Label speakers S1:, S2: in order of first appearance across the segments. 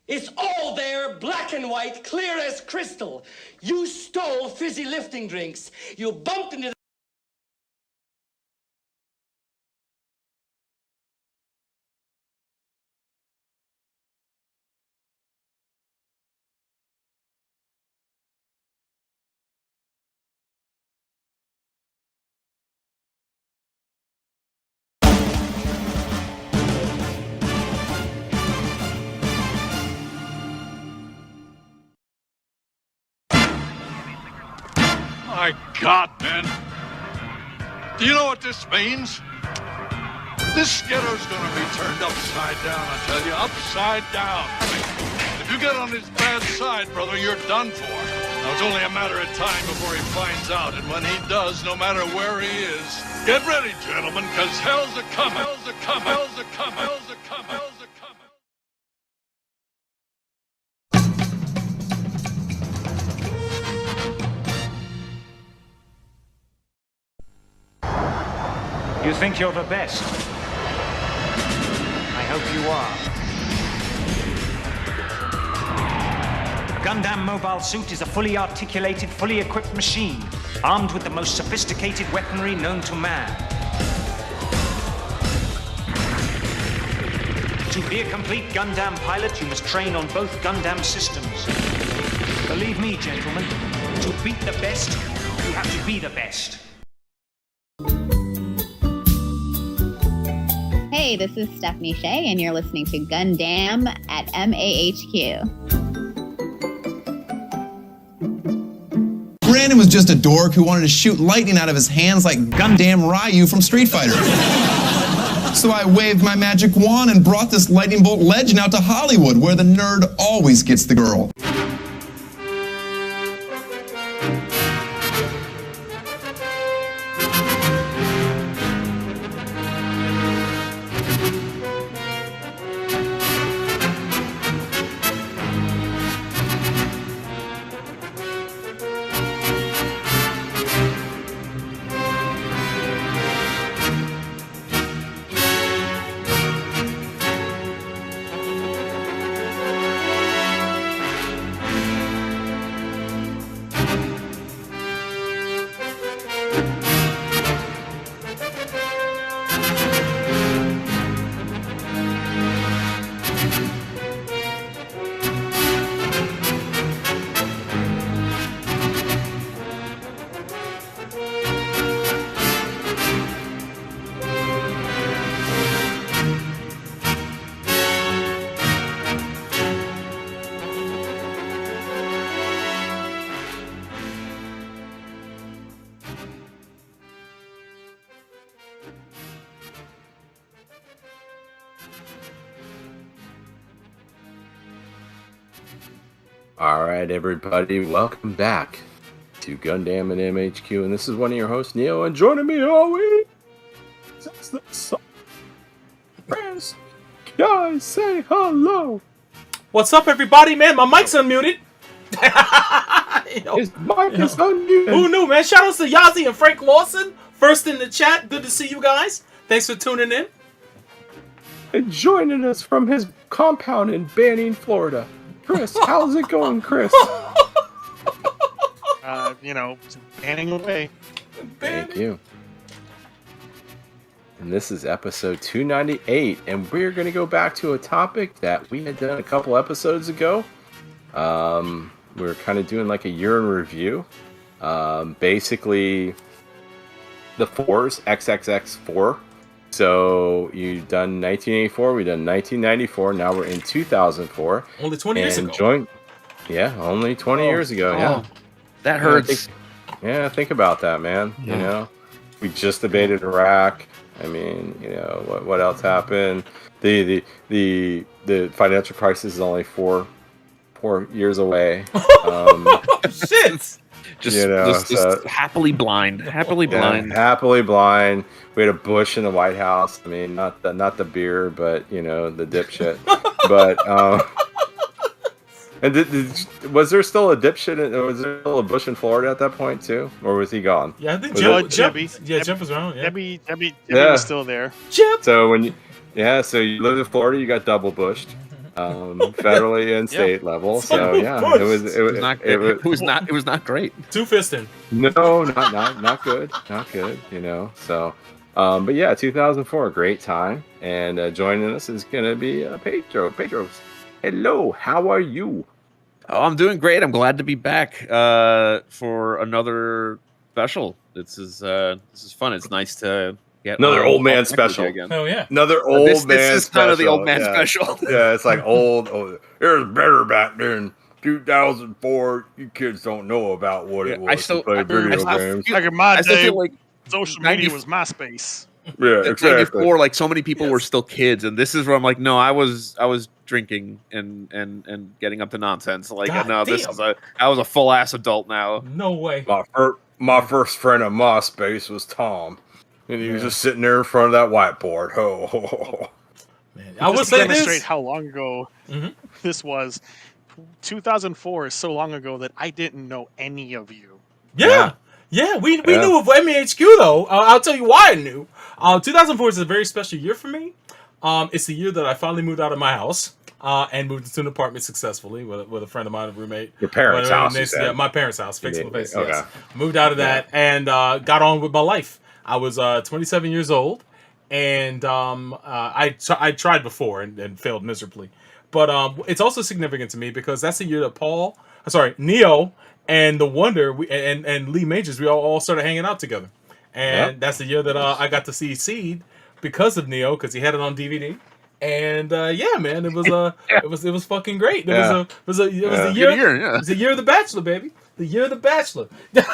S1: It's all there, black and white, clear as crystal. You stole fizzy lifting drinks. You bumped into
S2: My God, man. Do you know what this means? This skitter's gonna be turned upside down, I tell you, upside down. If you get on his bad side, brother, you're done for. Now, it's only a matter of time before he finds out, and when he does, no matter where he is, get ready, gentlemen, because hell's a-coming, hell's a-coming, hell's a-coming, hell's a-coming, hell's a-coming.
S3: You think you're the best? I hope you are. A Gundam mobile suit is a fully articulated, fully equipped machine, armed with the most sophisticated weaponry known to man. To be a complete Gundam pilot, you must train on both Gundam systems. Believe me, gentlemen, to beat the best, you have to be the best.
S4: Hey, this is Stephanie Shea, and you're listening to Gundam at MAHQ.
S5: Brandon was just a dork who wanted to shoot lightning out of his hands like Gundam Ryu from Street Fighter. So I waved my magic wand and brought this lightning bolt legend out to Hollywood, where the nerd always gets the girl.
S6: Alright everybody, welcome back to Gundam and MHQ, and this is one of your hosts, Neo, and joining me always is the friends. Guys, say hello!
S7: What's up everybody, man? My mic's unmuted!
S6: His mic is unmuted!
S7: Who knew, man? Shout outs to Yazi and Frank Lawson, first in the chat. Good to see you guys. Thanks for tuning in.
S6: And joining us from his compound in Banning, Florida, Chris. How's it going, Chris?
S8: banning away.
S6: Thank you. And this is episode 298, and we're going to go back to a topic that we had done a couple episodes ago. We're kind of doing like a year in review. Basically, the fours, XXX4. So you've done 1984, we've done 1994, now we're in 2004.
S7: Only 20 years ago.
S6: Only 20 years ago, yeah.
S8: That hurts.
S6: Think about that, man.
S8: Yeah.
S6: You know, we just debated Iraq. I mean, you know, what else happened? The financial crisis is only four years away.
S7: Shit!
S8: Just happily blind. Happily blind.
S6: Happily blind. We had a Bush in the White House. I mean, not the beer, but you know, the dipshit. But and was there still a dipshit? Was there still a Bush in Florida at that point too, or was he gone?
S7: Yeah, I think
S8: Jeb
S7: was around. Yeah.
S8: Debbie was still there.
S7: Jeb.
S6: So so you lived in Florida, you got double bushed. federally and state level. So yeah,
S8: it was not great.
S7: Two-fisting.
S6: No, not good, not good. You know, so. But yeah, 2004, great time, and joining us is gonna be Pedro. Pedro, hello, how are you?
S8: Oh, I'm doing great. I'm glad to be back for another special. This is fun. It's nice to get
S6: another old man special
S8: again.
S7: Oh yeah,
S6: another old man.
S8: This is
S6: special.
S8: kind of the old man special.
S6: Yeah, it's like old. Oh, it was better back then. 2004. You kids don't know about what it was to play video games.
S9: Back in my day,
S8: feel like
S9: social media was MySpace.
S6: Yeah, exactly.
S8: 94, like so many people were still kids, and this is where I'm like, no, I was drinking and getting up to nonsense. Like,
S7: God
S8: no,
S7: damn.
S8: I was a full ass adult now.
S7: No way.
S6: My first friend on MySpace was Tom, and he was just sitting there in front of that whiteboard. Oh,
S7: Man, I would say
S9: demonstrate
S7: this.
S9: how long ago this was. 2004 is so long ago that I didn't know any of you.
S7: Yeah. We knew of MAHQ though. I'll tell you why I knew. 2004 is a very special year for me. It's the year that I finally moved out of my house and moved into an apartment successfully with a friend of mine, a roommate.
S6: Your parents' house?
S7: Yeah, my parents' house. Fixed my place.
S6: Okay.
S7: Yes. Moved out of that and got on with my life. I was 27 years old, and I tried before and failed miserably. But it's also significant to me because that's the year that Neo and the Wonder and Lee Majors, we all started hanging out together. And that's the year that I got to see Seed because of Neo, because he had it on DVD. And man, it was fucking great. It was the year. It was the year of the Bachelor, baby. The year of the Bachelor. The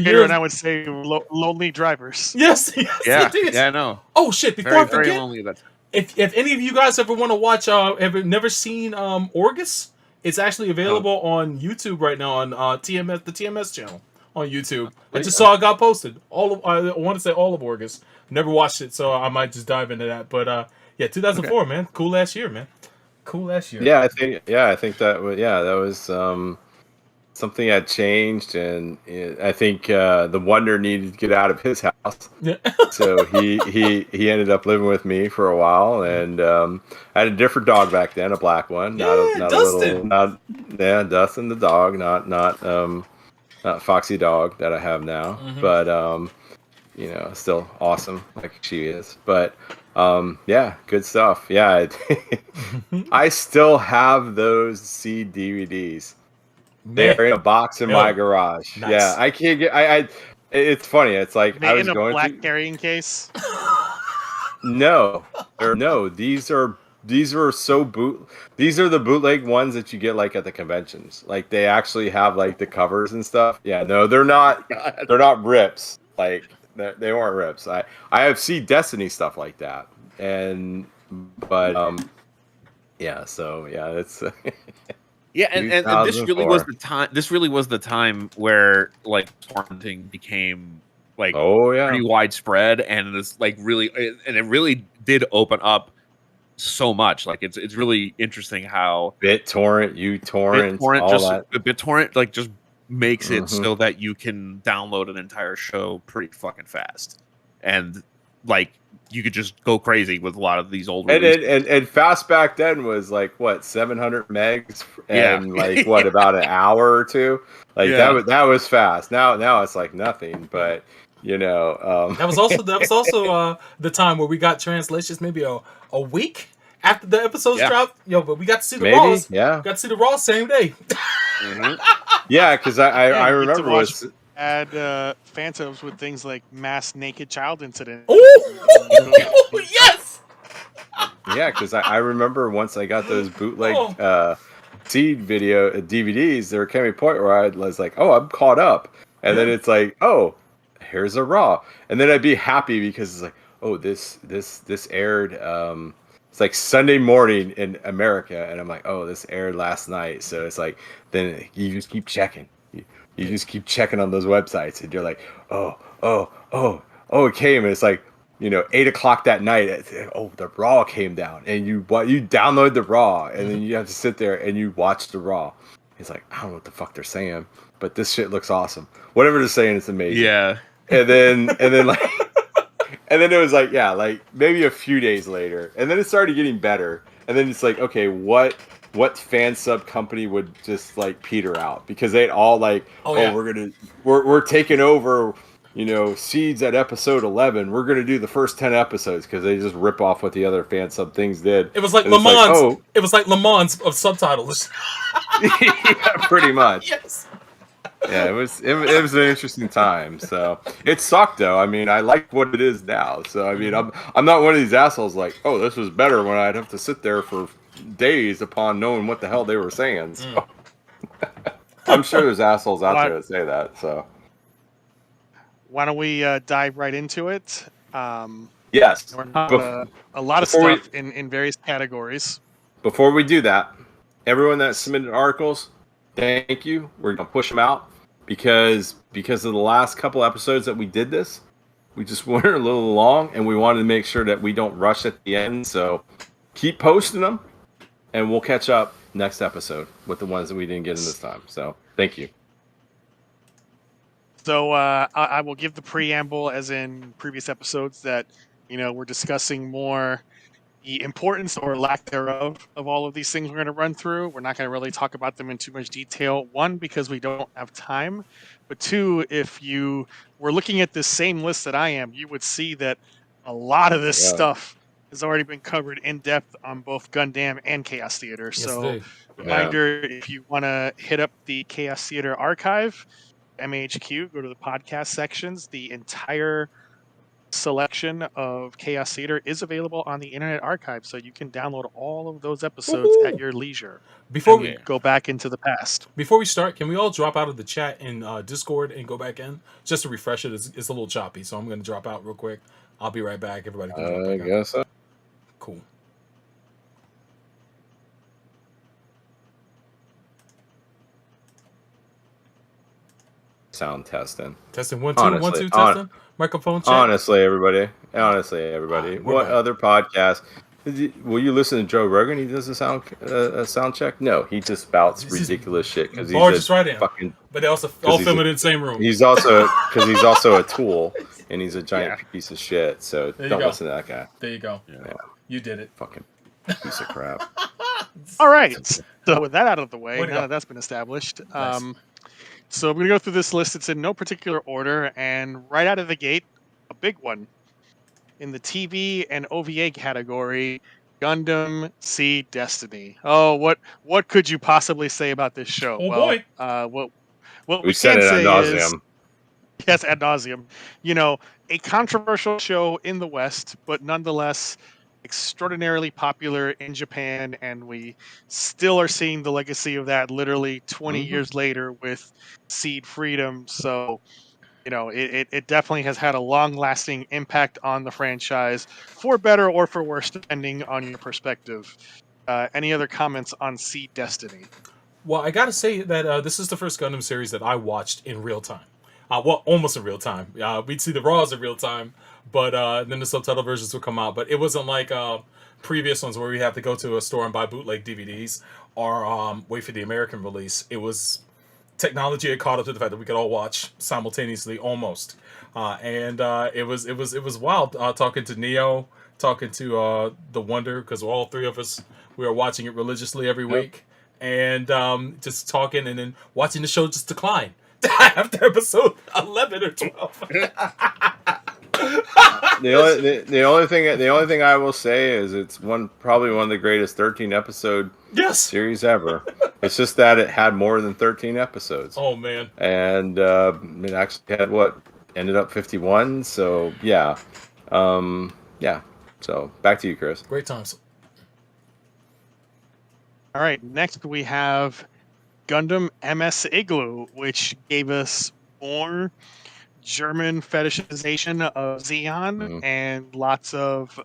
S7: year
S9: and I would say lonely drivers.
S7: Yes.
S8: Yeah,
S7: it is.
S8: yeah, I know.
S7: Oh shit! Before I forget,
S8: very lonely about.
S7: If any of you guys ever want to watch, ever never seen Orgus, it's actually available on YouTube right now on TMS, the TMS channel on YouTube. I just saw it got posted. I want to say all of Orgus. Never watched it, so I might just dive into that. But 2004, man, cool last year, man. Cool last year.
S6: Yeah, I think that was something had changed, and I think the Wonder needed to get out of his house.
S7: Yeah.
S6: So he ended up living with me for a while, and I had a different dog back then, a black one, not
S7: Dustin.
S6: Dustin the dog, not Foxy dog that I have now, but still awesome like she is. But good stuff. Yeah, I still have those Seed DVDs. They're in a box in my garage.
S7: Nice.
S6: Yeah, I can't get. It's funny. It's like I was
S9: in a
S6: going
S9: black carrying case.
S6: No. These are These are the bootleg ones that you get like at the conventions. Like they actually have like the covers and stuff. Yeah, no, they're not. They're not rips. Like they weren't rips. I have seen Destiny stuff like that, but yeah. So yeah, it's.
S8: Yeah, and this really was the time. This really was the time where like torrenting became like pretty widespread, and it's like really, and it really did open up so much. Like it's really interesting how
S6: BitTorrent, uTorrent, all that.
S8: BitTorrent like just makes it so that you can download an entire show pretty fucking fast, and like you could just go crazy with a lot of these old
S6: and fast back then was like what 700 megs and like what about an hour or two, like that was fast. Now it's like nothing, but you know
S7: that was also the time where we got translations maybe a week after the episodes dropped. But we got to see the Raws. Got to see the Raw same day.
S6: Yeah, because I remember was
S9: add phantoms with things like mass naked child incident.
S7: Oh yes.
S6: Yeah, because I remember once I got those bootleg Seed video DVDs, there came a point where I was like, oh, I'm caught up, and then it's like, oh, here's a Raw, and then I'd be happy because it's like, oh, this aired. It's like Sunday morning in America, and I'm like, oh, this aired last night, so it's like then you just keep checking. You just keep checking on those websites, and you're like, oh, it came, and it's like, 8:00 that night. Oh, the Raw came down, and you download the Raw, and then you have to sit there and you watch the Raw. It's like, I don't know what the fuck they're saying, but this shit looks awesome. Whatever they're saying, it's amazing.
S8: Yeah.
S6: And then like, And then it was like, yeah, like maybe a few days later, and then it started getting better. And then it's like, okay, what fan sub company would just like peter out because they'd all like, we're taking over, Seeds at episode 11. We're gonna do the first 10 episodes because they just rip off what the other fan sub things did.
S7: It was like Le Mans. It was like Le Mans of subtitles.
S6: Yeah, pretty much.
S7: Yes.
S6: Yeah, it was an interesting time. So it sucked though. I mean, I like what it is now. So I mean, I'm not one of these assholes like, oh, this was better when I'd have to sit there for days upon knowing what the hell they were saying. So I'm sure there's assholes out there that say that. So
S9: why don't we dive right into it?
S6: Yes,
S9: a lot of stuff in various categories.
S6: Before we do that, everyone that submitted articles, thank you. We're gonna push them out because of the last couple episodes that we did this, we just went a little long, and we wanted to make sure that we don't rush at the end. So keep posting them, and we'll catch up next episode with the ones that we didn't get in this time. So thank you.
S9: So I will give the preamble, as in previous episodes, that we're discussing more the importance or lack thereof of all of these things we're going to run through. We're not going to really talk about them in too much detail. One, because we don't have time. But two, if you were looking at this same list that I am, you would see that a lot of this stuff has already been covered in depth on both Gundam and Chaos Theater.
S7: Yes,
S9: so reminder, if you want to hit up the Chaos Theater archive, MAHQ, go to the podcast sections. The entire selection of Chaos Theater is available on the Internet Archive, so you can download all of those episodes at your leisure.
S7: Before we
S9: go back into the past.
S7: Before we start, can we all drop out of the chat in Discord and go back in? Just to refresh it. It's a little choppy, so I'm going to drop out real quick. I'll be right back. Everybody can drop back
S6: I guess so.
S7: Cool.
S6: Sound testing.
S7: Testing 1 2 1 2 testing. Microphone check.
S6: Honestly, everybody. What other podcast? Will you listen to Joe Rogan? He does a sound check. No, he just spouts ridiculous shit because he's fucking.
S7: But they also all film it in the same room.
S6: He's also a tool, and he's a giant piece of shit. So don't listen to that guy.
S7: There you go. Yeah. You did it.
S6: Fucking piece of crap.
S9: All right. So with that out of the way, now that that's been established.
S7: Nice.
S9: So I'm going to go through this list. It's in no particular order, and right out of the gate, a big one. In the TV and OVA category, Gundam Seed Destiny. Oh, what could you possibly say about this show?
S7: Oh,
S9: what
S6: we said
S9: can
S6: it
S9: say
S6: ad nauseum.
S9: is, yes, ad nauseum. A controversial show in the West, but nonetheless extraordinarily popular in Japan, and we still are seeing the legacy of that literally 20 years later with Seed Freedom. So, it definitely has had a long-lasting impact on the franchise, for better or for worse, depending on your perspective. Any other comments on Seed Destiny?
S7: Well, I gotta say that this is the first Gundam series that I watched in real time. Well, almost in real time. We'd see the Raws in real time, but then the subtitle versions would come out. But it wasn't like previous ones where we have to go to a store and buy bootleg DVDs or wait for the American release. It was technology had caught up to the fact that we could all watch simultaneously almost, and it was wild talking to Neo, talking to the Wonder, because all three of us we were watching it religiously every week, and just talking and then watching the show just decline after episode 11 or 12.
S6: The only thing I will say is it's probably one of the greatest 13 episode series ever. It's just that it had more than 13 episodes.
S7: Oh man!
S6: And it actually had ended up 51. So yeah. So back to you, Chris.
S7: Great times.
S9: All right, next we have Gundam MS Igloo, which gave us more German fetishization of Zeon and lots of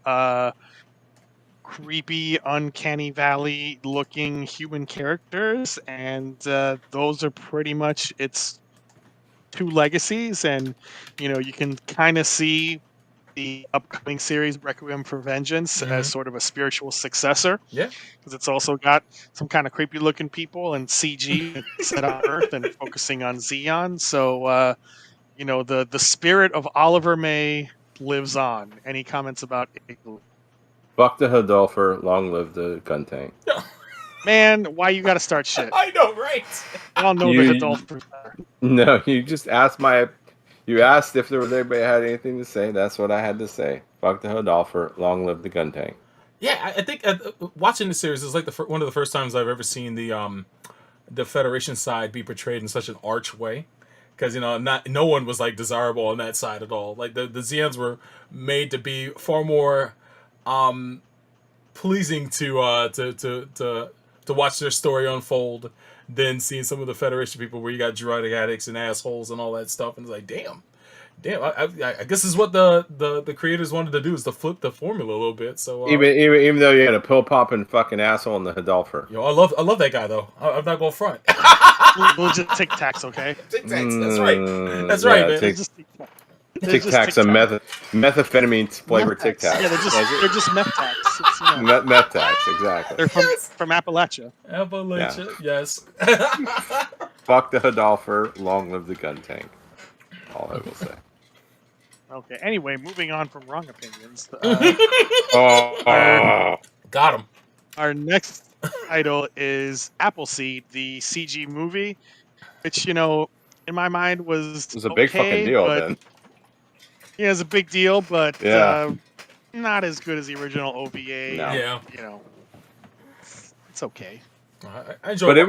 S9: creepy, uncanny valley looking human characters, and those are pretty much its two legacies. And you can kind of see the upcoming series Requiem for Vengeance as sort of a spiritual successor.
S7: Yeah,
S9: because it's also got some kind of creepy looking people and CG set on Earth and focusing on Zeon. So the spirit of Oliver May lives on. Any comments about Igloo?
S6: Fuck the Hildolfer, long live the gun tank.
S9: Man, why you gotta start shit?
S7: I know, right?
S9: I don't know the Hildolfer.
S6: No, you just asked you asked if there was anybody had anything to say. That's what I had to say. Fuck the Hildolfer, long live the gun tank.
S7: Yeah, I think watching the series is like one of the first times I've ever seen the Federation side be portrayed in such an arch way. Because no one was like desirable on that side at all. Like the Zeons were made to be far more pleasing to watch their story unfold than seeing some of the Federation people where you got drug addicts and assholes and all that stuff. And it's like, damn. I guess this is what the creators wanted to do, is to flip the formula a little bit. So
S6: even though you had a pill popping fucking asshole in the Hildolfer.
S7: I love that guy though. I'm not going front.
S9: We'll just Tic Tacs, okay?
S7: Tic Tacs, that's right. That's right, man.
S6: Tic Tacs, a methamphetamine flavored Tic Tacs.
S9: Yeah, they're just meth tacs.
S6: Meth Tacs, exactly.
S9: They're from Appalachia.
S7: Appalachia, yes.
S6: Fuck the Hildolfer, long live the gun tank. All I will say.
S9: Okay. Anyway, moving on from wrong opinions.
S7: Got him.
S9: Our next title is Appleseed, the CG movie, which in my mind was
S6: a big fucking deal then.
S9: Yeah, it's a big deal, but not as good as the original OVA.
S6: No.
S7: Yeah.
S9: It's okay.
S7: I enjoy
S6: but it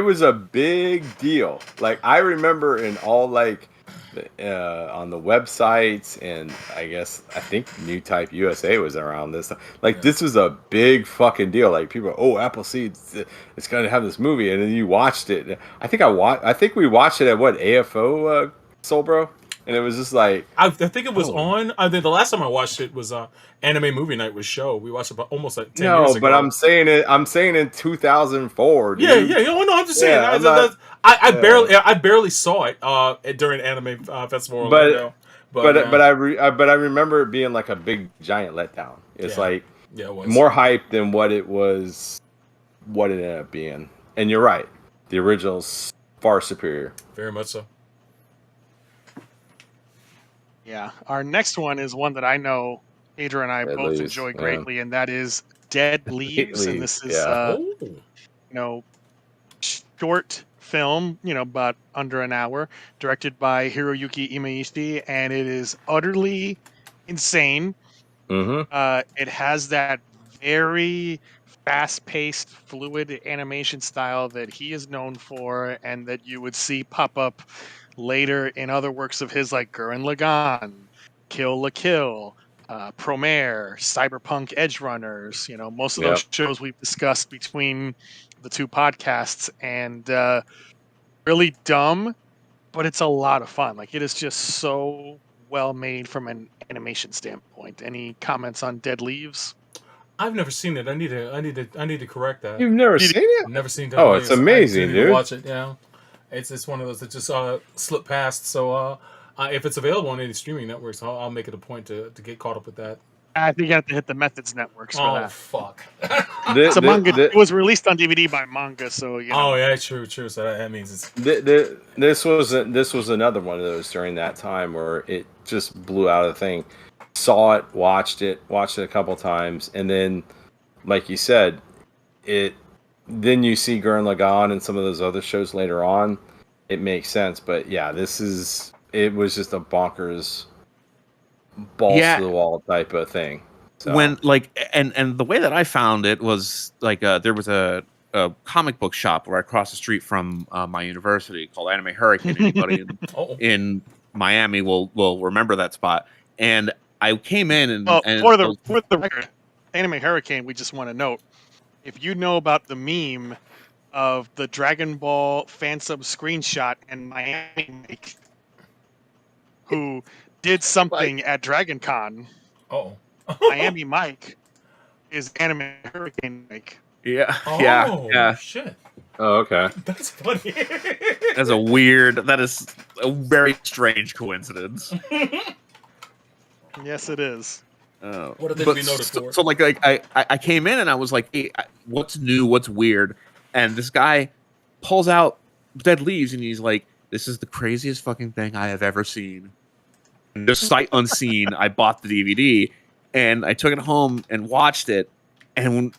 S6: was a big deal. Like I remember in all on the websites, and I think New Type USA was around this. This was a big fucking deal. Like people, Appleseed, it's gonna have this movie, and then you watched it. I think we watched it at AFO Soul Bro, and it was just like
S7: I think it was on. I think the last time I watched it was Anime Movie Night with Show. We watched it almost like 10 years ago.
S6: But I'm saying in 2004. Dude.
S7: Yeah. No, I'm just saying. I barely saw it during Anime Festival.
S6: But I remember it being like a big giant letdown. It's it was more hype than what it was. What it ended up being. And you're right. The original's far superior.
S7: Very much so.
S9: Yeah. Our next one is one that I know Adrian and I both enjoy greatly, and that is Dead Leaves. And this is short film, about under an hour, directed by Hiroyuki Imaishi, and it is utterly insane.
S6: Mm-hmm.
S9: It has that very fast-paced, fluid animation style that he is known for, and that you would see pop up later in other works of his, like Gurren Lagann, Kill la Kill, Promare, Cyberpunk Edge Runners. Most of those shows we've discussed between the two podcasts, and really dumb, but it's a lot of fun. Like, it is just so well made from an animation standpoint. Any comments on Dead Leaves?
S7: I've never seen it. I need to correct that.
S6: You've never seen it?
S7: I've never seen Dead Leaves.
S6: It's amazing, dude.
S7: Watch it. Yeah, it's one of those that just slipped past. So if it's available on any streaming networks, I'll make it a point to get caught up with that.
S9: I think you have to hit the Methods networks for that.
S7: Oh, fuck.
S9: It's a manga. It was released on DVD by Manga, so
S7: Oh yeah, true. So that means it's.
S6: This was another one of those during that time where it just blew out of the thing. Saw it, watched it a couple times, and then, like you said, then you see Gurren Lagann and some of those other shows later on. It makes sense, but yeah, it was just a bonkers, balls to the wall type of thing. So.
S8: When and the way that I found it was there was a comic book shop right across the street from my university called Anime Hurricane. Anybody in Miami will remember that spot. And I came in and
S9: for the record, Anime Hurricane, we just want to note, if you know about the meme of the Dragon Ball fan sub screenshot and Miami Mike, who did something at Dragon Con.
S7: Oh.
S9: Miami Mike is Anime Hurricane Mike.
S8: Yeah.
S7: Oh,
S8: yeah.
S7: Shit.
S6: Oh, okay.
S7: That's funny.
S8: That is a very strange coincidence.
S9: Yes, it is.
S7: What are they to be noted for?
S8: So I came in and I was like, hey, what's new? What's weird? And this guy pulls out Dead Leaves and he's like, this is the craziest fucking thing I have ever seen. just sight unseen, I bought the DVD and I took it home and watched it, and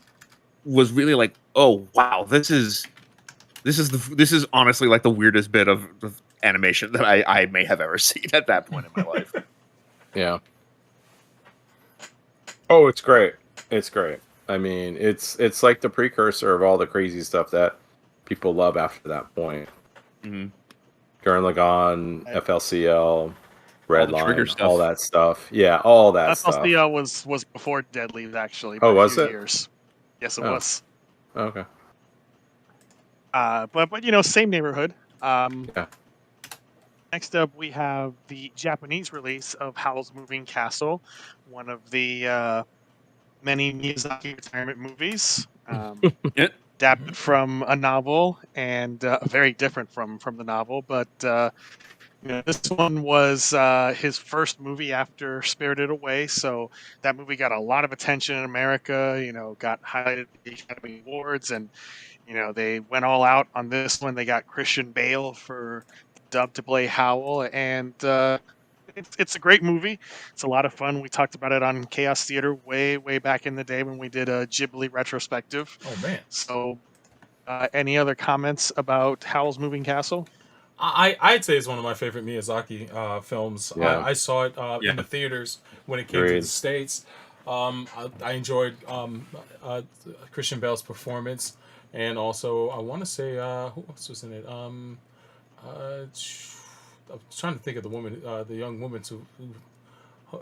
S8: was really like, oh wow, this is honestly like the weirdest bit of animation that I may have ever seen at that point in my life.
S6: Yeah. Oh, it's great. It's great. I mean, it's like the precursor of all the crazy stuff that people love after that point.
S8: Mm-hmm.
S6: Gurren Lagann, FLCL, Redline,
S8: stuff.
S6: all that stuff. Yeah, all that stuff.
S9: FLCL was before Deadly, actually.
S6: Oh,
S9: by
S6: was
S9: a few
S6: it?
S9: Years. Yes, it was.
S6: Okay.
S9: But you know, same neighborhood.
S6: Yeah.
S9: Next up, we have the Japanese release of Howl's Moving Castle, one of the many Miyazaki retirement movies, adapted from a novel and very different from the novel. But you know, this one was his first movie after Spirited Away, so that movie got a lot of attention in America. You know, got highlighted at the Academy Awards, and you know, they went all out on this one. They got Christian Bale for dub to play Howl, and it's a great movie. It's a lot of fun. We talked about it on Chaos Theater way back in the day when we did a Ghibli retrospective.
S7: Oh man!
S9: So, any other comments about Howl's Moving Castle?
S7: I'd say it's one of my favorite Miyazaki films.
S6: Yeah.
S7: I saw it in the theaters when it came to the States. I enjoyed Christian Bale's performance, and also I want to say who else was in it? I'm trying to think of the woman, the young woman who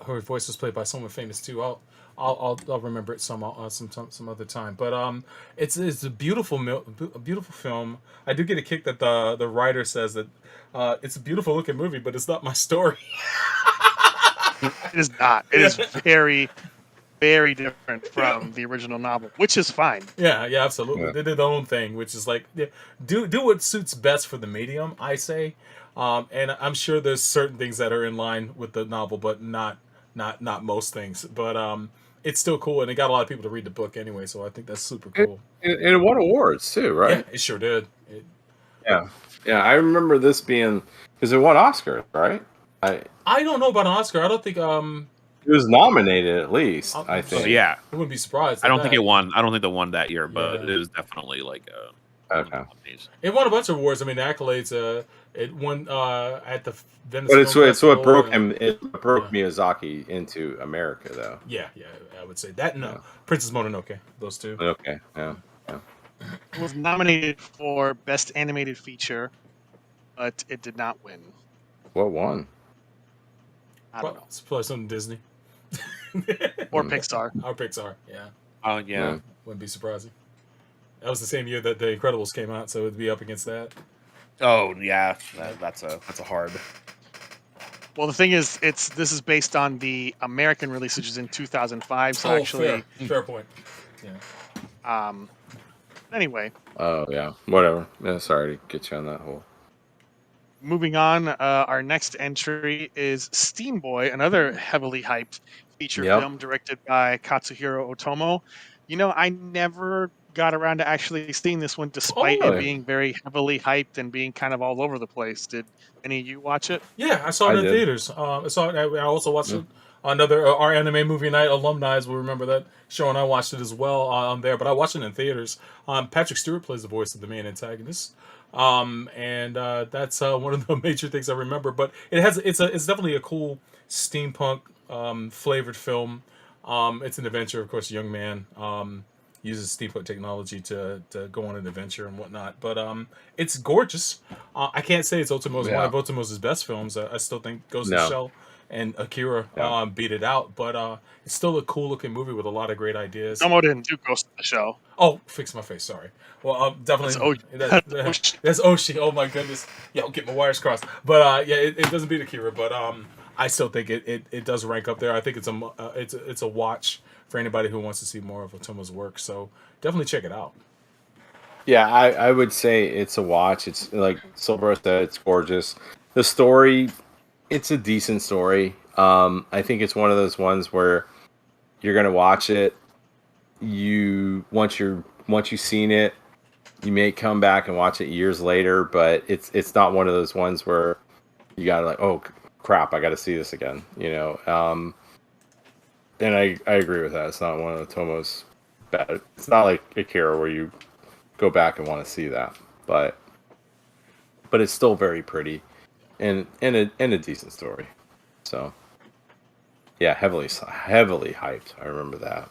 S7: her voice was played by someone famous too. I'll remember it some other time. But it's a beautiful film. I do get a kick that the writer says that it's a beautiful looking movie, but it's not my story.
S9: It is not. It is very, very different from the original novel, which is fine.
S7: Yeah, absolutely. Yeah. They did their own thing, which is like do what suits best for the medium, I say. And I'm sure there's certain things that are in line with the novel, but not most things. But it's still cool, and it got a lot of people to read the book anyway, so I think that's super cool.
S6: And it won awards too, right?
S7: Yeah, it sure did.
S6: Yeah, I remember this being because it won Oscar, right?
S7: I don't know about an Oscar. I don't think
S6: it was nominated at least. I think.
S8: Yeah,
S7: I wouldn't be surprised.
S8: I don't think it won. I don't think it won that year, but it was definitely like
S6: okay.
S7: It won a bunch of awards. I mean, the accolades. It won at the Venice.
S6: But it's what broke him. It broke Miyazaki into America, though.
S7: Yeah, I would say that. No, Princess Mononoke. Those two.
S6: Okay. Yeah.
S9: It was nominated for Best Animated Feature, but it did not win.
S6: What won?
S9: I don't know.
S7: It's probably something Disney.
S9: Or Pixar.
S7: Or Pixar, yeah.
S8: Oh, yeah.
S7: Wouldn't be surprising. That was the same year that The Incredibles came out, so it'd be up against that.
S8: Oh, yeah. That's a hard.
S9: Well, the thing is, this is based on the American release, which is in 2005. So actually,
S7: fair point. Yeah.
S9: Anyway.
S6: Oh yeah. Whatever. Yeah, sorry to get you on that hole.
S9: Moving on, our next entry is Steam Boy, another heavily hyped feature film directed by Katsuhiro Otomo. You know, I never got around to actually seeing this one, despite it being very heavily hyped and being kind of all over the place. Did any of you watch it?
S7: Yeah, I saw it in theaters. I also watched it. Another our anime movie night alumni will remember that show, and I watched it as well there. But I watched it in theaters. Patrick Stewart plays the voice of the main antagonist. And that's one of the major things I remember. But it's definitely a cool steampunk flavored film. It's an adventure, of course. A young man uses steampunk technology to go on an adventure and whatnot. But it's gorgeous. I can't say it's one of Otomo's best films. I still think Ghost in the Shell and Akira beat it out. But it's still a cool looking movie with a lot of great ideas.
S9: Otomo didn't do Ghost in the Shell.
S7: Oh, fix my face. Sorry. Well, definitely. That's Oshi. Oh my goodness. Yeah, I'll get my wires crossed. But it doesn't beat Akira. But I still think it does rank up there. I think it's a watch for anybody who wants to see more of Otomo's work. So definitely check it out.
S6: Yeah, I would say it's a watch. It's like Silver said, it's gorgeous. The story, it's a decent story. I think it's one of those ones where you're gonna watch it. Once you've seen it, you may come back and watch it years later. But it's not one of those ones where you gotta like, oh, crap, I got to see this again. And I agree with that. It's not one of the Tomo's bad. It's not like Akira where you go back and want to see that, but it's still very pretty and a decent story. So yeah, heavily hyped. I remember that.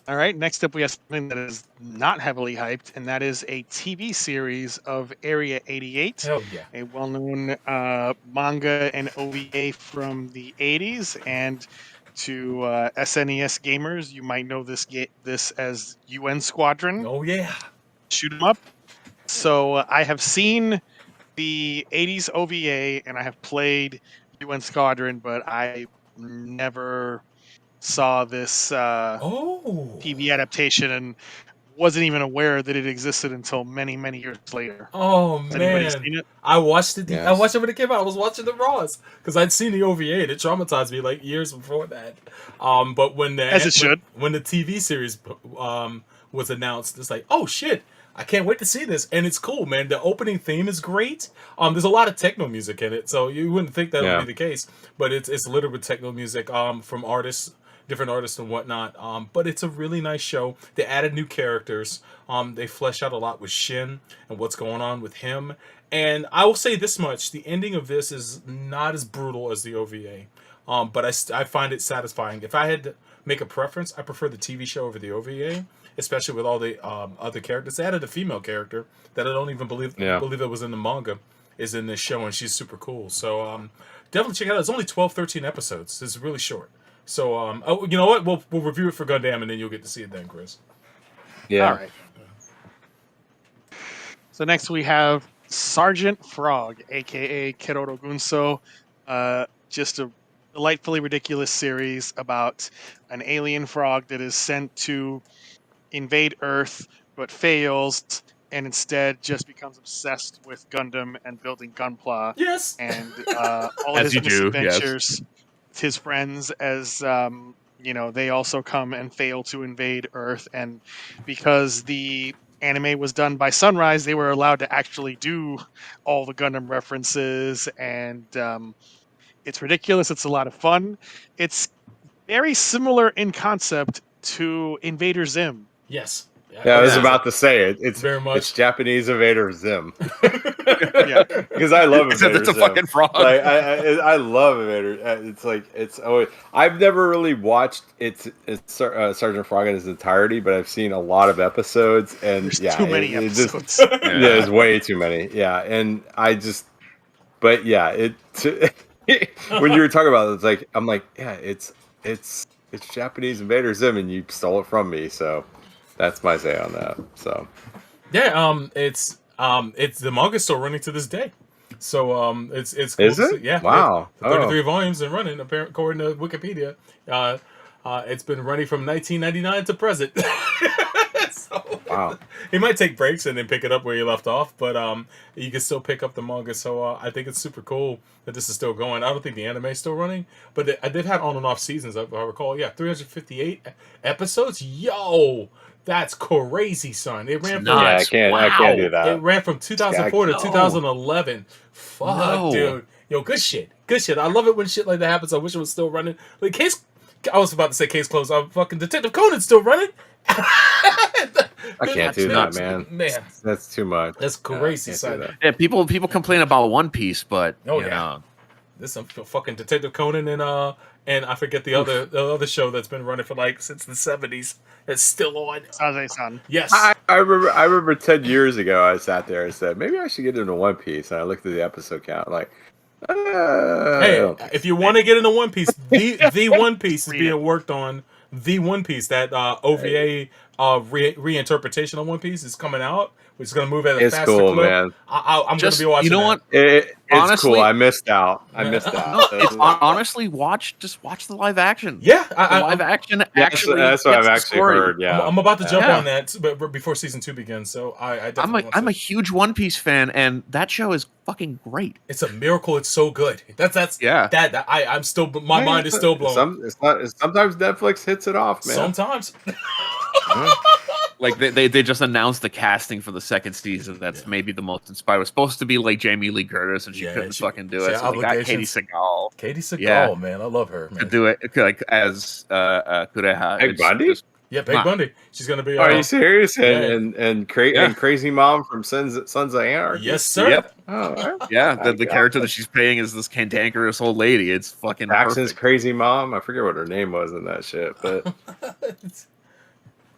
S9: All right, next up we have something that is not heavily hyped, and that is a TV series of Area 88.
S7: Hell yeah.
S9: A well-known manga and OVA from the 80s, and to SNES gamers, you might know this as UN Squadron.
S7: Oh yeah.
S9: Shoot 'em up. So I have seen the 80s OVA, and I have played UN Squadron, but I never saw this TV adaptation and wasn't even aware that it existed until many, many years later.
S7: Oh
S9: Has anybody seen
S7: man,
S9: it?
S7: I watched it.
S6: Yes.
S7: I watched it when it came out. I was watching the Raws because I'd seen the OVA. And it traumatized me like years before that. But when the when the TV series was announced, it's like, oh shit, I can't wait to see this, and it's cool, man. The opening theme is great. There's a lot of techno music in it, so you wouldn't think that would be the case, but it's littered with techno music from artists. Different artists and whatnot, but it's a really nice show. They added new characters. They flesh out a lot with Shin and what's going on with him. And I will say this much: the ending of this is not as brutal as the OVA, but I find it satisfying. If I had to make a preference, I prefer the TV show over the OVA, especially with all the other characters. They added a female character that I don't even believe it was in the manga is in this show, and she's super cool. So definitely check it out. It's only 12, 13 episodes. It's really short. So, you know what? We'll review it for Gundam, and then you'll get to see it then, Chris.
S6: Yeah.
S9: All right. So next we have Sergeant Frog, a.k.a. Keroro Gunso. Just a delightfully ridiculous series about an alien frog that is sent to invade Earth, but fails, and instead just becomes obsessed with Gundam and building Gunpla.
S7: Yes!
S9: And all of his misadventures... his friends as they also come and fail to invade Earth, and because the anime was done by Sunrise, they were allowed to actually do all the Gundam references, and it's ridiculous. It's a lot of fun. It's very similar in concept to Invader Zim.
S7: Yes.
S6: Yeah, I was about to say it. It's
S7: very much.
S6: It's Japanese Invader Zim.
S9: Yeah,
S6: because I love Invader
S8: it's a
S6: Zim.
S8: fucking frog.
S6: Like, I love Invader. It's like it's always. I've never really watched it's Sergeant Frog in its entirety, but I've seen a lot of episodes, and
S9: there's too many episodes.
S6: There's way too many. Yeah, and but yeah, when you were talking about it, it's like I'm like, yeah, it's Japanese Invader Zim, and you stole it from me, so. That's my say on that. So,
S7: yeah, it's the manga's still running to this day. So, it's cool.
S6: Is it?
S7: Yeah.
S6: Wow.
S7: 33 volumes and running, according to Wikipedia. It's been running from 1999 to present. So,
S6: wow.
S7: He might take breaks and then pick it up where you left off, but you can still pick up the manga. So I think it's super cool that this is still going. I don't think the anime is still running, but they've had on and off seasons. If I recall, 358 episodes. Yo. That's crazy, son. It ran from
S6: I can't do that.
S7: It ran from 2004 to 2011. Fuck, dude. Yo, good shit. Good shit. I love it when shit like that happens. I wish it was still running. Like I was about to say case closed. Fucking Detective Conan's still running.
S6: I can't do that, man.
S7: Man,
S6: that's too much.
S7: That's crazy, son.
S8: Yeah, people complain about One Piece, but
S7: this is fucking Detective Conan and I forget the other show that's been running for since the 70s. It's still on.
S9: Saze-san.
S7: Yes.
S6: I remember 10 years ago I sat there and said maybe I should get into One Piece, and I looked at the episode count like.
S7: Hey, if you want to get into One Piece, the One Piece is being worked on. The One Piece, that OVA reinterpretation of One Piece is coming out. It's going to move at a faster clip.
S6: Man.
S7: I'm going to be watching.
S8: You know what?
S6: It's
S8: honestly,
S6: cool. I missed out.
S8: Honestly, watch the live action.
S7: Yeah,
S8: the live action. Actually,
S6: that's what I've actually heard. Yeah,
S7: I'm about to jump on that, but before season 2 begins. So I definitely
S8: I'm a huge One Piece fan, and that show is fucking great.
S7: It's a miracle. It's so good. I'm still. My mind is still blown.
S6: Sometimes Netflix hits it off, man.
S7: Sometimes.
S8: Like they just announced the casting for the second season. That's maybe the most inspired. It was supposed to be like Jamie Lee Curtis, and she couldn't fucking do it. So they got Katie Sagal.
S7: Katie Sagal, man, I love her. Man.
S8: To do it like as Kureha.
S6: Peg Bundy.
S7: Yeah, Peg Bundy. She's gonna be.
S6: Are you serious? And Crazy Mom from Sons of Anarchy.
S7: Yes, sir.
S8: Yep.
S6: Oh, right.
S8: Yeah, the character that she's playing is this cantankerous old lady. It's fucking
S6: Paxton's
S8: perfect.
S6: Crazy Mom. I forget what her name was in that shit, but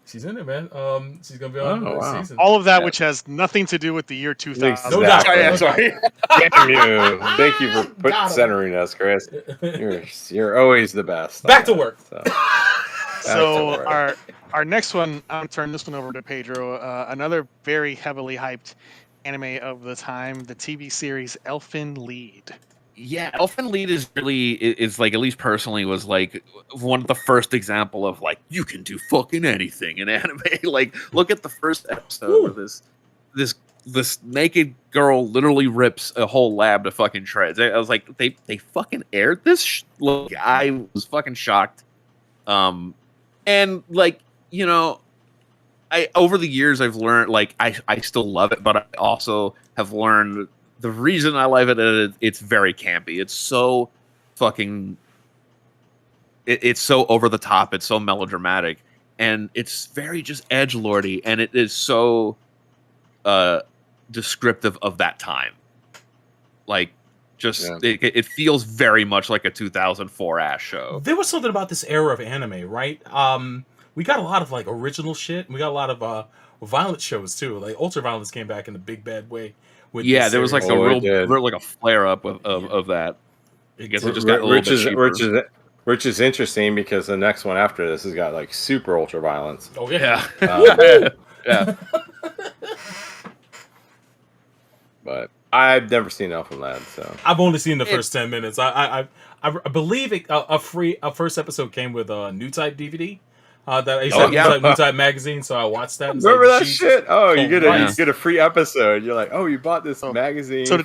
S7: she's in it, man. She's gonna be on the next season.
S9: All of that, which has nothing to do with the year 2000.
S7: No doubt.
S6: Sorry. Damn you. Thank you for centering us, Chris. You're always the best.
S7: Back to work.
S9: So our next one, I'm turning this one over to Pedro. Another very heavily hyped anime of the time, the TV series Elfen Lied.
S8: Yeah, Elfen Lied is like, at least personally, was like one of the first example of like you can do fucking anything in anime. Like, look at the first episode where this naked girl literally rips a whole lab to fucking shreds. I was like, they fucking aired this. Like, I was fucking shocked. And like, you know, over the years I've learned, like, I still love it, but I also have learned the reason I love it is it's very campy. It's so fucking, it's so over the top. It's so melodramatic, and it's very just edgelordy, and it is so descriptive of that time. Like, it feels very much like a 2004 ass show.
S7: There was something about this era of anime, right? We got a lot of like original shit. We got a lot of violent shows too. Like Ultraviolence came back in a big bad way.
S8: There was like a real like a flare up of that. I guess it just got a little bit cheaper.
S6: Which is interesting because the next one after this has got like super Ultraviolence.
S7: Oh yeah,
S6: yeah. But I've never seen Elfen Lied, so
S7: I've only seen the first 10 minutes. I believe a first episode came with a New Type DVD. New Type magazine, so I watched that.
S6: Remember that shit? Oh, you get a free episode. You're like, oh, you bought this magazine.
S9: So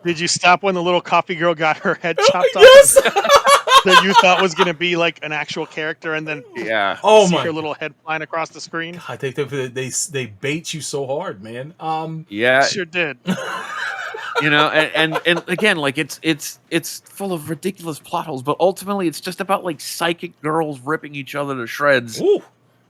S9: did you stop when the little coffee girl got her head chopped off?
S7: Yes.
S9: That you thought was gonna be like an actual character, and then see her little head flying across the screen.
S7: I think they bait you so hard, man.
S9: Sure did.
S8: You know, and again, like it's full of ridiculous plot holes, but ultimately it's just about like psychic girls ripping each other to shreds.
S7: Ooh.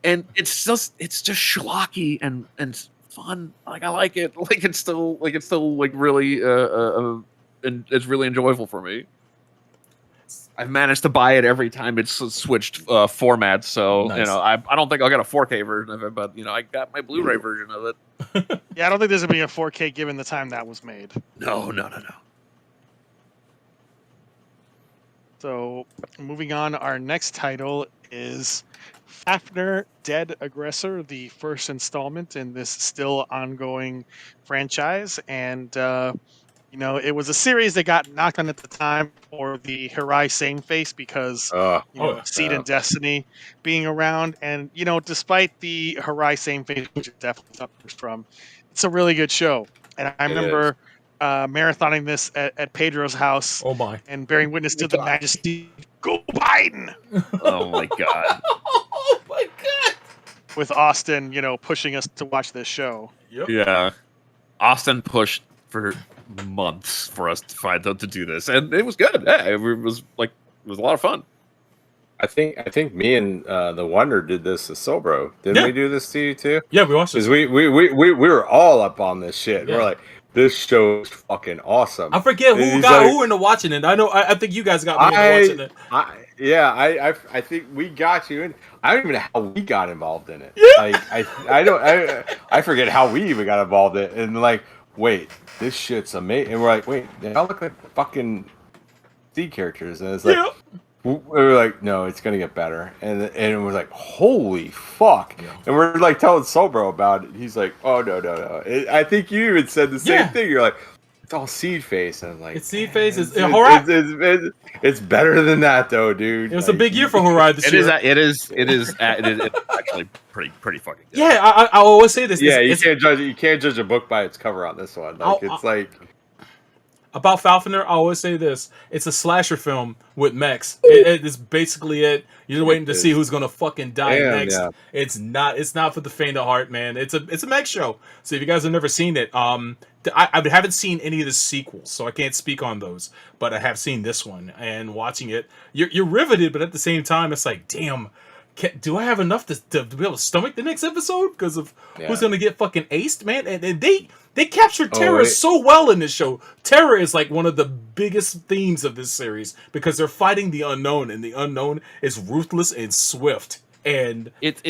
S8: And it's just schlocky and fun. Like, I like it. Like it's still like really and it's really enjoyable for me. I've managed to buy it every time it's switched formats, so nice. You know, I don't think I'll get a 4K version of it, but you know, I got my Blu-ray version of it.
S9: Yeah, I don't think there's gonna be a 4K given the time that was made.
S8: No.
S9: So, moving on, our next title is Fafnir: Dead Aggressor, the first installment in this still ongoing franchise, and you know, it was a series that got knocked on at the time for the Hirai Same Face because Seed and Destiny being around. And, you know, despite the Hirai Same Face, which it definitely suffers from, it's a really good show. And I remember marathoning this at Pedro's house.
S7: Oh, my.
S9: And bearing witness to the majesty. Go Biden!
S8: Oh, my God.
S7: Oh, my God.
S9: With Austin, you know, pushing us to watch this show.
S7: Yep.
S8: Yeah. Austin pushed for months for us to find out to do this, and it was good. Yeah, it was a lot of fun.
S6: I think me and the Wonder did this as Sobro. Didn't we do this to you too?
S7: Yeah, we watched this.
S6: Because we were all up on this shit. Yeah. We're like, this show is fucking awesome.
S7: I forget who into watching it. I know. I think you guys got me into watching it.
S6: I think we got you in. I don't even know how we got involved in it.
S7: Yeah.
S6: Like I forget how we even got involved in it. And like, wait, this shit's amazing. And we're like, wait, they all look like fucking C characters. And it's like, we were like, no, it's gonna get better. And it was like, holy fuck. Yeah. And we're like telling Sobro about it. He's like, oh no. I think you even said the same thing. You're like, it's all Seed Face. And I'm like,
S7: it's Seed Face.
S6: It's better than that though, dude.
S7: It was a big year for Hirai this year.
S8: It is actually pretty fucking good.
S7: Yeah, I always say this.
S6: Yeah, you can't judge a book by its cover on this one. Like, it's like,
S7: About Falconer, I always say this: it's a slasher film with mechs. It is basically it. You're waiting to see who's gonna fucking die next. Yeah. It's not for the faint of heart, man. It's a mech show. So if you guys have never seen it, I haven't seen any of the sequels, so I can't speak on those. But I have seen this one, and watching it, you're riveted, but at the same time, it's like, damn. Do I have enough to be able to stomach the next episode because of who's gonna get fucking aced, man? And they captured terror so well in this show. Terror is like one of the biggest themes of this series because they're fighting the unknown, and the unknown is ruthless and swift. And
S8: it's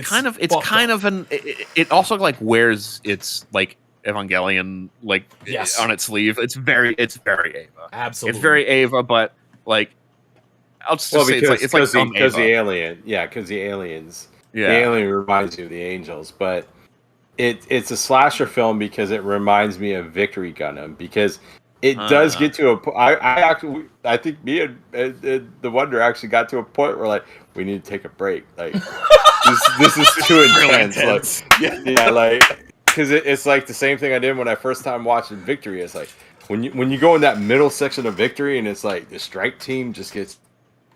S8: kind of it also like wears its like Evangelion like on its sleeve. It's very Eva.
S7: Absolutely,
S8: it's very Eva, but like. I'll just say it's like
S6: because the alien, because the aliens, the alien reminds you of the angels, but it's a slasher film because it reminds me of Victory Gundam because it does get to a. I think me and the Wonder actually got to a point where like we need to take a break. Like this is too intense. Like, like because it's like the same thing I did when I first time watching Victory. It's like when you go in that middle section of Victory and it's like the strike team just gets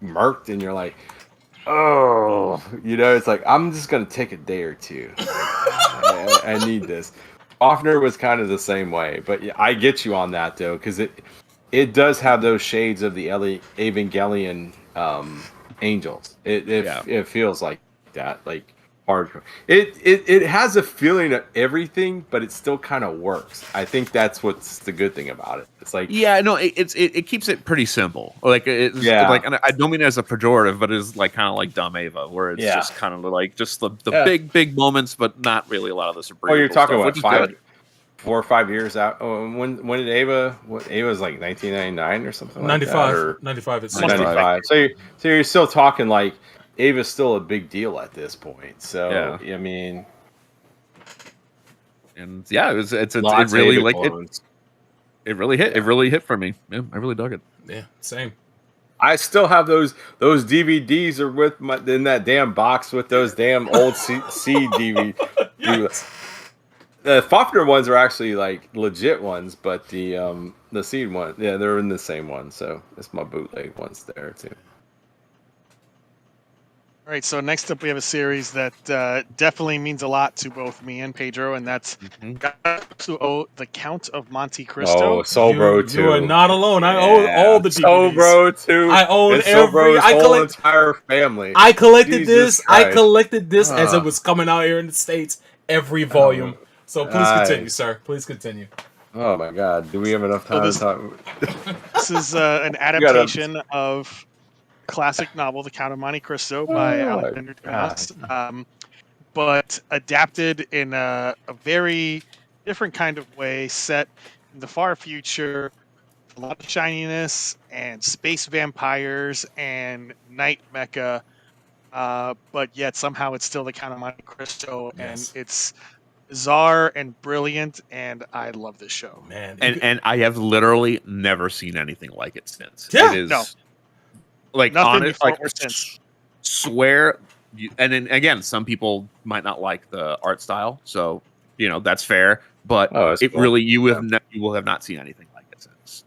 S6: murked and you're like, oh, it's like I'm just gonna take a day or two. I need this. Offner was kind of the same way, but I get you on that though, because it does have those shades of the Evangelion angels. It feels like that, like hardcore. It has a feeling of everything, but it still kind of works. I think that's what's the good thing about it. It's like
S8: it keeps it pretty simple. Like like, and I don't mean it as a pejorative, but it's like kind of like Dumb Eva, where it's just kind of like just the big moments, but not really a lot of the cerebral.
S6: Oh, you're talking about 4 or 5 years out. Oh, when did Eva? Ava was like 1999 or something.
S7: 95,
S6: like that, or
S7: 95. It's
S6: 95. So you're still talking like. Ava's still a big deal at this point, so I mean,
S8: and it really like it really hit. It really hit for me. Yeah, I really dug it.
S7: Yeah, same.
S6: I still have those DVDs are with in that damn box with those damn old C DVD. The Faulkner ones are actually like legit ones, but the Seed one, they're in the same one. So it's my bootleg ones there too.
S9: All right, so next up we have a series that definitely means a lot to both me and Pedro, and that's The Count of Monte Cristo.
S6: Oh, Soulbro 2.
S7: You are not alone. I own all the DVDs.
S6: Soulbro 2.
S7: I own every.
S6: whole entire family.
S7: I collected this. I collected this as it was coming out here in the States. Every volume. So please continue, sir. Please continue.
S6: Oh my God! Do we have enough time to talk?
S9: This is an adaptation of classic novel, The Count of Monte Cristo by Alexander Dumas, but adapted in a very different kind of way, set in the far future, a lot of shininess and space vampires and night mecha, but yet somehow it's still The Count of Monte Cristo, and it's bizarre and brilliant, and I love this show.
S7: Man,
S8: and I have literally never seen anything like it since.
S7: Yeah,
S8: it is,
S9: no.
S8: Like
S9: honest, like
S8: swear, and then again, some people might not like the art style, so that's fair. But it cool. Really, you will have not seen anything like it since.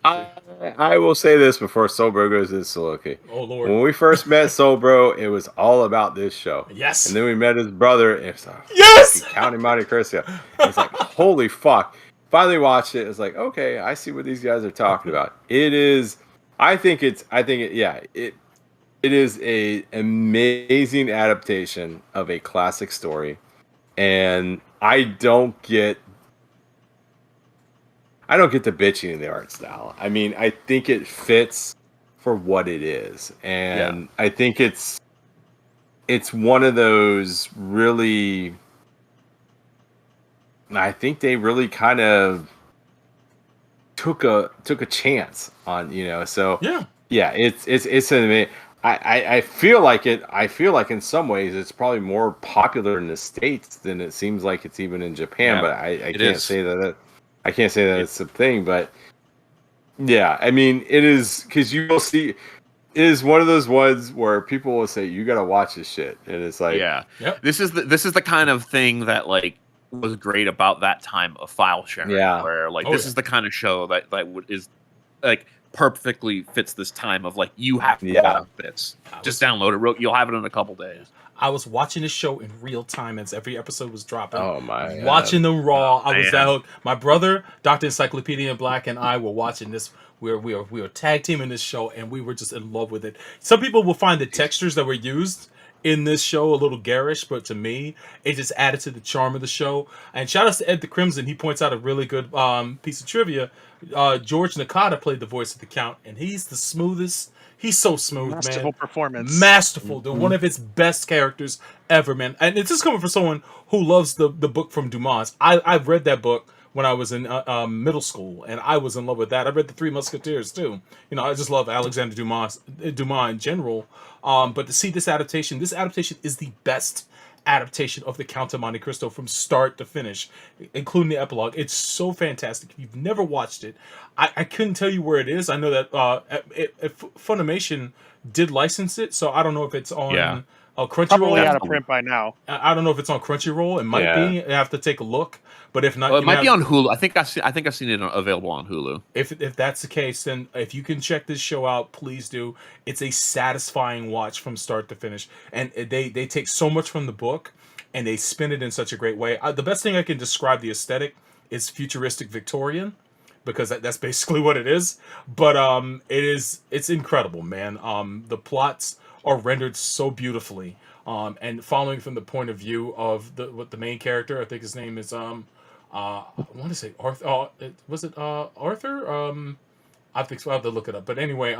S6: I will say this before Soulbro goes into soliloquy.
S7: Oh Lord!
S6: When we first met Soulbro, it was all about this show.
S7: Yes.
S6: And then we met his brother. It's like,
S7: yes.
S6: County Monte Cristo. It's like holy fuck. Finally watched it. It's like okay, I see what these guys are talking about. It is. It is a amazing adaptation of a classic story, and I don't get the bitching in the art style. I mean, I think it fits for what it is, and I think it's one of those really. I think they really kind of took a chance on so it's an I feel like in some ways it's probably more popular in the States than it seems like it's even in Japan, but I can't say that it's a thing, but I mean it is, because you will see it is one of those ones where people will say you got to watch this shit, and it's like
S8: this is the kind of thing that like was great about that time of file sharing.
S6: Yeah.
S8: Where like this is the kind of show that is like perfectly fits this time of like you have to watch this. Just download it. You'll have it in a couple days.
S7: I was watching this show in real time as every episode was dropping.
S6: Oh my God.
S7: Watching them raw. I was that hooked. My brother, Dr. Encyclopedia in Black, and I were watching this. We were tag teaming this show, and we were just in love with it. Some people will find the textures that were used in this show a little garish, but to me, it just added to the charm of the show. And shout out to Ed the Crimson. He points out a really good piece of trivia. George Nakata played the voice of the Count, and he's the smoothest. He's so smooth,
S9: Masterful performance.
S7: Masterful. Dude. One of his best characters ever, man. And it's just coming from someone who loves the book from Dumas. I've read that book when I was in middle school, and I was in love with that. I read The Three Musketeers, too. You know, I just love Alexander Dumas in general. But to see this adaptation is the best adaptation of the Count of Monte Cristo from start to finish, including the epilogue. It's so fantastic. If you've never watched it, I couldn't tell you where it is. I know that Funimation did license it, so I don't know if it's on Crunchyroll.
S9: Probably out of print by now.
S7: I don't know if it's on Crunchyroll. It might be. I have to take a look. But if not,
S8: it might be on Hulu. I think I've seen it available on Hulu.
S7: If that's the case, then if you can check this show out, please do. It's a satisfying watch from start to finish, and they take so much from the book, and they spin it in such a great way. The best thing I can describe the aesthetic is futuristic Victorian, because that's basically what it is. But it's incredible, man. The plots are rendered so beautifully, and following from the point of view of the main character. I think his name is I want to say Arthur. Was it Arthur? I think so. I have to look it up. But anyway,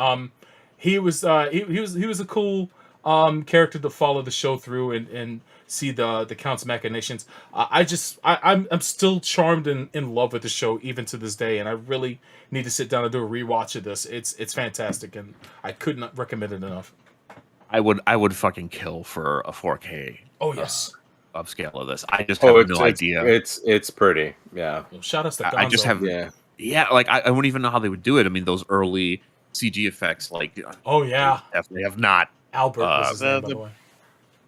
S7: he was a cool character to follow the show through and see the Count's machinations. I'm still charmed and in love with the show even to this day, and I really need to sit down and do a rewatch of this. It's fantastic, and I could not recommend it enough.
S8: I would fucking kill for a 4K.
S7: Oh yes.
S8: Upscale of this. I just have no idea.
S6: It's pretty. Yeah.
S7: Well, shout out to Gonzo.
S8: I just have like I wouldn't even know how they would do it. I mean, those early CG effects, like definitely have not.
S7: Albert was his name, by the way.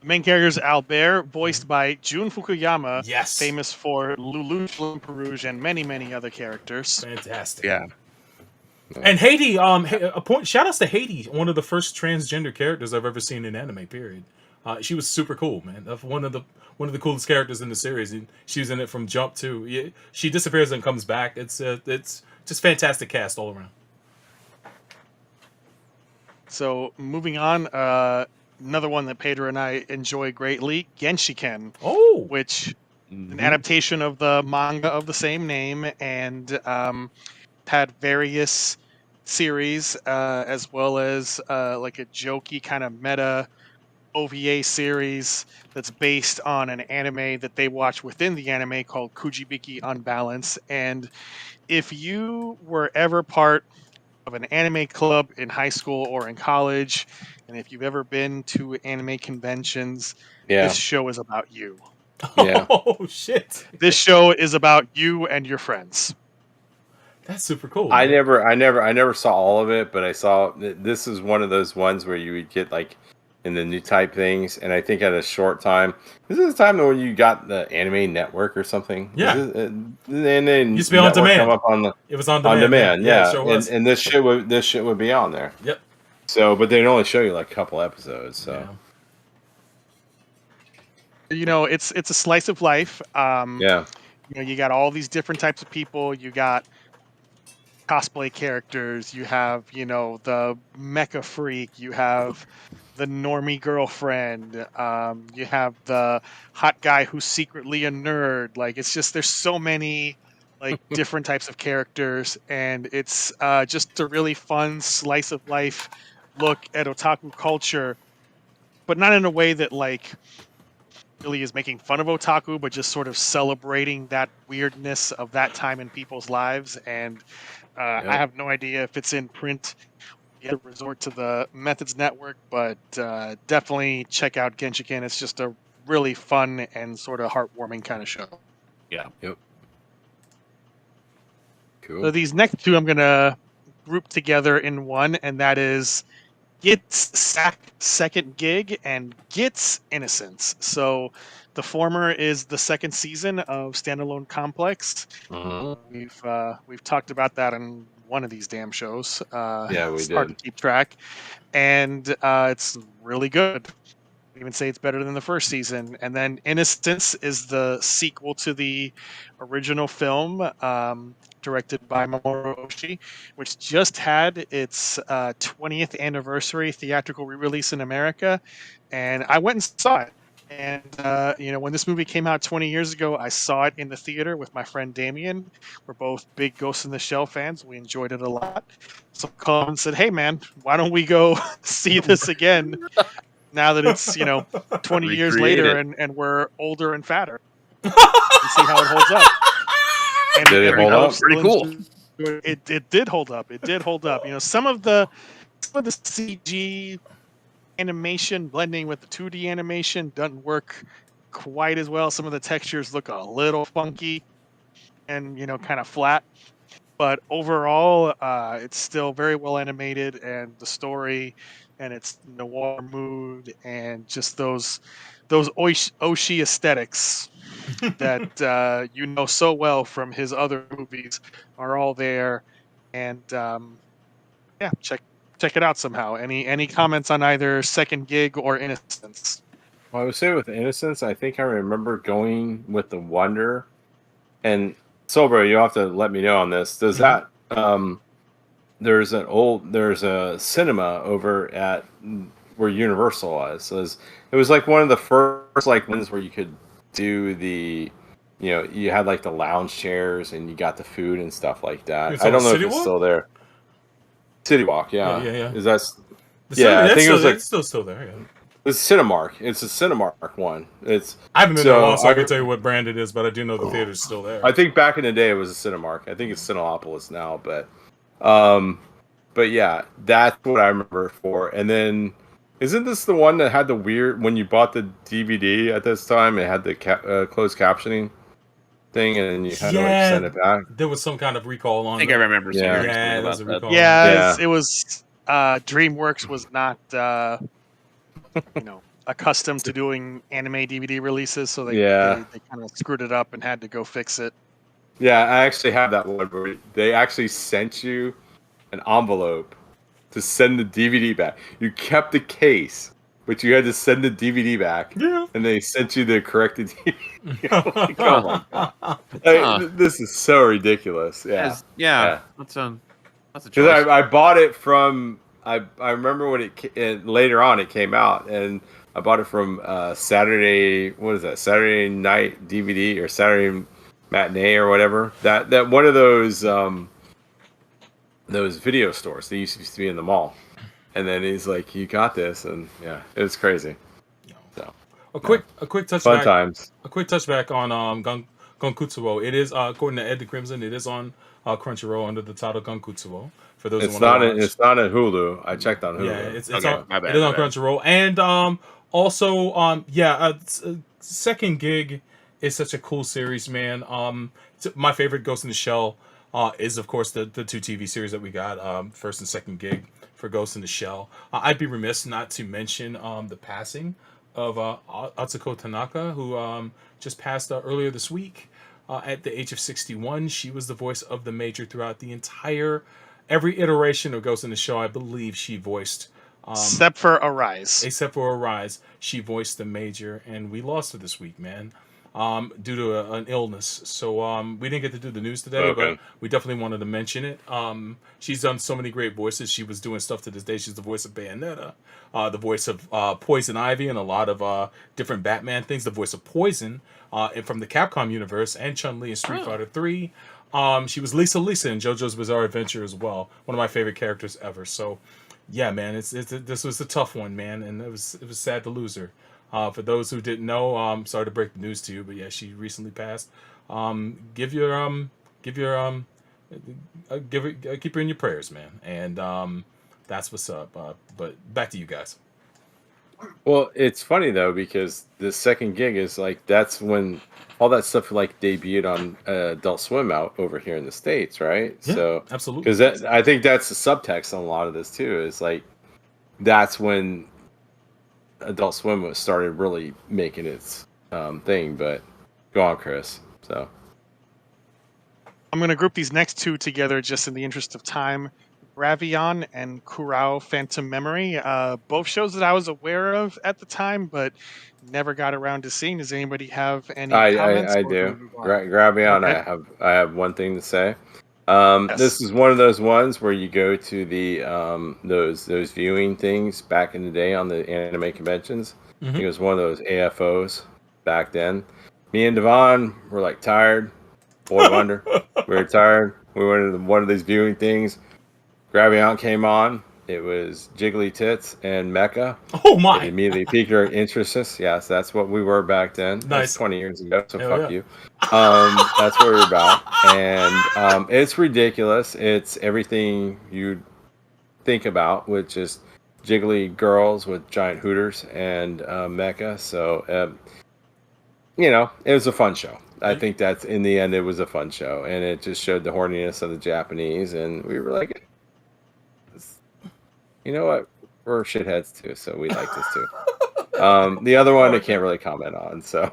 S9: The main character is Albert, voiced by Jun Fukuyama.
S7: Yes.
S9: Famous for Lelouch, Lamperouge, and many other characters.
S7: Fantastic.
S8: Yeah.
S7: And Haiti, shout outs to Haiti, one of the first transgender characters I've ever seen in anime. Period. She was super cool, man. One of the coolest characters in the series. And she was in it from Jump too. Yeah, she disappears and comes back. It's just fantastic cast all around.
S9: So moving on, another one that Pedro and I enjoy greatly, Genshiken.
S7: Oh,
S9: which an adaptation of the manga of the same name, and had various series as well as like a jokey kind of meta OVA series that's based on an anime that they watch within the anime called Kujibiki Unbalance. And if you were ever part of an anime club in high school or in college, and if you've ever been to anime conventions, this show is about you.
S6: Yeah.
S7: Oh shit.
S9: This show is about you and your friends.
S7: That's super cool.
S6: I never saw all of it, but I saw this is one of those ones where you would get like in the new type things, and I think at a short time, this is the time when you got the Anime Network or something.
S7: Yeah,
S6: and then
S7: used to be on demand.
S6: Come up on
S7: it was on demand.
S6: Yeah.
S7: Sure was.
S6: And this shit would be on there.
S7: Yep.
S6: So, but they'd only show you like a couple episodes. So.
S7: Yeah.
S9: You know, it's a slice of life.
S6: Yeah.
S9: You know, you got all these different types of people. You got cosplay characters. You have, you know, the mecha freak. You have the normie girlfriend. You have the hot guy who's secretly a nerd. Like, it's just, there's so many like different types of characters, and it's just a really fun slice of life look at otaku culture, but not in a way that like really is making fun of otaku, but just sort of celebrating that weirdness of that time in people's lives. And I have no idea if it's in print. You have to resort to the Methods Network, but definitely check out Genshiken. It's just a really fun and sort of heartwarming kind of show.
S8: Yeah.
S6: Yep. Cool.
S9: So these next two I'm going to group together in one, and that is Git's Second Gig and Git's Innocence. So The former is the second season of Standalone Complex. We've talked about that in one of these damn shows.
S6: Yeah, we
S9: it's hard to
S6: did.
S9: keep track, and it's really good. I even say it's better than the first season. And then Innocence is the sequel to the original film, directed by Mamoru Oshii, which just had its 20th anniversary theatrical re-release in America, and I went and saw it. And when this movie came out 20 years ago, I saw it in the theater with my friend Damien. We're both big Ghost in the Shell fans. We enjoyed it a lot. So I called and said, "Hey, man, why don't we go see this again? Now that it's 20 years later and we're older and fatter, and see how it holds up." And
S6: did it hold up?
S8: Pretty cool.
S9: It did hold up. It did hold up. Some of the CG animation blending with the 2D animation doesn't work quite as well. Some of the textures look a little funky and kind of flat, but overall it's still very well animated, and the story and its noir mood and just those Oshii aesthetics that so well from his other movies are all there. And check it out somehow. Any comments on either Second Gig or Innocence?
S6: Well, I would say with Innocence, I think I remember going with the Wonder. And Sobro, you have to let me know on this. Does that there's a cinema over at where Universal was. So it was like one of the first ones where you could do the you had like the lounge chairs and you got the food and stuff like that. I don't know if it's still there. City Walk, yeah. Is that? I think it was
S7: it's still there. Yeah.
S6: It's Cinemark. It's a Cinemark one. I
S7: haven't been there long, so I can tell you what brand it is, but I do know the theater's still there.
S6: I think back in the day it was a Cinemark. I think it's Cineopolis now, but yeah, that's what I remember for. And then, isn't this the one that had the weird when you bought the DVD at this time? It had the closed captioning thing, and then you had to send it back.
S7: There was some kind of recall on.
S8: I think I remember seeing
S7: there was a recall.
S9: It was. DreamWorks was not. Accustomed to doing anime DVD releases, so they kind of screwed it up and had to go fix it.
S6: Yeah, I actually have that one where they actually sent you an envelope to send the DVD back. You kept the case, but you had to send the DVD back, and they sent you the corrected DVD. Oh my God. This is so ridiculous. Yeah.
S8: That's a choice.
S6: Because I bought it from. I remember when later on it came out, and I bought it from Saturday. What is that? Saturday night DVD or Saturday matinee or whatever. That one of those video stores that used to be in the mall. And then he's like, "You got this," and it was crazy. So
S7: a quick touchback.
S6: Fun times.
S7: A quick touchback on Gonkutsuo. It is according to Ed the Crimson. It is on Crunchyroll under the title Gonkutsuo. For those
S6: it's not in Hulu. I checked on Hulu.
S7: Yeah, it is on Crunchyroll. And also Second Gig is such a cool series, man. My favorite Ghost in the Shell is of course the two TV series that we got, First and Second Gig for Ghost in the Shell. I'd be remiss not to mention the passing of Atsuko Tanaka, who just passed earlier this week at the age of 61. She was the voice of the Major throughout the every iteration of Ghost in the Shell. I believe she voiced
S9: except for Arise.
S7: She voiced the Major, and we lost her this week, man, due to an illness. So we didn't get to do the news today, but we definitely wanted to mention it. She's done so many great voices. She was doing stuff to this day. She's the voice of Bayonetta, the voice of Poison Ivy, and a lot of different Batman things. The voice of Poison from the Capcom universe, and Chun-Li in Street Fighter 3. She was Lisa in JoJo's Bizarre Adventure as well. One of my favorite characters ever. So, yeah, man, this was a tough one, man, and it was sad to lose her. For those who didn't know, sorry to break the news to you, but yeah, she recently passed. Keep her in your prayers, man, and that's what's up. But back to you guys.
S6: Well, it's funny though, because the Second Gig is that's when all that stuff debuted on Adult Swim out over here in the States, right?
S7: Yeah,
S6: so
S7: absolutely.
S6: Because I think that's the subtext on a lot of this too. Is that's when Adult Swim started really making its thing. But go on, Chris. So
S9: I'm going to group these next two together just in the interest of time. Gravion and Kurao Phantom Memory, both shows that I was aware of at the time, but never got around to seeing. Does anybody have any comments?
S6: I do.
S9: We
S6: Gravion,
S9: okay.
S6: I have one thing to say.
S9: Yes.
S6: This is one of those ones where you go to the those viewing things back in the day on the anime conventions. I think it was one of those AFOs back then. Me and Devon were like tired. Boy Wonder. We were tired. We went to one of these viewing things. Gravion came on. It was Jiggly Tits and Mecha.
S7: Oh my!
S6: It immediately piqued our interest. Yes, that's what we were back then.
S7: Nice.
S6: That's 20 years ago, so
S7: Hell
S6: fuck
S7: yeah.
S6: you. That's what we were about. And it's ridiculous. It's everything you'd think about, with just jiggly girls with giant hooters and Mecha. So, you know, it was a fun show. I think that's, in the end, it was a fun show. And it just showed the horniness of the Japanese. And we were like, you know what? We're shitheads too, so we like this too. The other one I can't really comment on. So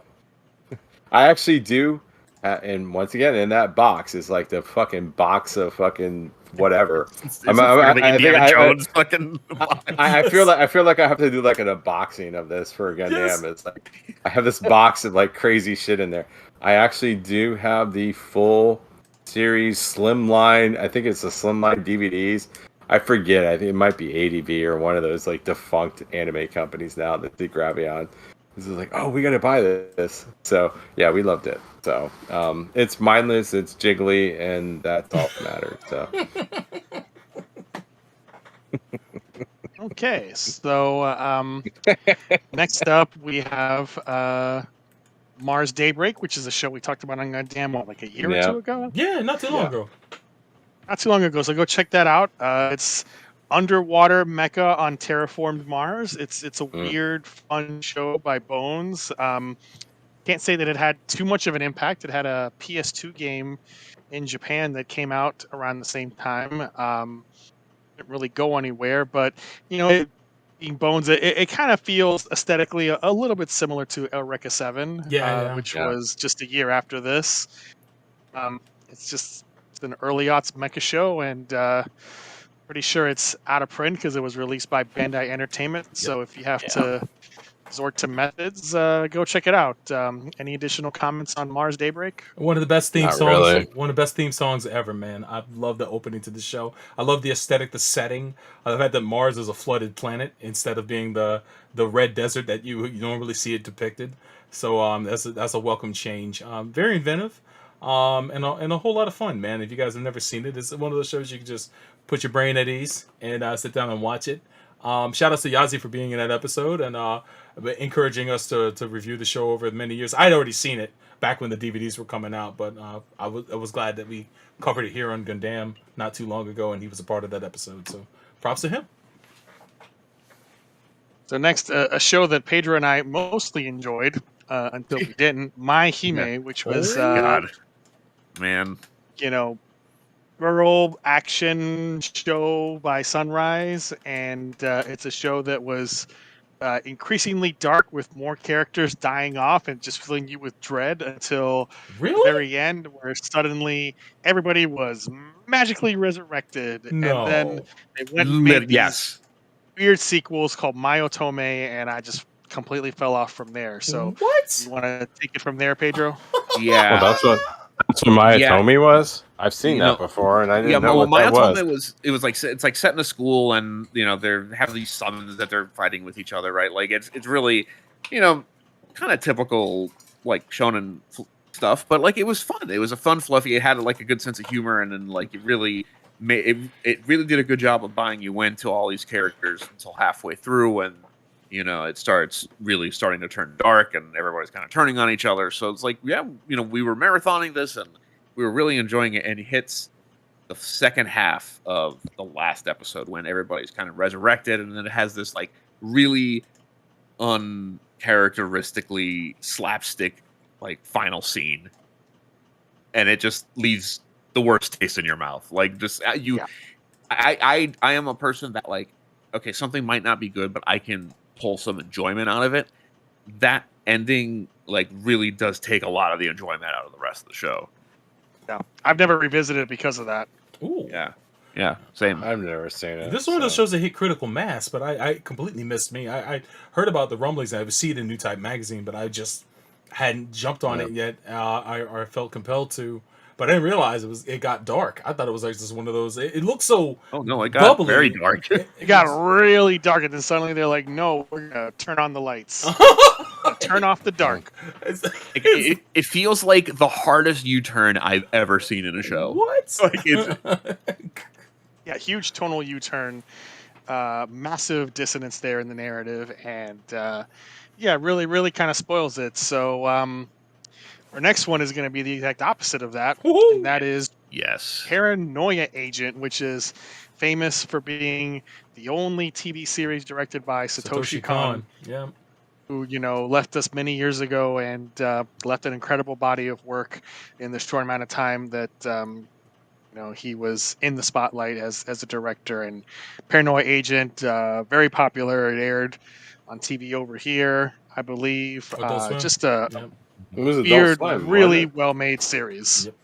S6: I actually do, and once again, in that box is like the fucking box of fucking whatever. I feel like I have to do like an unboxing of this for Gundam. Yes. It's like I have this box of like crazy shit in there. I actually do have the full series Slimline. I think it's the Slimline DVDs. I forget. I think it might be ADV or one of those like defunct anime companies now that did Gravion. This is like, oh, we gotta buy this. So yeah, we loved it. So it's mindless, it's jiggly, and that's all that matters. So
S9: okay, so next up we have Mars Daybreak, which is a show we talked about on Gundam like a year or two ago.
S7: Yeah, not too long ago.
S9: Not too long ago, so go check that out. It's underwater mecha on terraformed Mars. It's a weird, fun show by Bones. Can't say that it had too much of an impact. It had a PS2 game in Japan that came out around the same time. Didn't really go anywhere, but you know, being Bones, it kind of feels aesthetically a little bit similar to Eureka 7, which was just a year after this. It's an early aughts mecha show, and pretty sure it's out of print because it was released by Bandai Entertainment. Yep. So if you have to resort to methods, go check it out. Any additional comments on Mars Daybreak?
S7: One of the best theme songs.
S6: Really.
S7: One of the best theme songs ever, man. I love the opening to the show. I love the aesthetic, the setting. The fact that Mars is a flooded planet instead of being the red desert that you normally see it depicted. So that's a welcome change. Very inventive. And a whole lot of fun, man. If you guys have never seen it, it's one of those shows you can just put your brain at ease and sit down and watch it. Shout out to Yazi for being in that episode and encouraging us to review the show over many years. I'd already seen it back when the DVDs were coming out, but I was glad that we covered it here on Gundam not too long ago, and he was a part of that episode. So props to him.
S9: So next, a show that Pedro and I mostly enjoyed until we didn't, MAHQ, which was
S8: man,
S9: you know, girl action show by Sunrise, and it's a show that was increasingly dark with more characters dying off and just filling you with dread until the very end, where suddenly everybody was magically resurrected.
S7: No.
S9: And then they went and made these weird sequels called Myotome, and I just completely fell off from there. So
S7: what?
S9: You want to take it from there, Pedro?
S8: Yeah.
S6: Well, that's what Myotome was. I've seen that before, and I didn't know what that was.
S8: It was like, it's like set in a school, and you know they have these summons that they're fighting with each other, right? Like it's really, you know, kind of typical like shonen stuff, but like it was fun. It was a fun, fluffy. It had like a good sense of humor, and then like it really did a good job of buying you into all these characters until halfway through, and you know it starting to turn dark, and everybody's kind of turning on each other. So it's like, yeah, you know, we were marathoning this, and we were really enjoying it, and it hits the second half of the last episode when everybody's kind of resurrected, and then it has this like really uncharacteristically slapstick like final scene, and it just leaves the worst taste in your mouth. Like just I am a person that like, okay, something might not be good, but I can pull some enjoyment out of it. That ending like really does take a lot of the enjoyment out of the rest of the show.
S9: Yeah, I've never revisited it because of that.
S7: Ooh.
S8: Yeah, same.
S6: I've never seen it.
S7: This is one of those shows that hit critical mass, but I completely missed me. I heard about the rumblings. I would see it in New Type magazine, but I just hadn't jumped on it yet. I felt compelled to, but I didn't realize it got dark. I thought it was like just one of those. It looked so.
S8: Oh no, it got
S7: bubbly.
S8: very dark.
S9: It got really dark, and then suddenly they're like, "No, we're gonna turn on the lights, turn off the dark."
S8: It feels like the hardest U-turn I've ever seen in a show.
S7: What?
S8: Like
S9: Yeah, huge tonal U-turn, massive dissonance there in the narrative, and really kind of spoils it. So our next one is going to be the exact opposite of that, and that is Paranoia Agent, which is famous for being the only TV series directed by Satoshi Kon.
S7: Yeah.
S9: Who left us many years ago and left an incredible body of work in the short amount of time that he was in the spotlight as a director. And Paranoia Agent, very popular. It aired on TV over here, I believe. Just a
S6: It was
S9: weird,
S6: Adult Swim,
S9: really well-made series.
S7: Yep.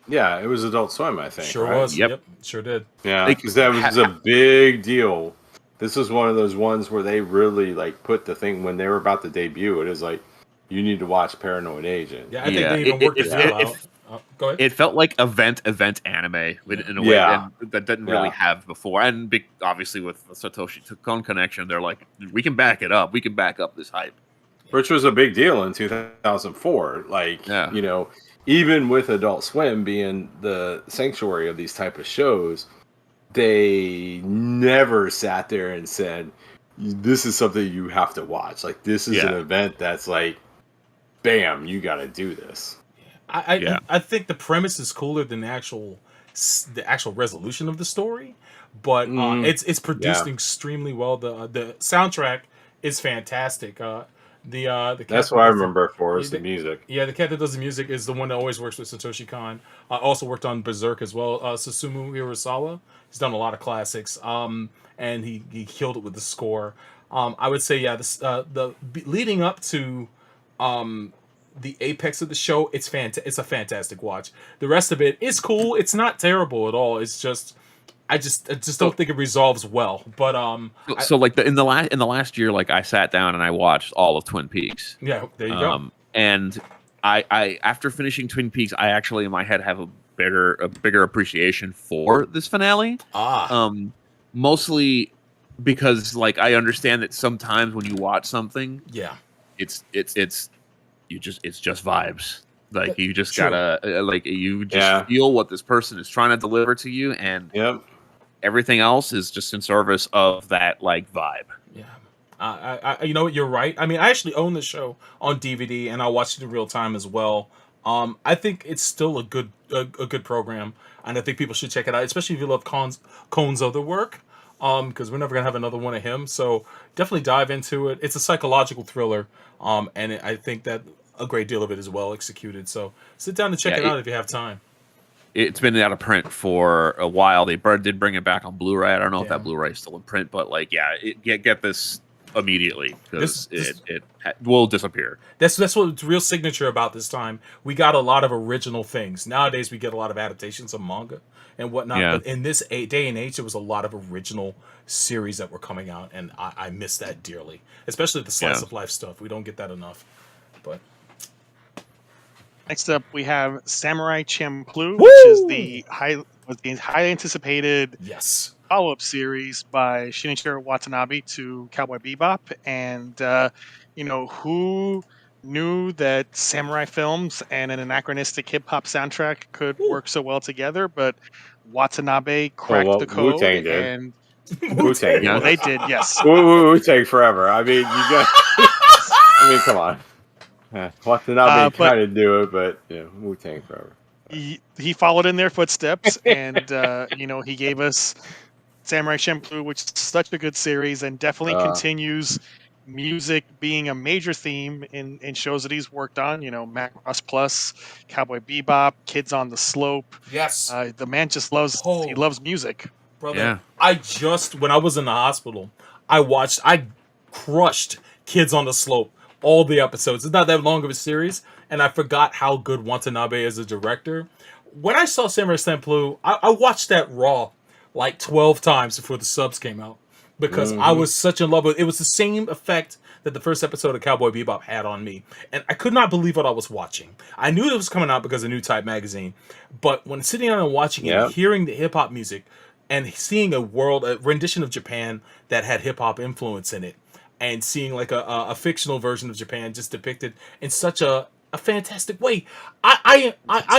S6: Yeah, it was Adult Swim, I think.
S7: Sure
S6: right?
S7: was. Yep. Sure did.
S6: Yeah, because that was a big deal. This was one of those ones where they really put the thing when they were about to debut. It is like, you need to watch Paranoid Agent.
S7: Yeah, I think they even worked it out. Go ahead.
S8: It felt like event anime in a way that didn't really have before. And obviously with the Satoshi Kon connection, they're like, we can back it up. We can back up this hype.
S6: Which was a big deal in 2004. Even with Adult Swim being the sanctuary of these type of shows, they never sat there and said, this is something you have to watch. This is an event that's bam, you got to do this.
S7: I think the premise is cooler than the actual resolution of the story, but it's produced extremely well. The soundtrack is fantastic.
S6: That's what I remember for is the music.
S7: Yeah, the cat that does the music is the one that always works with Satoshi Kon. Also worked on Berserk as well. Susumu Hirasawa. He's done a lot of classics. And he killed it with the score. I would say the leading up to the apex of the show, it's a fantastic watch. The rest of it is cool. It's not terrible at all. It's just I just don't think it resolves well. But
S8: in the last year, I sat down and I watched all of Twin Peaks.
S7: Yeah, there you go.
S8: And I after finishing Twin Peaks, I actually in my head have a bigger appreciation for this finale. Mostly because I understand that sometimes when you watch something, it's just vibes. You just gotta you just feel what this person is trying to deliver to you, and everything else is just in service of that vibe.
S7: Yeah, I you know what, you're right. I mean, I actually own the show on DVD and I watched it in real time as well. I think it's still a good program, and I think people should check it out, especially if you love Kon's other work. Because we're never gonna have another one of him, so definitely dive into it. It's a psychological thriller, and I think that a great deal of it is well executed. So sit down and check it out if you have time.
S8: It's been out of print for a while. They did bring it back on Blu-ray. I don't know if that Blu-ray is still in print, but get this immediately because it will disappear.
S7: That's what's real signature about this time. We got a lot of original things. Nowadays we get a lot of adaptations of manga and whatnot. Yeah. But in this day and age, there was a lot of original series that were coming out, and I miss that dearly. Especially the slice of life stuff. We don't get that enough. But
S9: next up, we have Samurai Champloo, which is the highly anticipated follow-up series by Shinichiro Watanabe to Cowboy Bebop. And who knew that samurai films and an anachronistic hip-hop soundtrack could work so well togetger? But Watanabe cracked the code.
S6: Wu-Tang did.
S9: And
S6: Wu-Tang.
S9: Well, they did, yes.
S6: Wu-Tang forever. I mean, you got. I mean, come on. Watanabe kind of do it, but Wu-Tang forever.
S9: He followed in their footsteps, and he gave us Samurai Champloo, which is such a good series, and definitely continues music being a major theme in shows that he's worked on. Macross Plus, Cowboy Bebop, Kids on the Slope.
S7: Yes,
S9: the man just loves he loves music.
S7: Brother, when I was in the hospital, I crushed Kids on the Slope all the episodes. It's not that long of a series, and I forgot how good Watanabe is as a director. When I saw Samurai Champloo, I watched that raw like 12 times before the subs came out because I was such in love with it. It was the same effect that the first episode of Cowboy Bebop had on me, and I could not believe what I was watching. I knew it was coming out because of New Type magazine, but when sitting down and watching it, hearing the hip hop music and seeing a rendition of Japan that had hip hop influence in it, and seeing like a fictional version of Japan just depicted in such a fantastic way.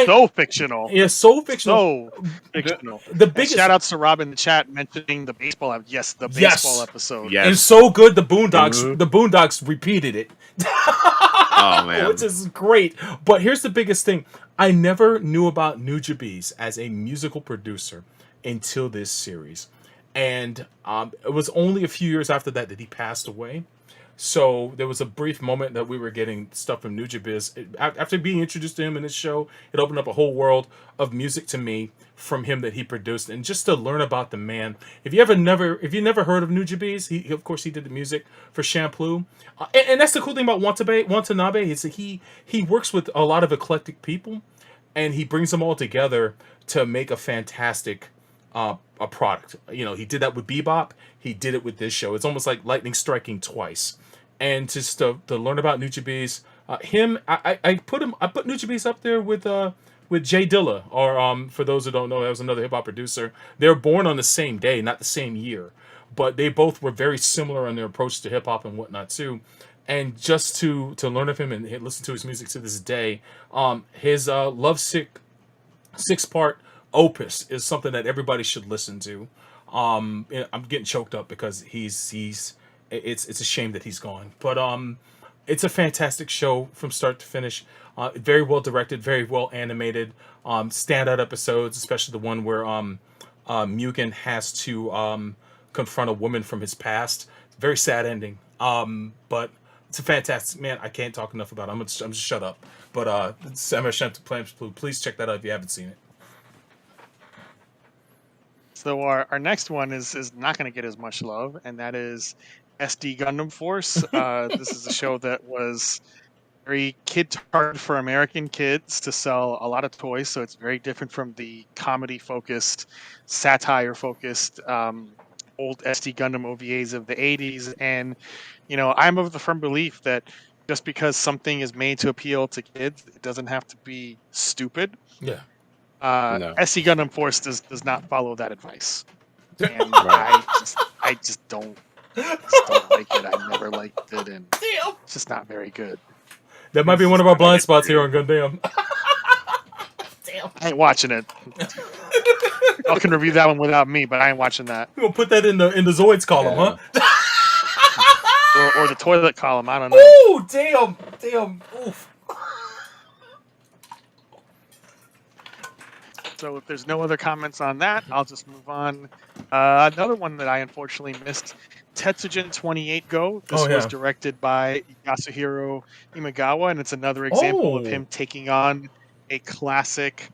S9: So fictional.
S7: Yeah, so fictional.
S9: So fictional.
S7: The biggest
S9: shout outs to Rob in the chat mentioning the baseball. Yes, the baseball episode.
S8: Yes.
S7: And so good. The Boondocks repeated it.
S8: Oh man,
S7: which is great. But here's the biggest thing: I never knew about Nujabes as a musical producer until this series, and it was only a few years after that he passed away. So there was a brief moment that we were getting stuff from Nujabes. After being introduced to him in this show, it opened up a whole world of music to me from him that he produced, and just to learn about the man. If you never heard of Nujabes, he of course he did the music for Champloo, and that's the cool thing about Watanabe is that he works with a lot of eclectic people, and he brings them all together to make a fantastic a product. You know, he did that with Bebop. He did it with this show. It's almost like lightning striking twice. And just to learn about Nujabes, I put Nujabes up there with Jay Dilla, or for those who don't know, that was another hip hop producer. They were born on the same day, not the same year, but they both were very similar in their approach to hip hop and whatnot too. And just to learn of him and listen to his music to this day, his Lovesick 6-part opus is something that everybody should listen to. I'm getting choked up because it's a shame that he's gone, but it's a fantastic show from start to finish. Very well directed, very well animated. Standout episodes, especially the one where Mugen has to confront a woman from his past. Very sad ending, but it's a fantastic, man. I can't talk enough about it. I'm just shut up. But Samurai Champloo, please check that out if you haven't seen it.
S9: So our next one is not going to get as much love, and that is SD Gundam Force. This is a show that was very kid-targeted for American kids to sell a lot of toys, so it's very different from the comedy-focused, satire-focused old SD Gundam OVAs of the 80s. And, you know, I'm of the firm belief that just because something is made to appeal to kids, it doesn't have to be stupid.
S7: Yeah.
S9: No. SD Gundam Force does not follow that advice, and I just don't like it. I never liked it, and it's just not very good.
S7: That might be one of our blind spots here on Gundam.
S9: Damn, I ain't watching it. Y'all can review that one without me, but I ain't watching that.
S7: We'll put that in the Zoids column,
S9: huh? or the toilet column. I don't know.
S7: Ooh, damn, oof.
S9: So if there's no other comments on that, I'll just move on. Another one that I unfortunately missed, Tetsujin 28 Go. This was directed by Yasuhiro Imagawa, and it's another example of him taking on a classic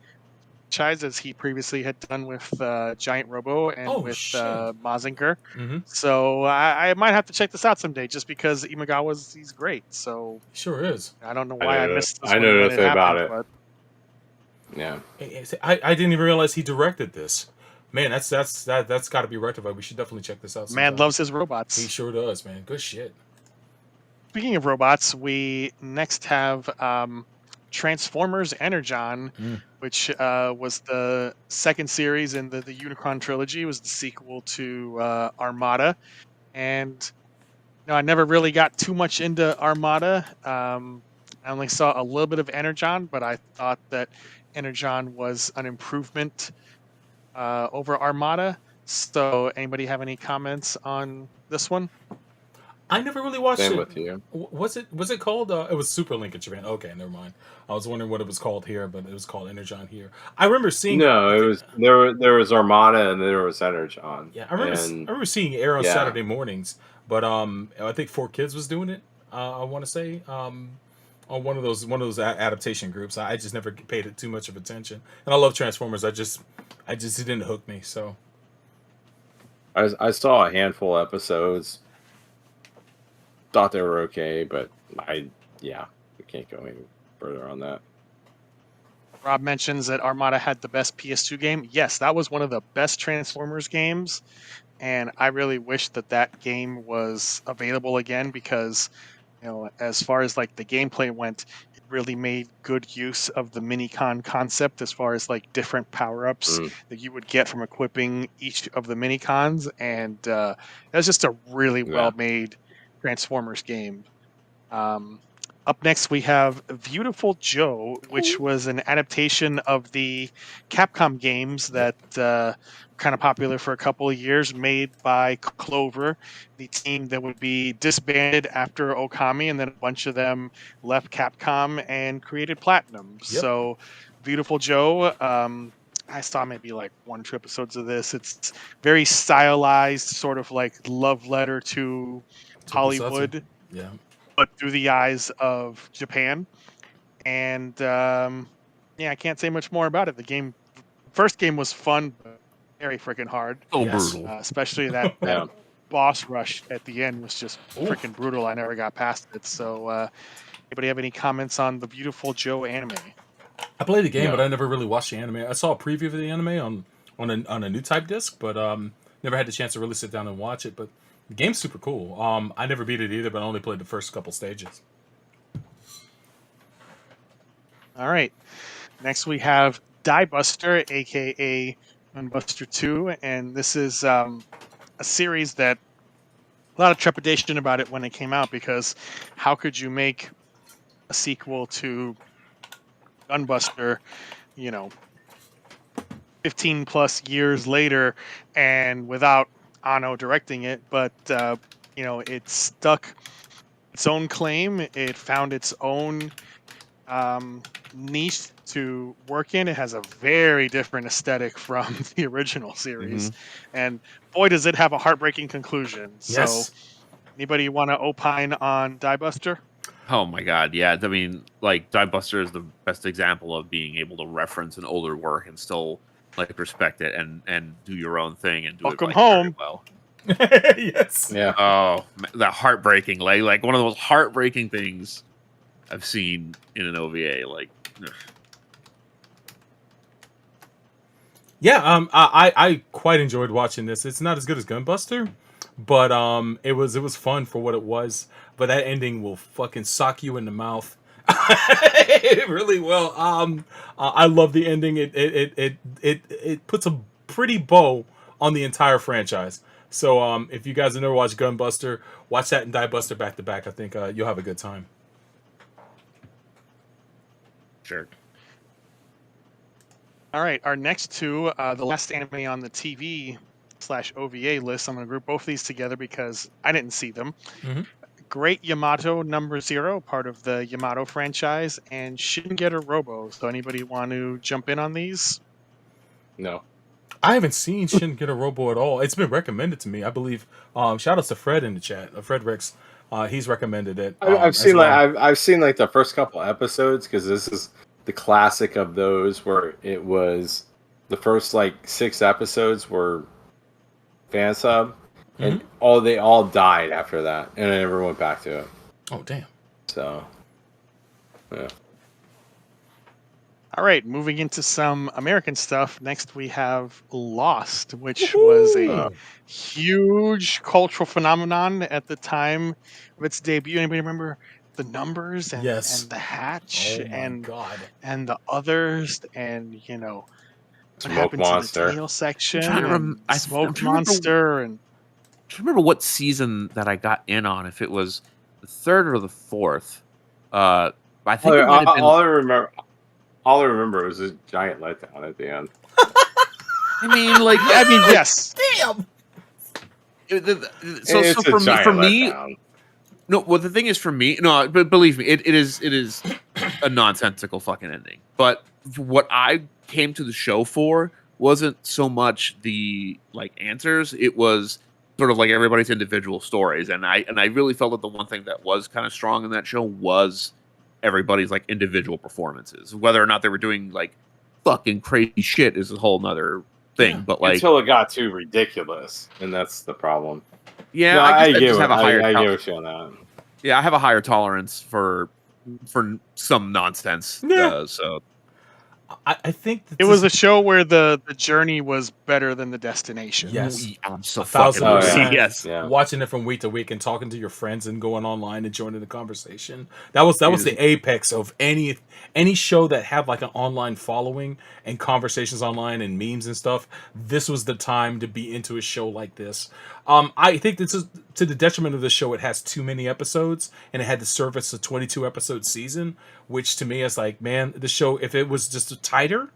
S9: franchise, as he previously had done with Giant Robo and with Mazinger.
S7: Mm-hmm.
S9: So I might have to check this out someday, just because he's great. So
S7: sure is.
S9: I don't know why I missed this.
S6: I know nothing about it.
S9: But...
S6: Yeah,
S7: I didn't even realize he directed this. Man, that's got to be rectified. We should definitely check this out sometime.
S9: Man loves his robots.
S7: He sure does, man. Good shit.
S9: Speaking of robots, we next have Transformers Energon, which was the second series in the Unicron trilogy. It was the sequel to Armada, and I never really got too much into Armada. I only saw a little bit of Energon, but I thought that Energon was an improvement over Armada. So anybody have any comments on this one?
S7: I never really watched
S6: Same
S7: it.
S6: With you.
S7: Was it called? It was Super Link in Japan. Okay, never mind. I was wondering what it was called here, but it was called Energon here. I remember seeing.
S6: No, it was there was Armada and there was Energon.
S7: Yeah, I remember seeing Air on Saturday mornings, but I think 4Kids was doing it. I want to say on one of those adaptation groups. I just never paid it too much of attention, and I love Transformers. It didn't hook me. So
S6: I saw a handful of episodes. thought they were okay, but we can't go any further on that.
S9: Rob mentions that Armada had the best PS2 game. Yes, that was one of the best Transformers games, and I really wish that game was available again because, as far as like the gameplay went, it really made good use of the Minicon concept as far as like different power-ups that you would get from equipping each of the Minicons, and that was just a really well-made Transformers game. Up next, we have Beautiful Joe, which was an adaptation of the Capcom games that kind of popular for a couple of years, made by Clover, the team that would be disbanded after Okami, and then a bunch of them left Capcom and created Platinum. Yep. So Beautiful Joe, I saw maybe like 1 or 2 episodes of this. It's very stylized, sort of like love letter to Hollywood.
S7: Yeah.
S9: But through the eyes of Japan. And I can't say much more about it. The first game was fun, but very freaking hard.
S8: Brutal.
S9: Especially that boss rush at the end was just freaking brutal. I never got past it. So anybody have any comments on the Beautiful Joe anime?
S7: I played the game, but I never really watched the anime. I saw a preview of the anime on a new type disc, but never had the chance to really sit down and watch it. But the game's super cool. I never beat it either, but I only played the first couple stages.
S9: All right. Next we have Die Buster, aka Gunbuster 2, and this is a series that a lot of trepidation about it when it came out, because how could you make a sequel to Gunbuster, 15 plus years later, and without Anno directing it? But it stuck its own claim. It found its own niche to work in. It has a very different aesthetic from the original series, and boy, does it have a heartbreaking conclusion.
S7: Yes.
S9: So, anybody want to opine on Die Buster?
S8: Oh my god, yeah. I mean, like, Die Buster is the best example of being able to reference an older work and still like respect it and do your own thing and do
S9: Welcome
S8: it
S9: home.
S8: very well.
S7: Yes.
S6: Yeah.
S8: Oh, that heartbreaking, like one of the most heartbreaking things I've seen in an OVA. Like, ugh.
S7: Yeah, I quite enjoyed watching this. It's not as good as Gunbuster, but it was fun for what it was. But that ending will fucking sock you in the mouth. It really will. I love the ending. It puts a pretty bow on the entire franchise. So if you guys have never watched Gunbuster, watch that and Die Buster back to back. I think you'll have a good time.
S8: Sure.
S9: All right, our next two, the last anime on the TV/OVA list. I'm going to group both of these together because I didn't see them. Great Yamato No. 0, part of the Yamato franchise, and Shingeta Robo. So anybody want to jump in on these?
S6: No.
S7: I haven't seen Shingeta Robo at all. It's been recommended to me, I believe. Shout out to Fred in the chat. Fred Ricks, he's recommended it.
S6: I've seen I've seen like the first couple episodes, because this is the classic of those where it was the first like 6 episodes were fan sub, and they all died after that, and I never went back to it.
S7: Oh damn!
S6: So, yeah.
S9: All right, moving into some American stuff. Next, we have Lost, which was a huge cultural phenomenon at the time of its debut. Anybody remember the numbers and,
S7: Yes.
S9: and the hatch
S7: God.
S9: and the others, and what
S6: Smoke
S9: happens
S6: Monster.
S9: in the tail section,
S8: I'm trying to
S9: and
S8: I'm
S9: Smoke
S8: trying to remember-
S9: Monster, and
S8: I remember what season that I got in on, if it was the 3rd or the 4th. I think it might have been...
S6: All I remember was a giant letdown at the end.
S9: yes.
S7: Damn.
S8: So for me, no. Well, the thing is, for me, no. But believe me, it is a nonsensical fucking ending. But what I came to the show for wasn't so much the answers. It was sort of like everybody's individual stories, and I really felt that the one thing that was kind of strong in that show was everybody's individual performances. Whether or not they were doing fucking crazy shit is a whole nother thing. But
S6: until it got too ridiculous, and that's the problem.
S8: Yeah,
S6: No,
S8: I
S6: get
S8: just have a higher
S6: I get what you're on that.
S8: I have a higher tolerance for some nonsense.
S7: Yeah.
S8: So
S7: I think
S9: it was a show where the journey was better than the destination.
S7: Yes,
S8: I'm so
S7: 1,000%.
S8: yes.
S6: Yeah.
S7: Watching it from week to week and talking to your friends and going online and joining the conversation. That was the apex of any show that had like an online following and conversations online and memes and stuff. This was the time to be into a show like this. I think this is to the detriment of the show. It has too many episodes and it had to service a 22 episode season, which to me is like, man, the show, if it was just tighter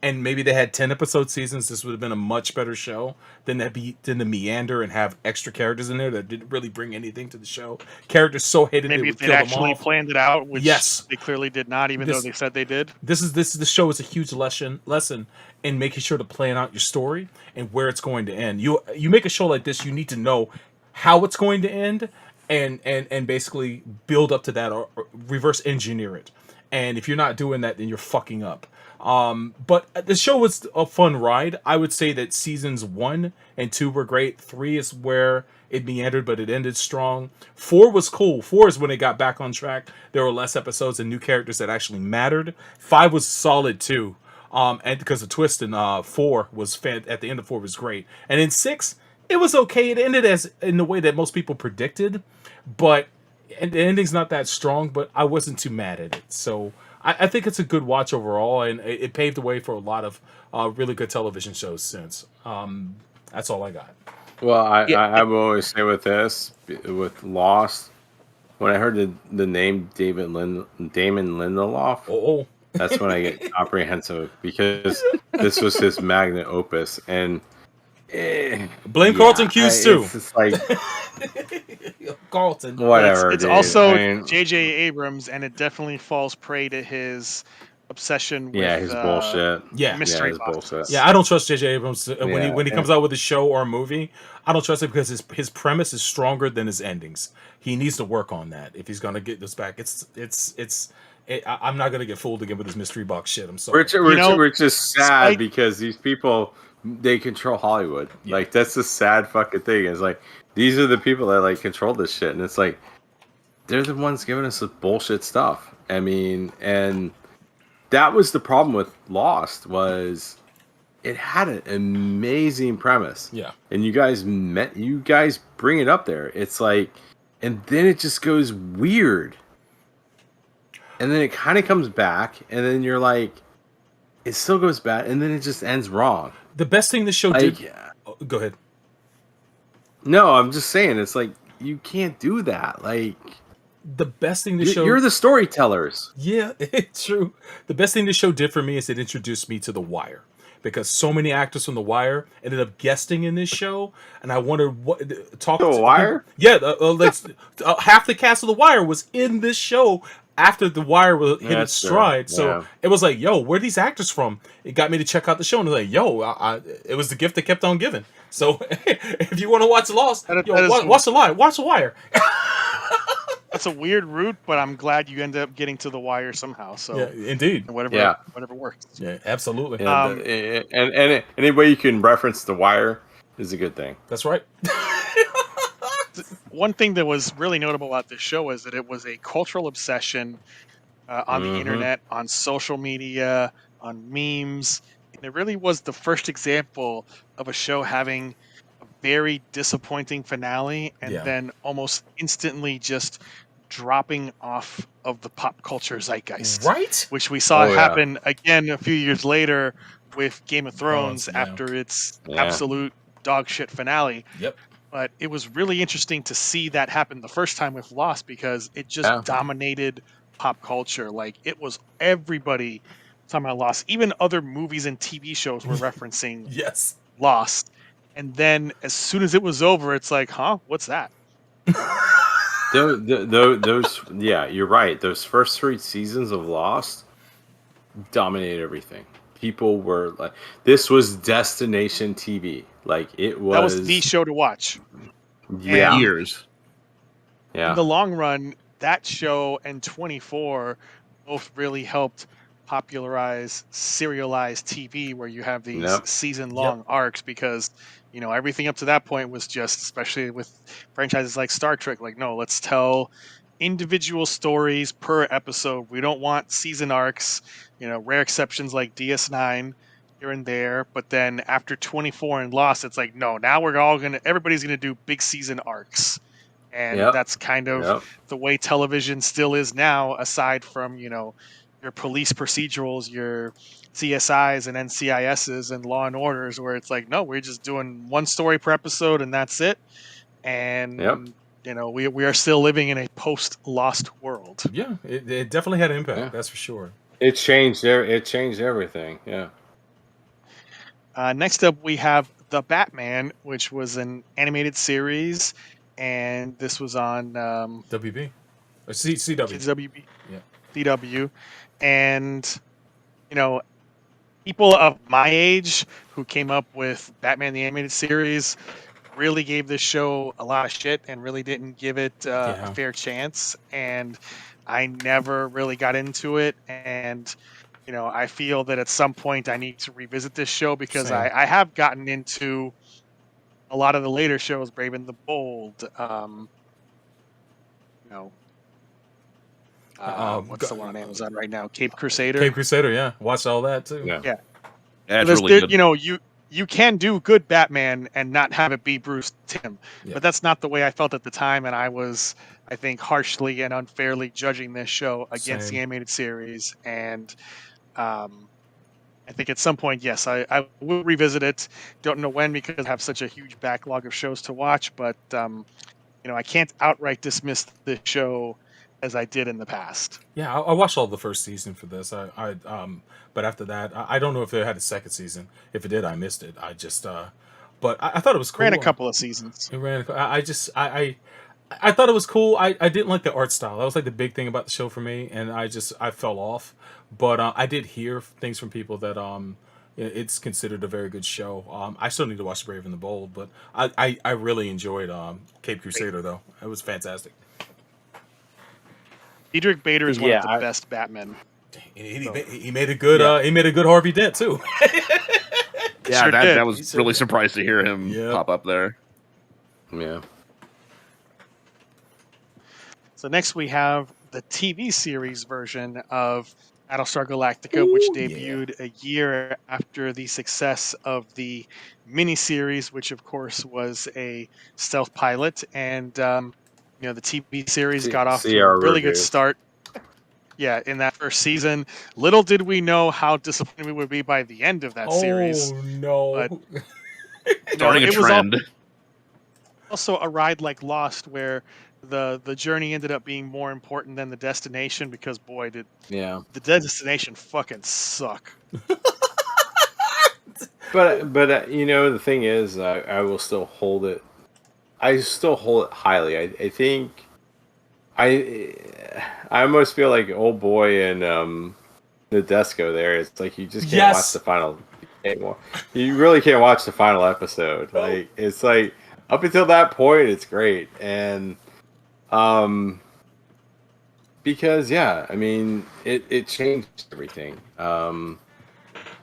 S7: and maybe they had 10 episode seasons, this would have been a much better show than the meander and have extra characters in there that didn't really bring anything to the show. Characters so hated
S9: Maybe
S7: they
S9: if
S7: would
S9: they'd
S7: kill them
S9: actually
S7: off.
S9: planned it out, which
S7: Yes.
S9: they clearly did not, even though they said they did.
S7: This show is a huge lesson in making sure to plan out your story and where it's going to end. You make a show like this, you need to know how it's going to end and basically build up to that or reverse engineer it. And if you're not doing that, then you're fucking up. But the show was a fun ride. I would say that seasons 1 and 2 were great. 3 is where it meandered, but it ended strong. 4 was cool. 4 is when it got back on track. There were less episodes and new characters that actually mattered. 5 was solid too. And because the twist in 4 was at the end of 4 was great. And in 6, it was okay. It ended in the way that most people predicted, but the ending's not that strong, but I wasn't too mad at it. So I think it's a good watch overall, and it paved the way for a lot of really good television shows since. That's all I got.
S6: Well, I will always say with this, with Lost, when I heard the name Damon Lindelof, that's when I get apprehensive because this was his magnum opus, and
S7: blame Carlton Cuse too.
S6: It's just like
S7: Carlton,
S6: whatever.
S9: It's
S6: dude.
S9: also J.J. Abrams, and it definitely falls prey to his obsession with
S6: his bullshit.
S9: mystery
S6: his
S9: boxes.
S6: bullshit.
S7: Yeah, I don't trust J.J. Abrams when he comes out with a show or a movie. I don't trust it because his premise is stronger than his endings. He needs to work on that if he's gonna get this back. I'm not gonna get fooled again with this mystery box shit. I'm sorry.
S6: We're just sad because these people, they control Hollywood.
S7: Yeah.
S6: Like that's the sad fucking thing. It's like these are the people that like control this shit, and it's like they're the ones giving us the bullshit stuff. I mean, and that was the problem with Lost was it had an amazing premise.
S7: Yeah.
S6: And you guys bring it up there. It's like, and then it just goes weird. And then it kind of comes back, and then you're like, it still goes bad, and then it just ends wrong.
S7: The best thing the show did. Go ahead.
S6: No, I'm just saying, it's like you can't do that. Like
S7: the best thing the show.
S6: You're the storytellers.
S7: Yeah, it's true. The best thing the show did for me is it introduced me to The Wire. Because so many actors from The Wire ended up guesting in this show, and I wondered what
S6: The Wire.
S7: Yeah, half the cast of The Wire was in this show after The Wire hit its stride.
S6: True.
S7: So it was like, yo, where are these actors from? It got me to check out the show, and it was like, yo, it was the gift that kept on giving. So if you want to watch Lost, watch The Wire.
S9: That's a weird route, but I'm glad you ended up getting to The Wire somehow. So
S7: yeah, indeed,
S9: whatever works.
S7: Yeah, absolutely.
S6: And any way you can reference The Wire is a good thing.
S7: That's right.
S9: One thing that was really notable about this show is that it was a cultural obsession on the internet, on social media, on memes. And it really was the first example of a show having a very disappointing finale and then almost instantly just dropping off of the pop culture zeitgeist.
S7: Right?
S9: Which we saw happen again a few years later with Game of Thrones after its absolute dog shit finale.
S7: Yep.
S9: But it was really interesting to see that happen the first time with Lost because it just dominated pop culture. Like it was everybody talking about Lost. Even other movies and TV shows were referencing Lost. And then as soon as it was over, it's like, huh? What's that?
S6: Those you're right. Those first 3 seasons of Lost dominated everything. People were like, this was destination TV. Like it was.
S9: That was the show to watch.
S6: Yeah.
S8: Years.
S6: Yeah.
S9: In the long run, that show and 24 both really helped popularize serialized TV where you have these season-long arcs because, you know, everything up to that point was just, especially with franchises like Star Trek, like, no, let's tell individual stories per episode. We don't want season arcs, rare exceptions like DS9 here and there. But then after 24 and Lost, it's like, no, now everybody's going to do big season arcs. And that's kind of the way television still is now, aside from, your police procedurals, your CSIs and NCISs and Law and Orders, where it's like, no, we're just doing one story per episode and that's it. And we are still living in a post-Lost world.
S7: Yeah, it definitely had an impact. That's for sure.
S6: It changed everything. Yeah.
S9: Next up, we have The Batman, which was an animated series, and this was on
S7: WB or CW.
S9: CW.
S7: Yeah.
S9: CW, and people of my age who came up with Batman the Animated Series really gave this show a lot of shit and really didn't give it a fair chance. And I never really got into it. And, I feel that at some point I need to revisit this show because I have gotten into a lot of the later shows, Brave and the Bold. What's the one on Amazon right now? Cape Crusader.
S7: Cape Crusader, yeah. Watched all that too.
S9: Yeah.
S8: That's really good.
S9: You can do good Batman and not have it be Bruce Timm. Yeah. But that's not the way I felt at the time, and I was, I think, harshly and unfairly judging this show against the animated series. And I think at some point, yes, I will revisit it. Don't know when because I have such a huge backlog of shows to watch, but I can't outright dismiss the show as I did in the past.
S7: Yeah, I watched all the first season for this. But after that, I don't know if it had a second season. If it did, I missed it. I just, but I thought it was cool.
S9: Ran a couple of seasons.
S7: It ran. I thought it was cool. I didn't like the art style. That was like the big thing about the show for me, and I fell off. But I did hear things from people that it's considered a very good show. I still need to watch Brave and the Bold, but I really enjoyed Cape Crusader though. It was fantastic.
S9: Diedrich Bader is one of the best Batmen.
S7: He made a good he made a good Harvey Dent too.
S8: Yeah, that was really surprised to hear him pop up there.
S6: Yeah.
S9: So next we have the TV series version of Battlestar Galactica, which debuted a year after the success of the miniseries, which of course was a stealth pilot. And the TV series got off to a really good start. Yeah, in that first season. Little did we know how disappointed we would be by the end of that series.
S7: Oh, no.
S9: But,
S8: starting a trend.
S9: Was also a ride like Lost, where the journey ended up being more important than the destination because, boy, did the destination fucking suck.
S6: But the thing is, I will still hold it. I still hold it highly. I think I almost feel like old boy and Nadesco there. It's like you just can't watch the final. You really can't watch the final episode. Like it's like up until that point, it's great, and because it changed everything.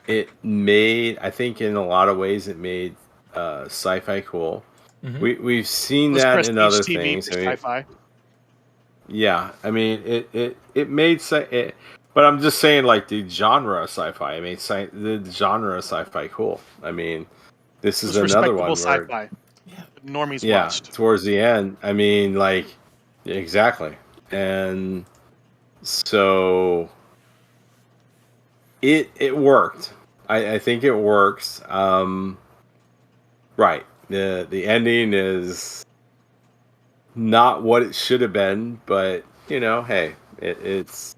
S6: It made, I think, in a lot of ways, it made sci-fi cool. Mm-hmm. We've seen that in other things.
S9: Sci-fi.
S6: Yeah, it made but I'm just saying, like the genre of sci-fi. I mean, the genre of sci-fi cool. I mean, this is another one where
S9: sci-fi. Normies watched
S6: towards the end. I mean, like exactly, and so it worked. I think it works. Right. The ending is not what it should have been, but hey, it's.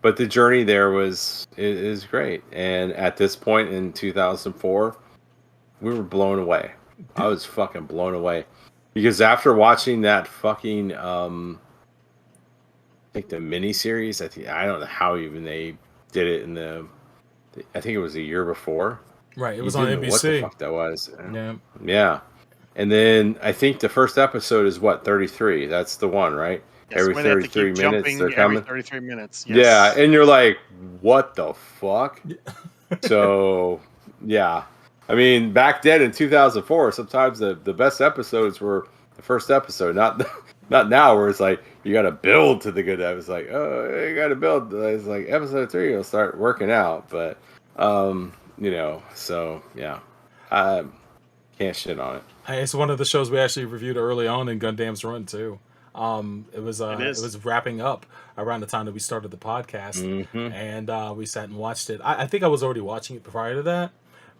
S6: But the journey there is great, and at this point in 2004, we were blown away. I was fucking blown away because after watching that fucking I think the miniseries, I don't know how even they did it I think it was a year before.
S7: Right, it was on NBC.
S6: What the fuck that was?
S7: Yeah.
S6: And then I think the first episode is 33. That's the one, right?
S9: Yes,
S6: every 33 minutes they're coming.
S9: Every 33 minutes. Yes.
S6: Yeah, and you're like, what the fuck? So, yeah. I mean, back then in 2004, sometimes the best episodes were the first episode, not Not now, where it's like you got to build to the good. I was like, oh, you got to build. It's like episode 3, you'll start working out. But so yeah, I can't shit on it.
S7: It's one of the shows we actually reviewed early on in Gundam's run too. It was wrapping up around the time that we started the podcast, and we sat and watched it. I think I was already watching it prior to that,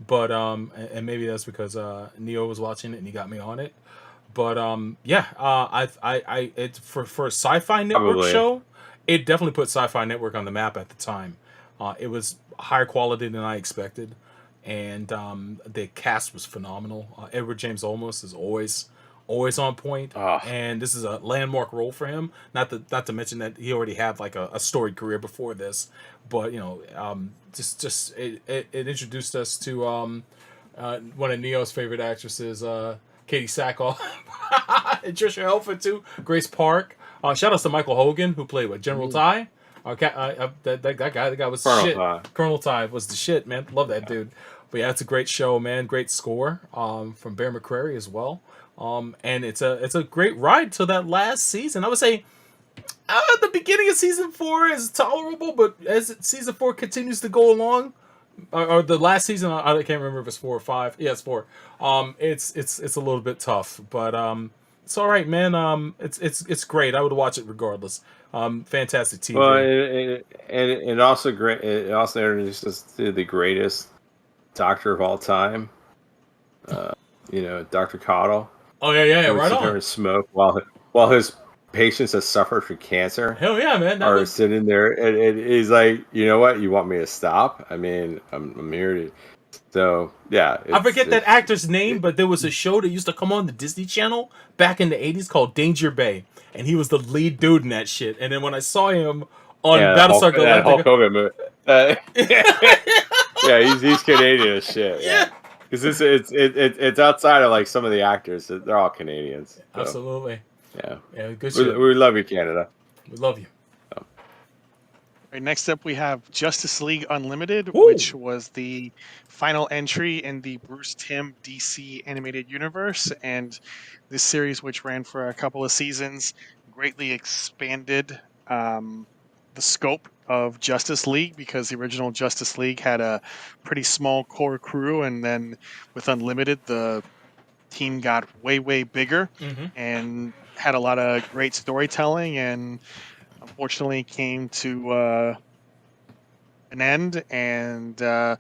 S7: but and maybe that's because Neo was watching it and he got me on it. But it's for a Sci-Fi Network show, it definitely put Sci-Fi Network on the map at the time. It was higher quality than I expected, and the cast was phenomenal. Edward James Olmos is always on point, and this is a landmark role for him. Not to mention that he already had like a storied career before this, but it introduced us to one of Neo's favorite actresses, Katie Sackhoff, and Trisha Helfer too, Grace Park. Shout outs to Michael Hogan, who played General Tai. That guy was
S6: Colonel
S7: shit.
S6: Tai.
S7: Colonel Tai was the shit, man. Love that dude. But yeah, it's a great show, man. Great score from Bear McCreary as well. And it's a great ride to that last season. I would say the beginning of season 4 is tolerable, but as season 4 continues to go along, or the last season, I can't remember if it's 4 or 5. Yeah, it's 4. It's a little bit tough, but it's all right, man. It's great. I would watch it regardless. Fantastic TV.
S6: Well, it also great. It also introduced us to the greatest doctor of all time. Dr. Cottle.
S7: Oh yeah, right on.
S6: And smoke while his patients that suffer from cancer.
S7: Hell yeah, man!
S6: Are sitting there, and he's like, you know what? You want me to stop? I mean, I'm here to. So yeah,
S7: I forget that actor's name, but there was a show that used to come on the Disney Channel back in the '80s called Danger Bay, and he was the lead dude in that shit. And then when I saw him on Battlestar Galactica,
S6: Hulk Hogan movie, yeah, he's Canadian as shit.
S7: Yeah.
S6: Because it's outside of like some of the actors. They're all Canadians. So.
S7: Absolutely.
S6: Yeah.
S7: Good shit.
S6: We love you, Canada.
S7: We love you.
S9: All right, next up, we have Justice League Unlimited, which was the final entry in the Bruce Timm DC animated universe. And this series, which ran for a couple of seasons, greatly expanded the scope of Justice League, because the original Justice League had a pretty small core crew, and then with Unlimited, the team got way bigger and had a lot of great storytelling, and unfortunately came to an end. And there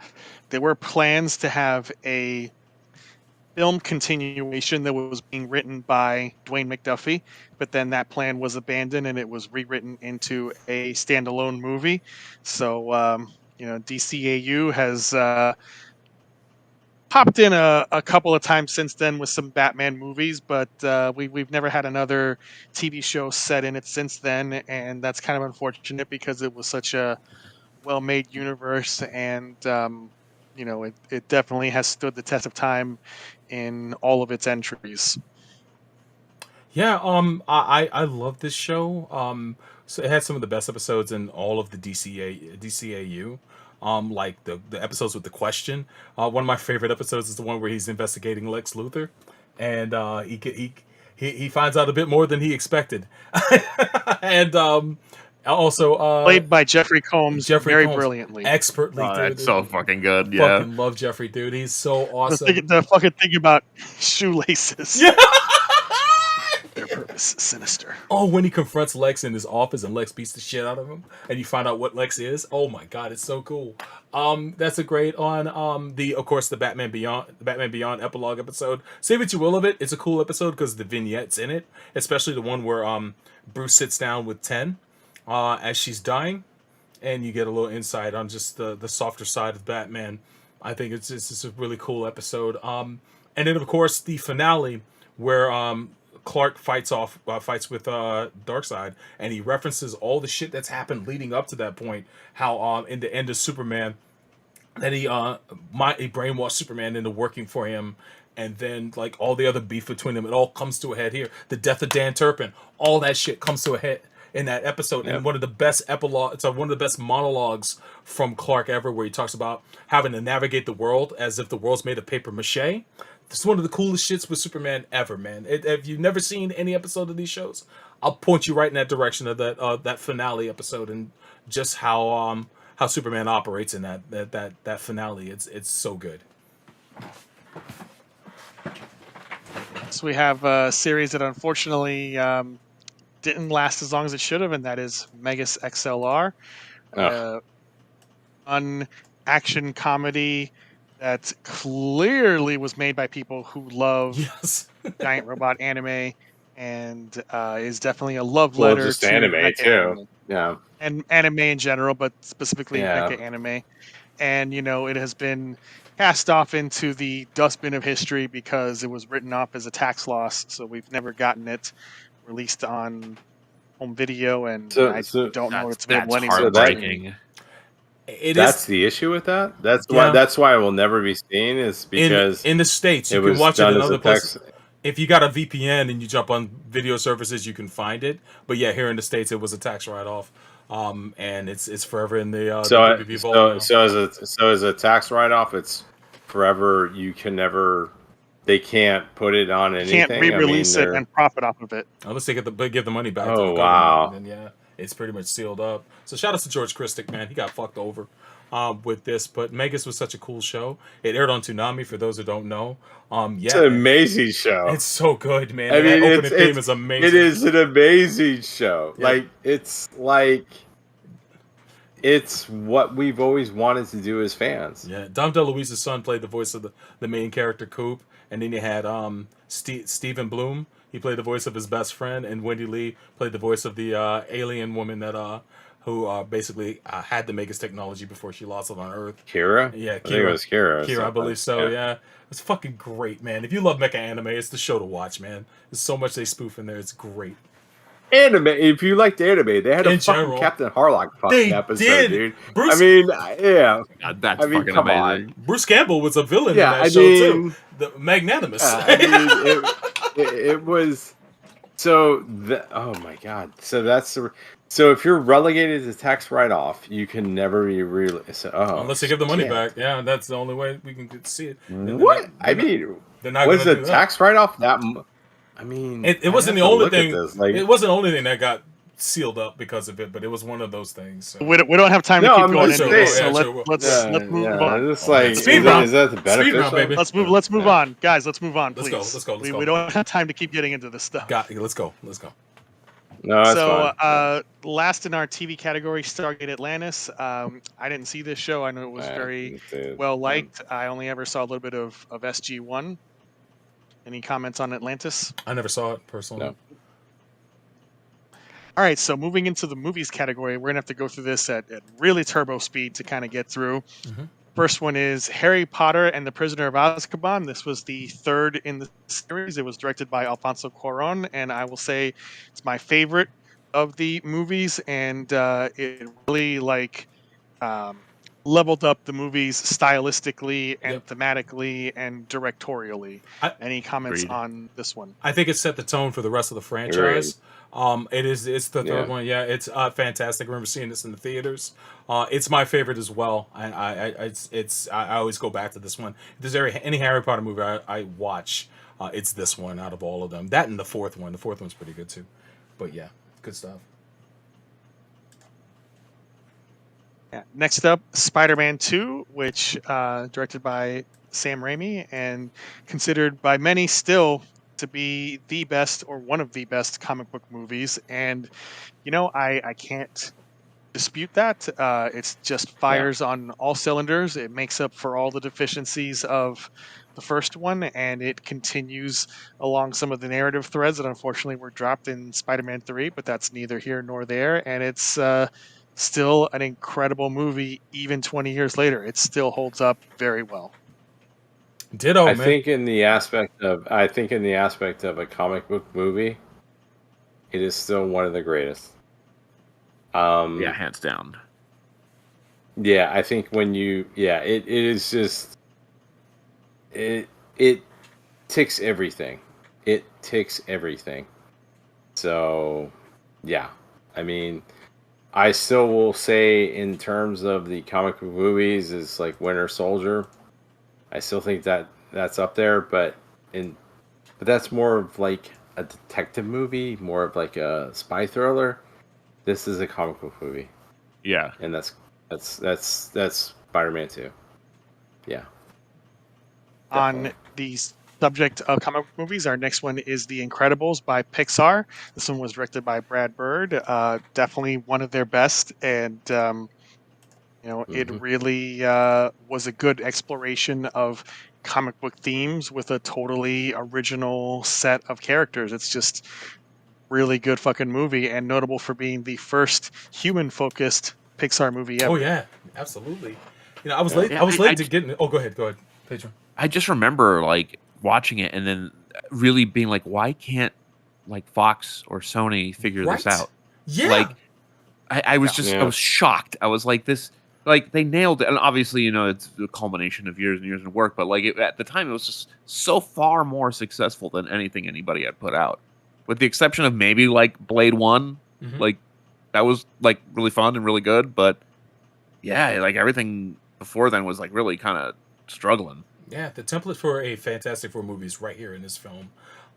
S9: were plans to have a film continuation that was being written by Dwayne McDuffie, but then that plan was abandoned and it was rewritten into a standalone movie. So, DCAU has popped in a couple of times since then with some Batman movies, but we've never had another TV show set in it since then, and that's kind of unfortunate because it was such a well-made universe, and it definitely has stood the test of time in all of its entries.
S7: Yeah, I love this show. So it had some of the best episodes in all of the DCAU. Like the episodes with the question. One of my favorite episodes is the one where he's investigating Lex Luthor, and he finds out a bit more than he expected. And also
S9: played by Jeffrey Combs, brilliantly,
S7: expertly.
S8: It's so fucking good. Yeah,
S7: fucking love Jeffrey, dude. He's so awesome.
S9: The fucking thing about shoelaces.
S7: Yeah.
S9: Their purpose is sinister.
S7: Oh, when he confronts Lex in his office and Lex beats the shit out of him, and you find out what Lex is. Oh my god, it's so cool. That's a great on of course the Batman Beyond epilogue episode. Say what you will of it, it's a cool episode because the vignettes in it, especially the one where Bruce sits down with Ten as she's dying, and you get a little insight on just the softer side of Batman. I think it's just a really cool episode. And then of course the finale where Clark fights with Darkseid, and he references all the shit that's happened leading up to that point. How in the end of Superman, that he brainwashed Superman into working for him, and then like all the other beef between them, it all comes to a head here. The death of Dan Turpin, all that shit comes to a head in that episode. Yep. And one of the best one of the best monologues from Clark ever, where he talks about having to navigate the world as if the world's made of paper mache. it's one of the coolest shits with Superman ever, man. If you've never seen any episode of these shows, I'll point you right in that direction of that finale episode and just how Superman operates in that finale. It's so good.
S9: So we have a series that unfortunately didn't last as long as it should have, and that is Megas XLR. An action comedy that clearly was made by people who love giant robot anime, and is definitely a love letter
S6: just
S9: to
S6: anime
S9: mecha
S6: too.
S9: Anime.
S6: Yeah,
S9: and anime in general, but specifically mecha anime. And it has been cast off into the dustbin of history because it was written off as a tax loss. So we've never gotten it released on home video, and I don't know if it's available anywhere.
S8: Heartbreaking.
S6: That's the issue with that. That's why it will never be seen. Is because
S7: in the States you can watch it in other places. If you got a VPN and you jump on video services, you can find it. But yeah, here in the States, it was a tax write-off, and it's forever in the PvP vault.
S6: So as a tax write-off, it's forever. You can never. They can't put it on anything.
S9: Can't re-release it and profit off of it
S7: unless they give the money back.
S6: Oh wow!
S7: And yeah, it's pretty much sealed up. So shout out to George Christic, man. He got fucked over with this, but Megas was such a cool show. It aired on Toonami for those who don't know. It's
S6: an amazing show.
S7: It's so good, man.
S6: I mean,
S7: opening theme is amazing.
S6: It is an amazing show. Yeah. It's what we've always wanted to do as fans.
S7: Yeah, Dom DeLuise's son played the voice of the main character Coop, and then you had Stephen Bloom. He played the voice of his best friend, and Wendy Lee played the voice of the alien woman that who basically had the Megas technology before she lost it on Earth.
S6: Kira?
S7: Yeah, Kira.
S6: I think it was Kira.
S7: Kira, I believe so, yeah. It's fucking great, man. If you love mecha anime, it's the show to watch, man. There's so much they spoof in there. It's great.
S6: Anime, if you liked anime, they had a fucking Captain Harlock fucking episode, dude.
S7: Bruce,
S8: God, that's fucking
S6: come
S8: amazing.
S6: On.
S7: Bruce Campbell was a villain in that show, too. The Magnanimous.
S6: It was... So, oh my god. So if you're relegated to tax write-off, you can never be
S7: unless they give the money back. Yeah, that's the only way we can see it.
S6: What? Was the tax write-off that... I mean...
S7: It wasn't the only thing... It wasn't the only thing that got sealed up because of it, but it was one of those things. So.
S9: We don't have time to keep going into this, so let's move on.
S6: Is that the benefit?
S9: Let's move on. Guys, let's move on, please.
S7: Let's go.
S9: We don't have time to keep getting into this stuff.
S7: Let's go.
S6: No, that's
S9: fine. Last in our TV category, Stargate Atlantis. I didn't see this show. I know it was very well liked. I only ever saw a little bit of SG-1. Any comments on Atlantis?
S7: I never saw it personally.
S6: No.
S9: All right, so moving into the movies category, we're going to have to go through this at really turbo speed to kind of get through. Mm-hmm. First one is Harry Potter and the Prisoner of Azkaban. This was the third in the series. It was directed by Alfonso Cuarón, and I will say it's my favorite of the movies, and it really leveled up the movies stylistically and thematically and directorially. Any comments on this one?
S7: I think it set the tone for the rest of the franchise. It's the third one. Yeah, it's fantastic. I remember seeing this in the theaters. It's my favorite as well. I always go back to this one. If there's any Harry Potter movie I watch, it's this one out of all of them. That and the fourth one. The fourth one's pretty good too. But yeah, good stuff.
S9: Yeah. Next up, Spider-Man 2, which directed by Sam Raimi and considered by many still to be the best or one of the best comic book movies. And, I can't dispute that. It's just fires on all cylinders. It makes up for all the deficiencies of the first one, and it continues along some of the narrative threads that unfortunately were dropped in Spider-Man 3, but that's neither here nor there. And it's... still an incredible movie, even 20 years later. It still holds up very well.
S7: Ditto, man.
S6: I think in the aspect of a comic book movie, it is still one of the greatest.
S8: Hands down.
S6: Yeah, I think when it is just it ticks everything. It ticks everything. So, yeah. I mean, I still will say in terms of the comic book movies is like Winter Soldier. I still think that that's up there, but that's more of like a detective movie, more of like a spy thriller. This is a comic book movie.
S8: Yeah,
S6: and that's Spider-Man 2. Yeah.
S9: On the subject of comic book movies, our next one is The Incredibles by Pixar. This one was directed by Brad Bird. Definitely one of their best, and it really was a good exploration of comic book themes with a totally original set of characters. It's just really good fucking movie, and notable for being the first human-focused Pixar movie ever.
S7: Oh yeah, absolutely. I was late. I was late to get in. Oh, go ahead, Pedro.
S8: I just remember like watching it and then really being like, why can't like Fox or Sony figure this out?
S7: Yeah.
S8: Like I was just I was shocked. I was like, this, like, they nailed it. And obviously, it's a culmination of years and years of work, but like at the time it was just so far more successful than anything anybody had put out. With the exception of maybe like Blade 1. Like that was like really fun and really good, but yeah, like everything before then was like really kind of struggling.
S7: Yeah, the template for a Fantastic Four movie is right here in this film.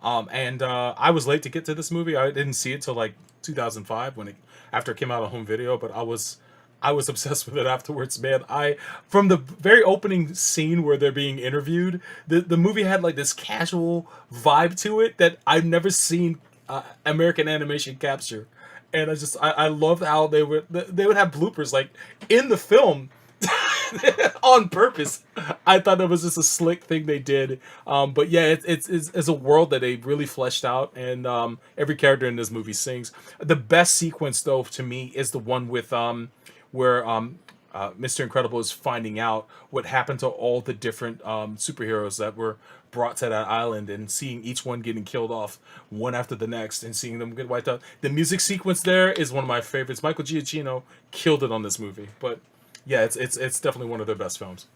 S7: And I was late to get to this movie. I didn't see it till like 2005 after it came out on home video, but I was obsessed with it afterwards, man. From the very opening scene where they're being interviewed, the movie had like this casual vibe to it that I've never seen American animation capture. And I loved how they would have bloopers like in the film on purpose. I thought it was just a slick thing they did. But yeah, it's a world that they really fleshed out, and every character in this movie sings. The best sequence though to me is the one with where Mr. Incredible is finding out what happened to all the different superheroes that were brought to that island, and seeing each one getting killed off one after the next and seeing them get wiped out. The music sequence there is one of my favorites. Michael Giacchino killed it on this movie. But yeah, it's definitely one of their best films.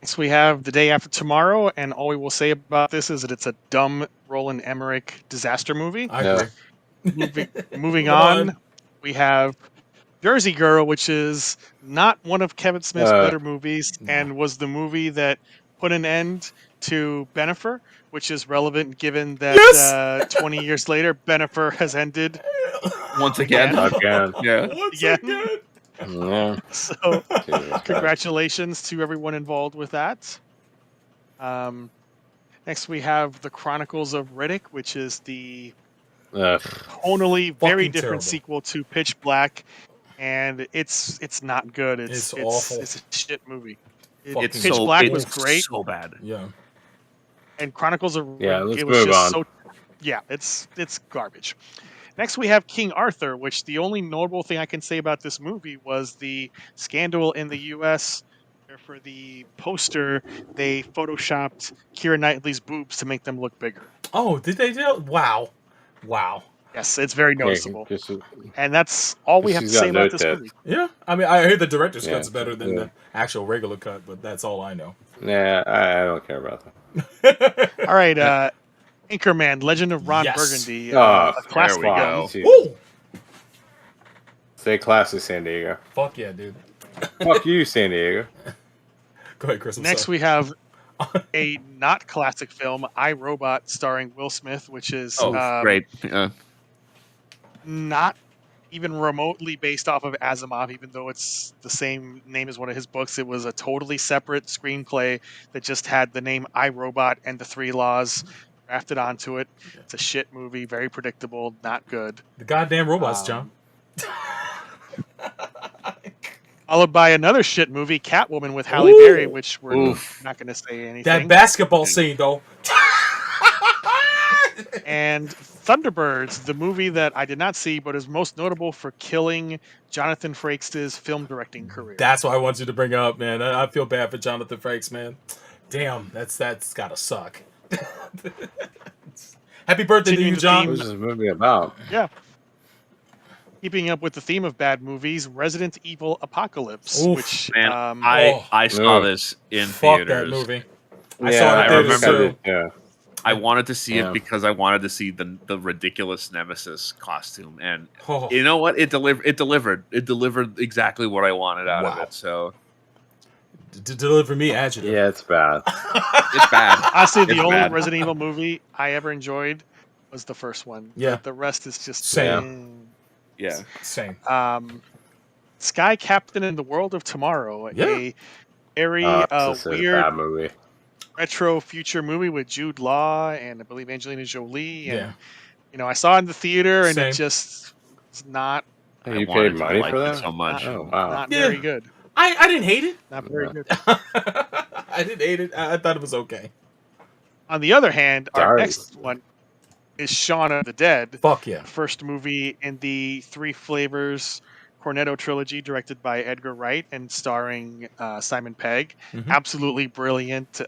S9: Next we have The Day After Tomorrow, and all we will say about this is that it's a dumb Roland Emmerich disaster movie.
S7: I agree.
S9: Moving on, we have Jersey Girl, which is not one of Kevin Smith's better movies, and was the movie that put an end to Bennifer, which is relevant given that 20 years later, Bennifer has ended
S8: once again.
S9: Yeah.
S7: Once again.
S6: Yeah.
S9: So, congratulations to everyone involved with that. Next, we have The Chronicles of Riddick, which is the tonally very different sequel to Pitch Black, and it's not good. It's awful. It's a shit movie. Pitch Black was great.
S8: So bad.
S7: Yeah.
S9: And Chronicles of Riddick,
S6: let's move on.
S9: It's garbage. Next, we have King Arthur, which the only notable thing I can say about this movie was the scandal in the U.S. For the poster, they photoshopped Keira Knightley's boobs to make them look bigger.
S7: Oh, did they do? Wow.
S9: Yes, it's very noticeable. And that's all we have to say about this movie.
S7: Yeah, I mean, I heard the director's cut's better than the actual regular cut, but that's all I know.
S6: Yeah, I don't care about that.
S9: All right, Anchorman, Legend of Ron Burgundy.
S6: A
S9: classic.
S6: There we go.
S7: Woo!
S6: Stay classy, San Diego.
S7: Fuck yeah, dude.
S6: Fuck you, San Diego.
S7: Go ahead, Chris.
S9: Next, we have a not classic film, I, Robot, starring Will Smith, which is
S8: great.
S9: Not even remotely based off of Asimov, even though it's the same name as one of his books. It was a totally separate screenplay that just had the name I, Robot and the 3 laws drafted onto it. It's a shit movie, very predictable, not good.
S7: The goddamn robots, John.
S9: Followed by another shit movie, Catwoman with Halle Berry, which we're not going to say anything.
S7: That basketball scene, though.
S9: And Thunderbirds, the movie that I did not see, but is most notable for killing Jonathan Frakes' film directing career.
S7: That's what I want you to bring up, man. I feel bad for Jonathan Frakes, man. Damn, that's gotta suck. Happy birthday to you, John.
S6: What's this movie about?
S9: Yeah. Keeping up with the theme of bad movies, Resident Evil Apocalypse, which
S8: man, I saw this in
S7: Fuck
S8: theaters.
S7: that movie.
S8: I remember it. Yeah. I wanted to see it because I wanted to see the ridiculous Nemesis costume, and you know what? It delivered. It delivered exactly what I wanted out of it. So
S7: To deliver me adjective.
S6: Yeah, it's bad.
S8: It's bad.
S9: Honestly, the
S8: It's
S9: only
S8: bad.
S9: Resident Evil movie I ever enjoyed was the first one.
S7: Yeah.
S9: The rest is just
S7: Same.
S8: Yeah.
S7: Same.
S9: Sky Captain in the World of Tomorrow,
S7: Yeah.
S9: a very
S6: It's a
S9: weird
S6: bad movie.
S9: retro future movie with Jude Law and I believe Angelina Jolie. And,
S7: Yeah.
S9: I saw it in the theater and
S7: Same.
S9: it just was not,
S6: Hey, you paid money for
S8: it
S6: that?
S8: so much.
S6: Oh, wow.
S9: not
S7: Yeah.
S9: very good.
S7: I didn't hate it.
S9: Not very good.
S7: I didn't hate it. I thought it was okay.
S9: On the other hand, our
S6: Thurs.
S9: next one is Shaun of the Dead.
S7: Fuck yeah.
S9: First movie in the Three Flavors Cornetto trilogy, directed by Edgar Wright and starring Simon Pegg.
S7: Mhm.
S9: Absolutely brilliant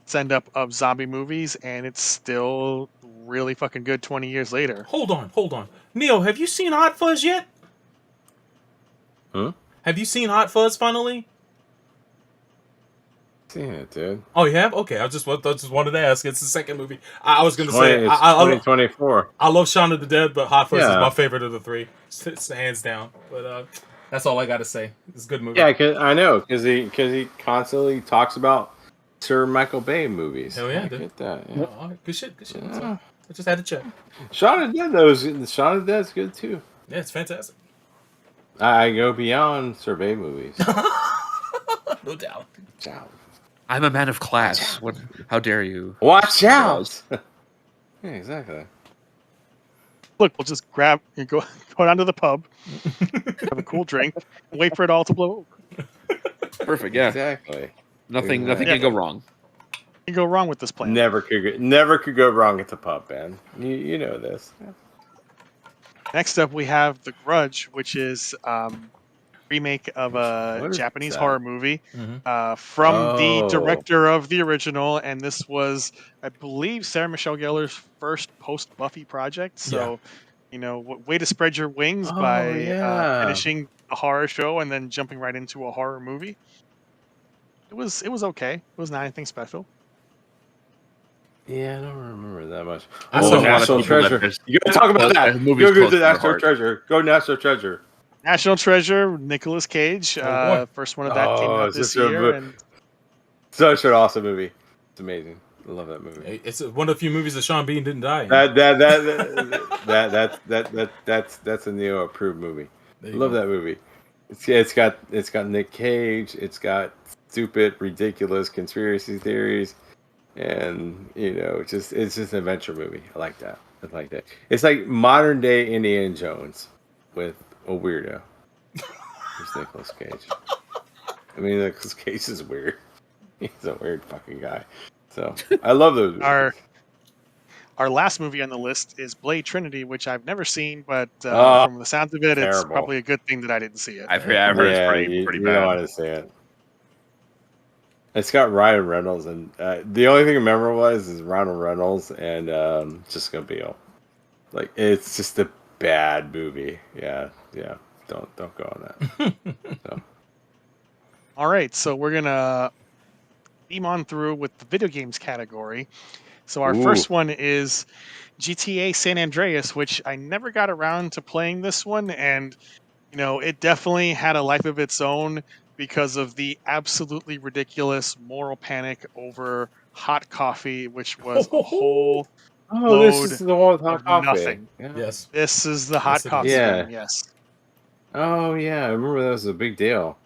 S9: send up of zombie movies, and it's still really fucking good 20 years later.
S7: Hold on. Neil, have you seen Hot Fuzz yet?
S6: Hmm?
S7: Have you seen Hot Fuzz finally?
S6: Seen it, dude.
S7: Oh, you have? Okay, I just wanted to ask. It's the second movie. I was going to
S6: 20,
S7: say,
S6: it's
S7: I
S6: 2024.
S7: love Shaun of the Dead, but Hot Fuzz is
S6: Yeah.
S7: my favorite of the three. It's hands down. But that's all I got to say. It's a good movie.
S6: Yeah, I know, because he constantly talks about Sir Michael Bay movies.
S7: Hell yeah,
S6: I
S7: dude.
S6: get that.
S7: Oh,
S6: Yeah.
S7: all right, good shit.
S6: Yeah.
S7: I just had to check.
S6: Shaun of the Dead, though, Shaun of the Dead's good too.
S7: Yeah, it's fantastic.
S6: I go beyond Sir Bay movies.
S7: No doubt.
S6: Ciao.
S8: I'm a man of class. What? How dare you?
S6: Watch out! Yeah, exactly.
S9: Look, we'll just grab and go down to the pub, have a cool drink, and wait for it all to blow over.
S8: Perfect. Yeah.
S6: Exactly.
S8: Nothing
S6: Exactly.
S8: can go wrong.
S9: What can go wrong with this plan?
S6: Never could go wrong at the pub, man. You know this.
S9: Next up, we have The Grudge, which is remake of a
S6: What is
S9: Japanese
S6: that?
S9: horror movie
S7: Mhm.
S9: from the
S6: Oh.
S9: director of the original, and this was, I believe, Sarah Michelle Gellar's first post-Buffy project. So, way to spread your wings
S6: Oh,
S9: by
S6: yeah.
S9: finishing a horror show and then jumping right into a horror movie. It was okay. It was not anything special.
S6: Yeah, I don't remember that much.
S8: I saw a lot of
S6: National
S8: people that
S6: Treasure.
S8: just-
S6: You gotta talk about that.
S8: movies
S6: Go
S8: close
S6: to
S8: to their
S6: National
S8: heart.
S6: Treasure. Go National Treasure.
S9: National Treasure, Nicolas Cage.
S7: Oh, boy.
S9: First one of that came
S6: Oh,
S9: out
S6: it's
S9: this
S6: such a
S9: year.
S6: mo-
S9: And
S6: Such an awesome movie. It's amazing. I love that movie.
S7: Hey, it's one of the few movies that Sean Bean didn't die in.
S6: That's a Neo approved movie.
S7: There you
S6: Love
S7: go.
S6: that movie. It's got Nick Cage. It's got stupid, ridiculous conspiracy theories, and it's just an adventure movie. I like that. It's like modern day Indiana Jones with a weirdo. It's Nicolas Cage. I mean, Nicolas Cage is weird. He's a weird fucking guy. So I love those movies.
S9: Our last movie on the list is Blade Trinity, which I've never seen, but
S6: Oh,
S9: from the sounds of it, it's
S6: terrible.
S9: probably a good thing that I didn't see it.
S8: I've heard it's pretty
S6: you
S8: bad.
S6: don't want to say it. It's got Ryan Reynolds, and the only thing memorable is Ryan Reynolds and Jessica Biel. Like, it's just a bad movie. Yeah. Don't go on that. So.
S9: All right, so we're gonna beam on through with the video games category. So our first one is GTA San Andreas, which I never got around to playing this one, and it definitely had a life of its own because of the absolutely ridiculous moral panic over hot coffee, which was a whole
S6: This is the one with hot
S9: of
S6: coffee.
S9: nothing.
S6: Yeah.
S7: Yes.
S9: This is the hot
S7: Yes, it is.
S9: coffee
S6: Yeah.
S9: game, yes.
S6: Oh yeah, I remember that was a big deal.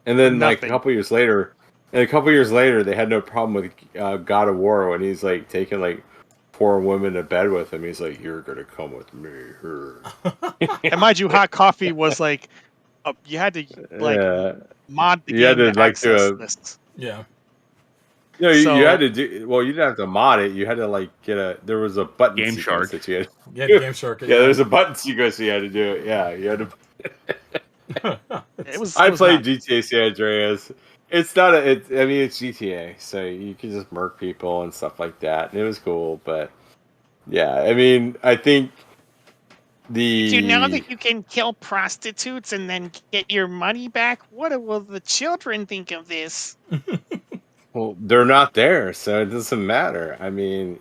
S6: And then like a
S9: Nothing.
S6: couple years later, they had no problem with God of War when he's like taking like 4 women to bed with him. He's like, "You're gonna come with me."
S9: And mind you, hot coffee was like you had to mod the
S6: You had
S9: game
S6: to, like, do
S9: access
S6: a-
S9: this.
S7: Yeah.
S6: No,
S9: So-
S6: you had to do. Well, you didn't have to mod it. You had to like there was a button
S8: Game
S6: sequence
S8: Shark.
S6: that you had.
S7: Yeah, Game Shark.
S6: Yeah, there's a button sequence you had to do it. Yeah, you had to.
S9: It was.
S6: I
S9: it was
S6: played
S9: not-
S6: GTA San Andreas. It's not it's GTA, so you can just murk people and stuff like that, and it was cool. But yeah, I mean, I think the
S9: Do you know that you can kill prostitutes and then get your money back? What will the children think of this?
S6: well, they're not there, so it doesn't matter. I mean,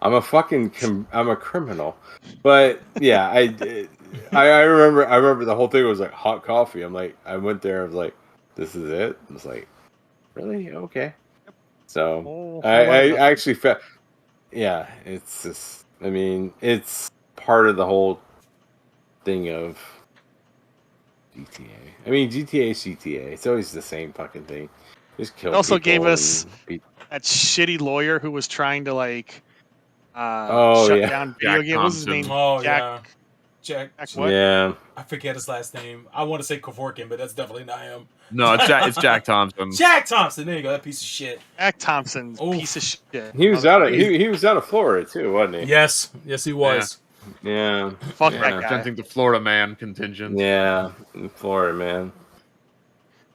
S6: I'm a criminal, but yeah, I remember the whole thing was like hot coffee. I went there, I was like, This is it. I was like, really? Okay. So
S9: Oh,
S6: I actually felt, yeah, it's just, I mean, it's part of the whole thing of GTA. I mean, GTA is GTA. It's always the same fucking thing. Just kill
S9: It also
S6: people
S9: gave us
S6: and
S9: that shitty lawyer who was trying to
S6: oh
S9: shut
S6: yeah,
S9: down video games. What's his name?
S7: Oh
S9: Jack.
S7: yeah, Jack.
S9: What?
S6: yeah.
S7: I forget his last name. I want to say Kevorkian, but that's definitely not him.
S8: No, it's Jack Thompson.
S7: Jack Thompson. There you go. That piece of shit.
S9: Jack Thompson,
S7: Oof.
S9: piece of shit.
S6: He was out of he was out of Florida too, wasn't he?
S7: Yes, yes, he was.
S6: Yeah.
S9: Fuck
S6: yeah.
S9: that guy.
S8: Representing the Florida man contingent.
S6: Yeah, Florida man.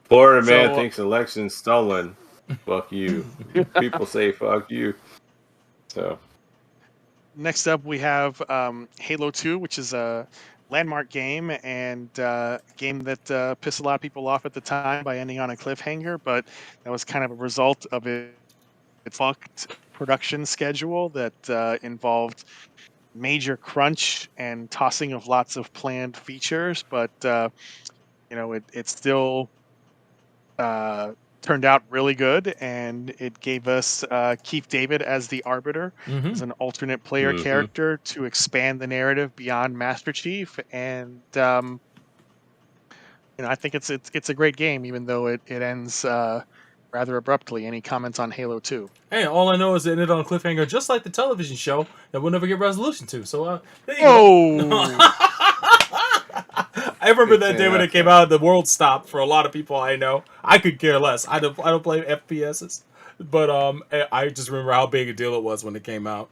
S6: Florida man thinks election's stolen. Fuck you. People say fuck you. So.
S9: Next up, we have Halo 2, which is a landmark game and game that pissed a lot of people off at the time by ending on a cliffhanger, but that was kind of a result of its fucked production schedule that involved major crunch and tossing of lots of planned features, but it still turned out really good, and it gave us Keith David as the Arbiter, as an alternate player character to expand the narrative beyond Master Chief, and I think it's a great game, even though it ends rather abruptly. Any comments on Halo 2?
S7: Hey, all I know is it ended on a cliffhanger, just like the television show that we'll never get resolution to. So there you go. I remember that day when it came out, the world stopped for a lot of people I know. I could care less. I don't play FPSs, but I just remember how big a deal it was when it came out.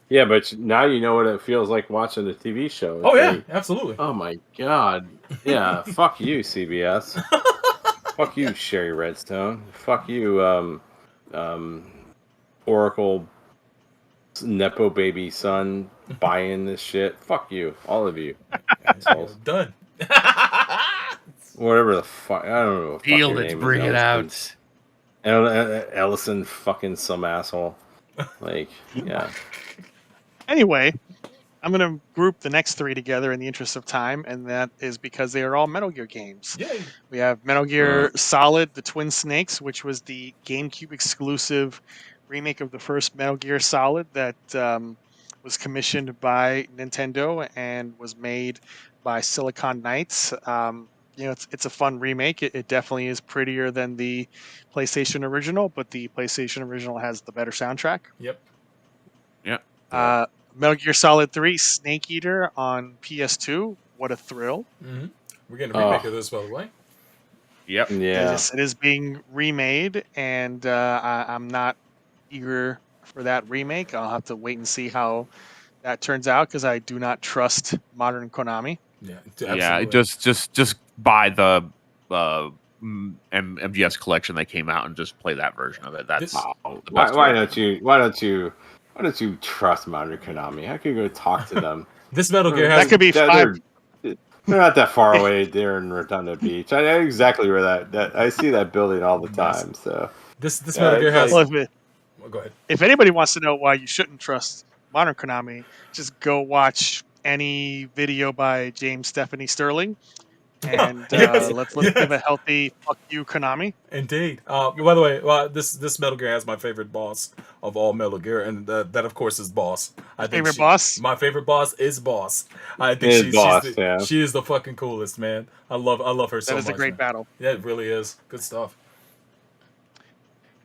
S6: Yeah, but now you know what it feels like watching the TV show.
S7: Oh yeah, absolutely.
S6: Oh my god. Yeah, fuck you, CBS. Fuck you, Sherry Redstone. Fuck you, Oracle Nepo baby son buying this shit. Fuck you, all of you. Assholes.
S7: Done.
S6: Whatever the fuck, I don't know.
S8: Feel it, bring it out.
S6: Ellison, fucking some asshole. Like, yeah.
S9: Anyway, I'm going to group the next three together in the interest of time, and that is because they are all Metal Gear games.
S7: Yay.
S9: We have Metal Gear Solid, The Twin Snakes, which was the GameCube exclusive remake of the first Metal Gear Solid that was commissioned by Nintendo and was made by Silicon Knights. It's a fun remake. It definitely is prettier than the PlayStation original, but the PlayStation original has the better soundtrack.
S7: Yep.
S8: Yeah.
S9: Metal Gear Solid 3 Snake Eater on PS2. What a thrill.
S7: Mm-hmm. We're getting a remake of this, by the way.
S8: Yep.
S6: Yeah.
S9: It is being remade, and I'm not eager for that remake. I'll have to wait and see how that turns out, because I do not trust modern Konami.
S7: Yeah,
S8: absolutely. Yeah. Just buy the MGS collection that came out and just play that version of it. That's
S6: why don't you trust modern Konami? I could go talk to them.
S7: This Metal Gear has
S9: that could be five.
S6: They're not that far away. They're in Redondo Beach. I know exactly where that I see that building all the time. So
S7: this Metal Gear has.
S9: Well,
S7: go ahead.
S9: If anybody wants to know why you shouldn't trust modern Konami, just go watch any video by James Stephanie Sterling, and let's give a healthy fuck you, Konami.
S7: Indeed. By the way, this Metal Gear has my favorite boss of all Metal Gear, and that of course is Boss. My favorite boss is Boss. I think she is the fucking coolest, man. I love her so much.
S9: That is a great battle.
S7: Yeah, it really is. Good stuff.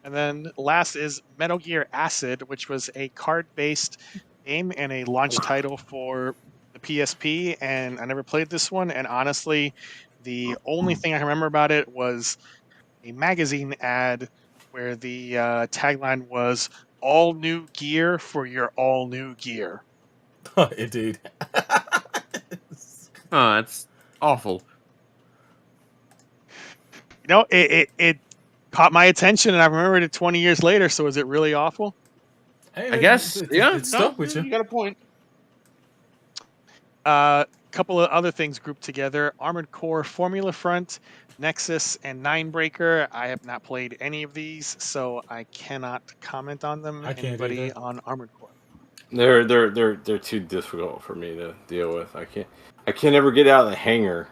S9: And then last is Metal Gear Acid, which was a card-based game and a launch title for the PSP, and I never played this one, and honestly, the only thing I remember about it was a magazine ad where the tagline was "All new gear for your all new gear."
S7: Indeed.
S8: It's awful.
S9: It caught my attention, and I remembered it 20 years later, so is it really awful?
S7: Hey,
S8: I guess,
S7: it's stuck with you.
S8: You got a point.
S9: Couple of other things grouped together: Armored Core Formula Front, Nexus, and Ninebreaker. I have not played any of these, so I cannot comment on them. Anybody on Armored Core?
S6: They're too difficult for me to deal with. I can't ever get out of the hangar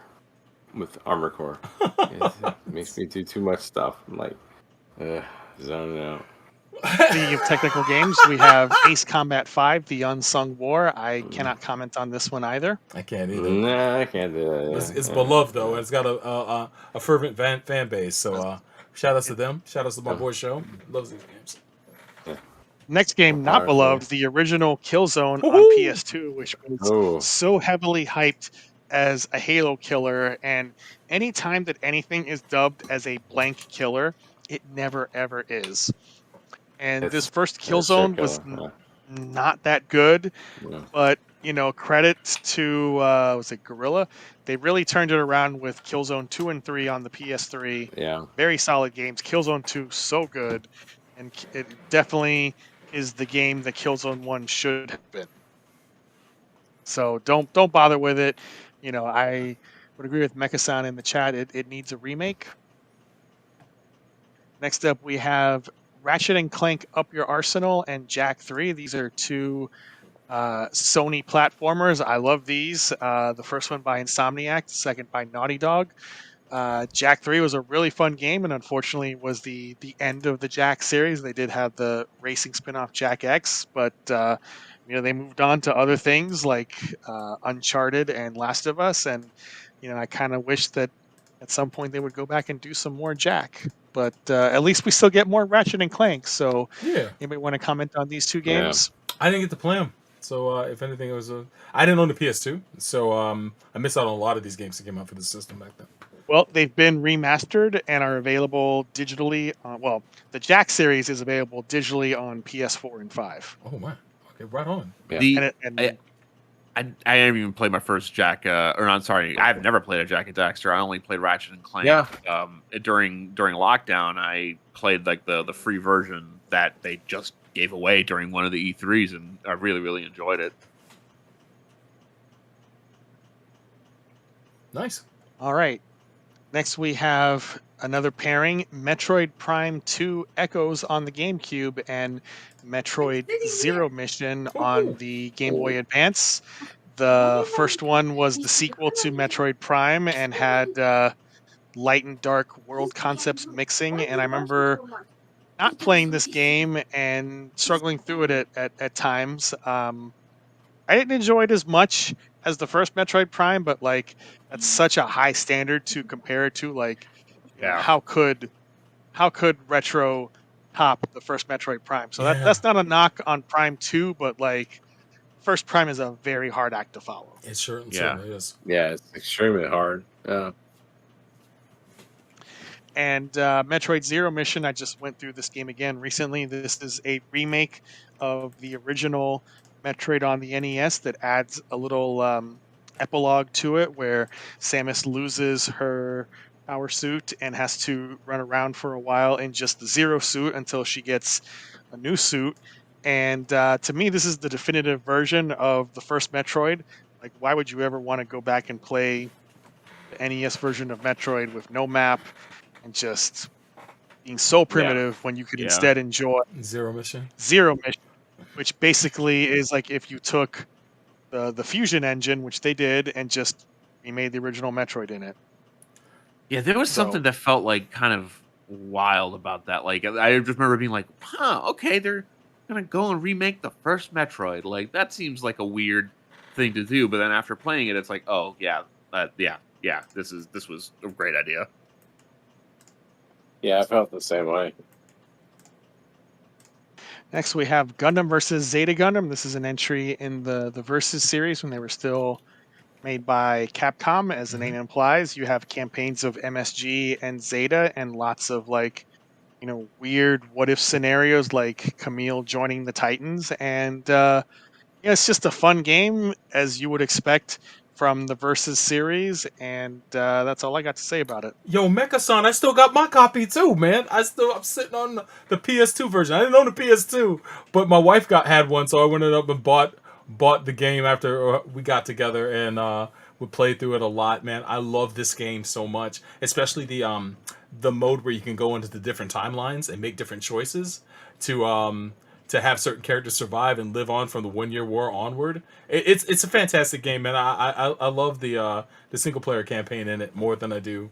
S6: with Armor Core. It makes me do too much stuff. I'm like, zoning out.
S9: Speaking of technical games, we have Ace Combat 5, The Unsung War. I cannot comment on this one either.
S7: I can't either.
S6: Nah, I can't do that.
S7: It's beloved though. It's got a fervent fan base. So shout outs to them. Shout outs to my boy Show. Loves these games.
S9: Next game, not beloved, the original Killzone on PS2, which was so heavily hyped as a Halo killer. And anytime that anything is dubbed as a blank killer, it never ever is. And this first Killzone was not that good, but credit to was it Guerrilla? They really turned it around with Killzone 2 and 3 on the PS3.
S6: Yeah,
S9: very solid games. Killzone 2 so good, and it definitely is the game that Killzone 1 should have been. So don't bother with it. I would agree with Mecha-san in the chat. It needs a remake. Next up, we have Ratchet and Clank Up Your Arsenal and Jak 3. These are two Sony platformers. I love these. The first one by Insomniac, the second by Naughty Dog. Jak 3 was a really fun game, and unfortunately was the end of the Jak series. They did have the racing spin-off Jak X, but they moved on to other things like Uncharted and Last of Us, and I kind of wish that at some point they would go back and do some more Jak. But at least we still get more Ratchet and Clank. So
S7: yeah,
S9: anybody want to comment on these two games?
S7: I didn't get to play them. So if anything, it was I didn't own the PS2, so I missed out on a lot of these games that came out for the system back then.
S9: Well, they've been remastered and are available digitally. The Jak series is available digitally on PS4 and 5.
S7: Oh man, okay, right on.
S8: Yeah. I didn't even play my first Jak. I've never played a Jak and Daxter. I only played Ratchet and Clank.
S6: Yeah.
S8: During lockdown, I played like the free version that they just gave away during one of the E3s, and I really, really enjoyed it.
S7: Nice.
S9: All right. Next, we have another pairing, Metroid Prime 2 Echoes on the GameCube and Metroid Zero Mission on the Game Boy Advance. The first one was the sequel to Metroid Prime and had light and dark world concepts mixing, and I remember not playing this game and struggling through it at times. I didn't enjoy it as much as the first Metroid Prime, but that's such a high standard to compare it to. How could Retro top the first Metroid Prime? So that's not a knock on Prime 2, but first Prime is a very hard act to follow.
S7: It certainly is.
S6: Yeah, it's extremely hard. Yeah.
S9: And Metroid Zero Mission, I just went through this game again recently. This is a remake of the original Metroid on the NES that adds a little epilogue to it where Samus loses her power suit and has to run around for a while in just the Zero suit until she gets a new suit. And to me, this is the definitive version of the first Metroid. Why would you ever want to go back and play the NES version of Metroid with no map and just being so primitive when you could instead enjoy
S7: Zero Mission,
S9: which basically is if you took the Fusion engine, which they did, and just remade the original Metroid in it.
S8: Yeah, there was something that felt kind of wild about that. I just remember being okay, they're gonna go and remake the first Metroid. That seems like a weird thing to do. But then after playing it, it's this was a great idea.
S6: Yeah, I felt the same way.
S9: Next, we have Gundam versus Zeta Gundam. This is an entry in the Versus series when they were still made by Capcom. As the name implies, you have campaigns of MSG and Zeta and lots of weird what-if scenarios like Camille joining the Titans. And it's just a fun game, as you would expect from the Versus series, and that's all I got to say about it.
S7: Yo, Mecha-san, I still got my copy too, man. I'm sitting on the PS2 version. I didn't own the PS2, but my wife had one, so I went up and bought the game after we got together, and we played through it a lot, man. I love this game so much, especially the mode where you can go into the different timelines and make different choices to to have certain characters survive and live on from the 1 year war onward. It's a fantastic game, man. I love the single player campaign in it more than I do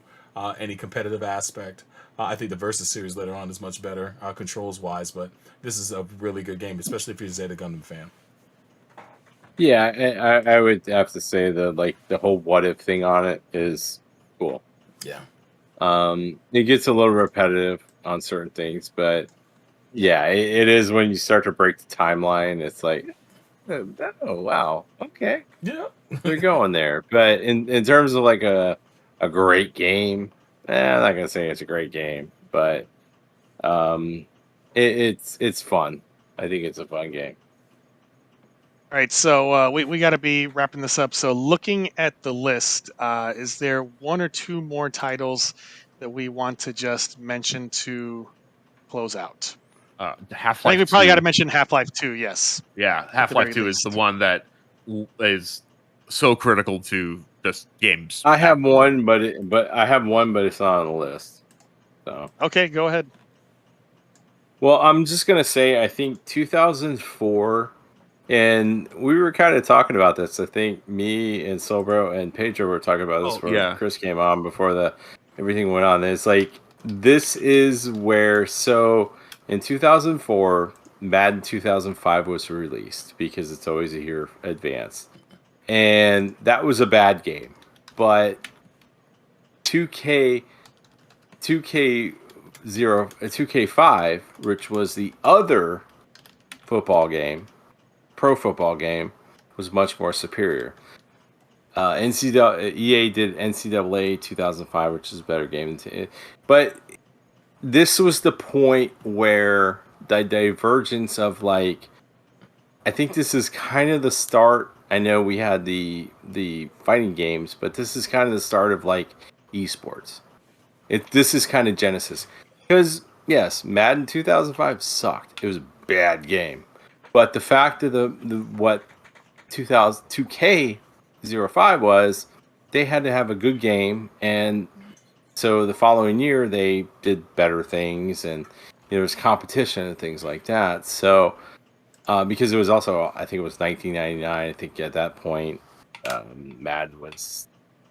S7: any competitive aspect. I think the Versus series later on is much better controls wise, but this is a really good game, especially if you're a Zeta Gundam fan.
S6: Yeah, I would have to say that the whole what if thing on it is cool.
S7: Yeah.
S6: It gets a little repetitive on certain things, but yeah, it is when you start to break the timeline. It's like, oh wow, okay,
S7: yeah,
S6: they're going there. But in terms of like a great game, I'm not gonna say it's a great game, but it's fun. I think it's a fun game.
S9: All right, so we got to be wrapping this up. So looking at the list, is there one or two more titles that we want to just mention to close out?
S8: Half-Life.
S9: I think we probably got to mention Half-Life 2. Yes.
S8: Yeah, Half-Life 2 is the one that is so critical to this game's.
S6: I have one, but it's not on the list. So
S9: okay, go ahead.
S6: Well, I'm just gonna say I think 2004. And we were kind of talking about this. I think me and Sobro and Pedro were talking about this before Chris came on, before everything went on. And it's like, this is where, so in 2004, Madden 2005 was released because it's always a year advanced. And that was a bad game. But 2K5, which was the other football game, pro football game, was much more superior. EA did NCAA 2005, which is a better game. But this was the point where the divergence of I think this is kind of the start. I know we had the fighting games, but this is kind of the start of esports. This is kind of Genesis. Because yes, Madden 2005 sucked. It was a bad game. But the fact of what 2K05 was, they had to have a good game, and so the following year they did better things, and there was competition and things like that. So because it was also, I think it was 1999. I think at that point, Madden was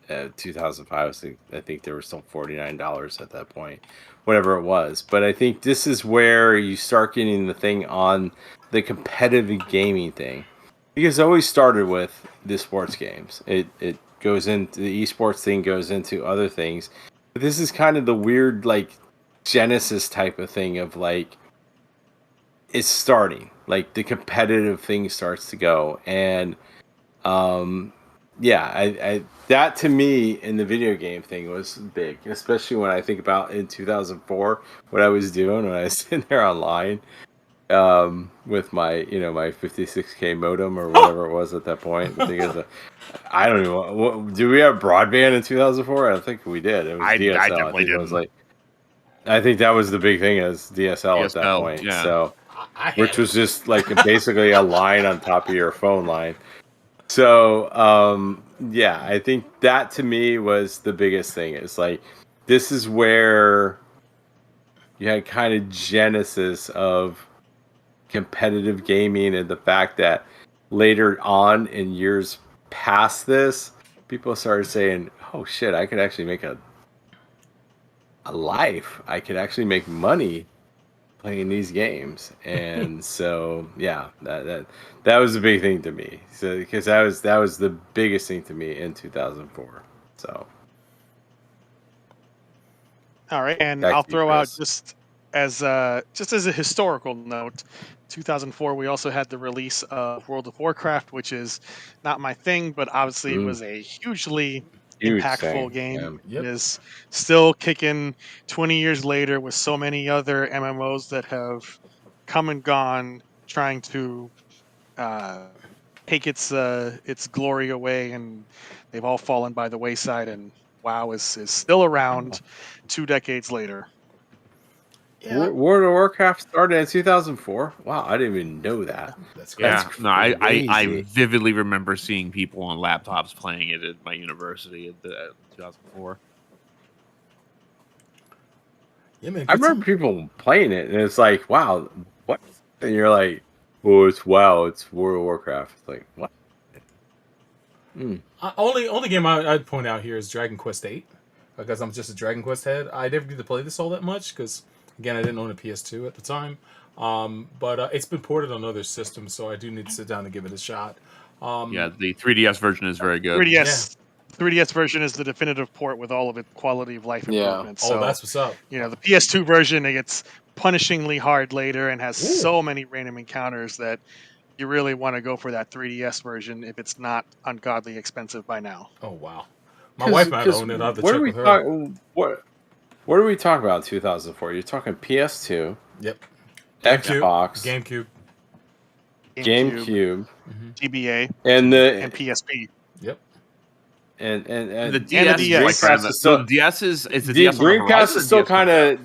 S6: 2005. I think there was still $49 at that point, whatever it was. But I think this is where you start getting the thing on the competitive gaming thing, because it always started with the sports games. It goes into the esports thing, goes into other things. But this is kind of the weird Genesis type of thing of it's starting, the competitive thing starts to go. And I that to me in the video game thing was big, especially when I think about in 2004 what I was doing when I was sitting there online with my my 56K modem or whatever it was at that point. I don't know. Do we have broadband in 2004? I don't think we did. It was DSL.
S8: I definitely didn't.
S6: It was I think that was the big thing, as DSL at that point.
S8: Yeah.
S6: So, which was just basically a line on top of your phone line. So, I think that to me was the biggest thing. It's this is where you had kind of genesis of competitive gaming, and the fact that later on in years past this, people started saying, oh shit, I could actually make a life. I could actually make money playing these games. And so that was a big thing to me. So because that was the biggest thing to me in 2004. So
S9: all right, and I'll throw out just as a historical note, 2004 we also had the release of World of Warcraft, which is not my thing, but obviously it was a hugely impactful game. Yep. It is still kicking 20 years later with so many other MMOs that have come and gone trying to take its glory away, and they've all fallen by the wayside, and WoW is still around 2 decades later.
S6: Yeah. World of Warcraft started in 2004. Wow, I didn't even know that.
S7: That's crazy.
S8: Yeah, no, I vividly remember seeing people on laptops playing it at my university in 2004.
S7: Yeah, man.
S6: I remember people playing it, and it's wow, what? And you're like, "Oh, it's World of Warcraft." It's like, what?
S7: Only game I'd point out here is Dragon Quest VIII, because I'm just a Dragon Quest head. I never get to play this all that much because, again, I didn't own a PS2 at the time. But it's been ported on other systems, so I do need to sit down and give it a shot.
S8: The 3DS version is very good.
S9: 3DS version is the definitive port with all of its quality of life improvements. So,
S7: that's what's up.
S9: The PS2 version, it gets punishingly hard later and has so many random encounters that you really want to go for that 3DS version if it's not ungodly expensive by now.
S7: Oh, wow. My wife might own it. I'll have to check with her.
S6: What are we talking about in 2004? You're talking PS2.
S7: Yep.
S6: Xbox. GameCube.
S9: GBA.
S6: And
S9: PSP.
S7: Yep.
S8: And the DS.
S6: Dreamcast is still,
S8: the DS is the
S6: DS Dreamcast is still kind of.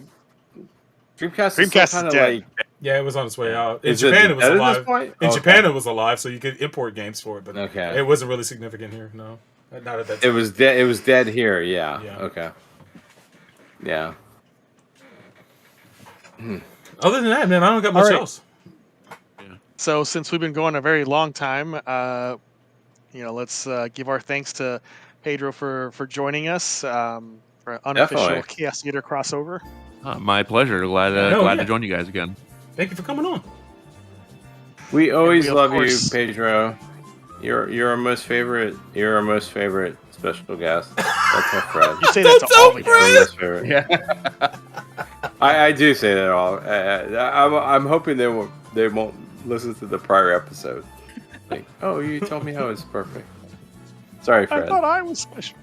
S6: Dreamcast is kind of like.
S7: Yeah, it was on its way out. In Japan, it was alive. In Japan, it was alive, so you could import games for it, but it wasn't really significant here. No, not at that time.
S6: It was dead. It was dead here. Yeah. Okay. Yeah.
S7: Other than that, man, I don't got much else.
S9: So since we've been going a very long time, let's give our thanks to Pedro for joining us for an unofficial Chaos Theater crossover.
S8: My pleasure. Glad to join you guys again.
S7: Thank you for coming on.
S6: We always love you, Pedro. You're our most favorite. You're our most favorite special guest. That's my friend.
S9: You say that to all the
S6: guests. Yeah. I do say that all. I'm hoping they won't listen to the prior episode. Like, oh, you told me I was perfect. Sorry, Fred.
S9: I thought I was special.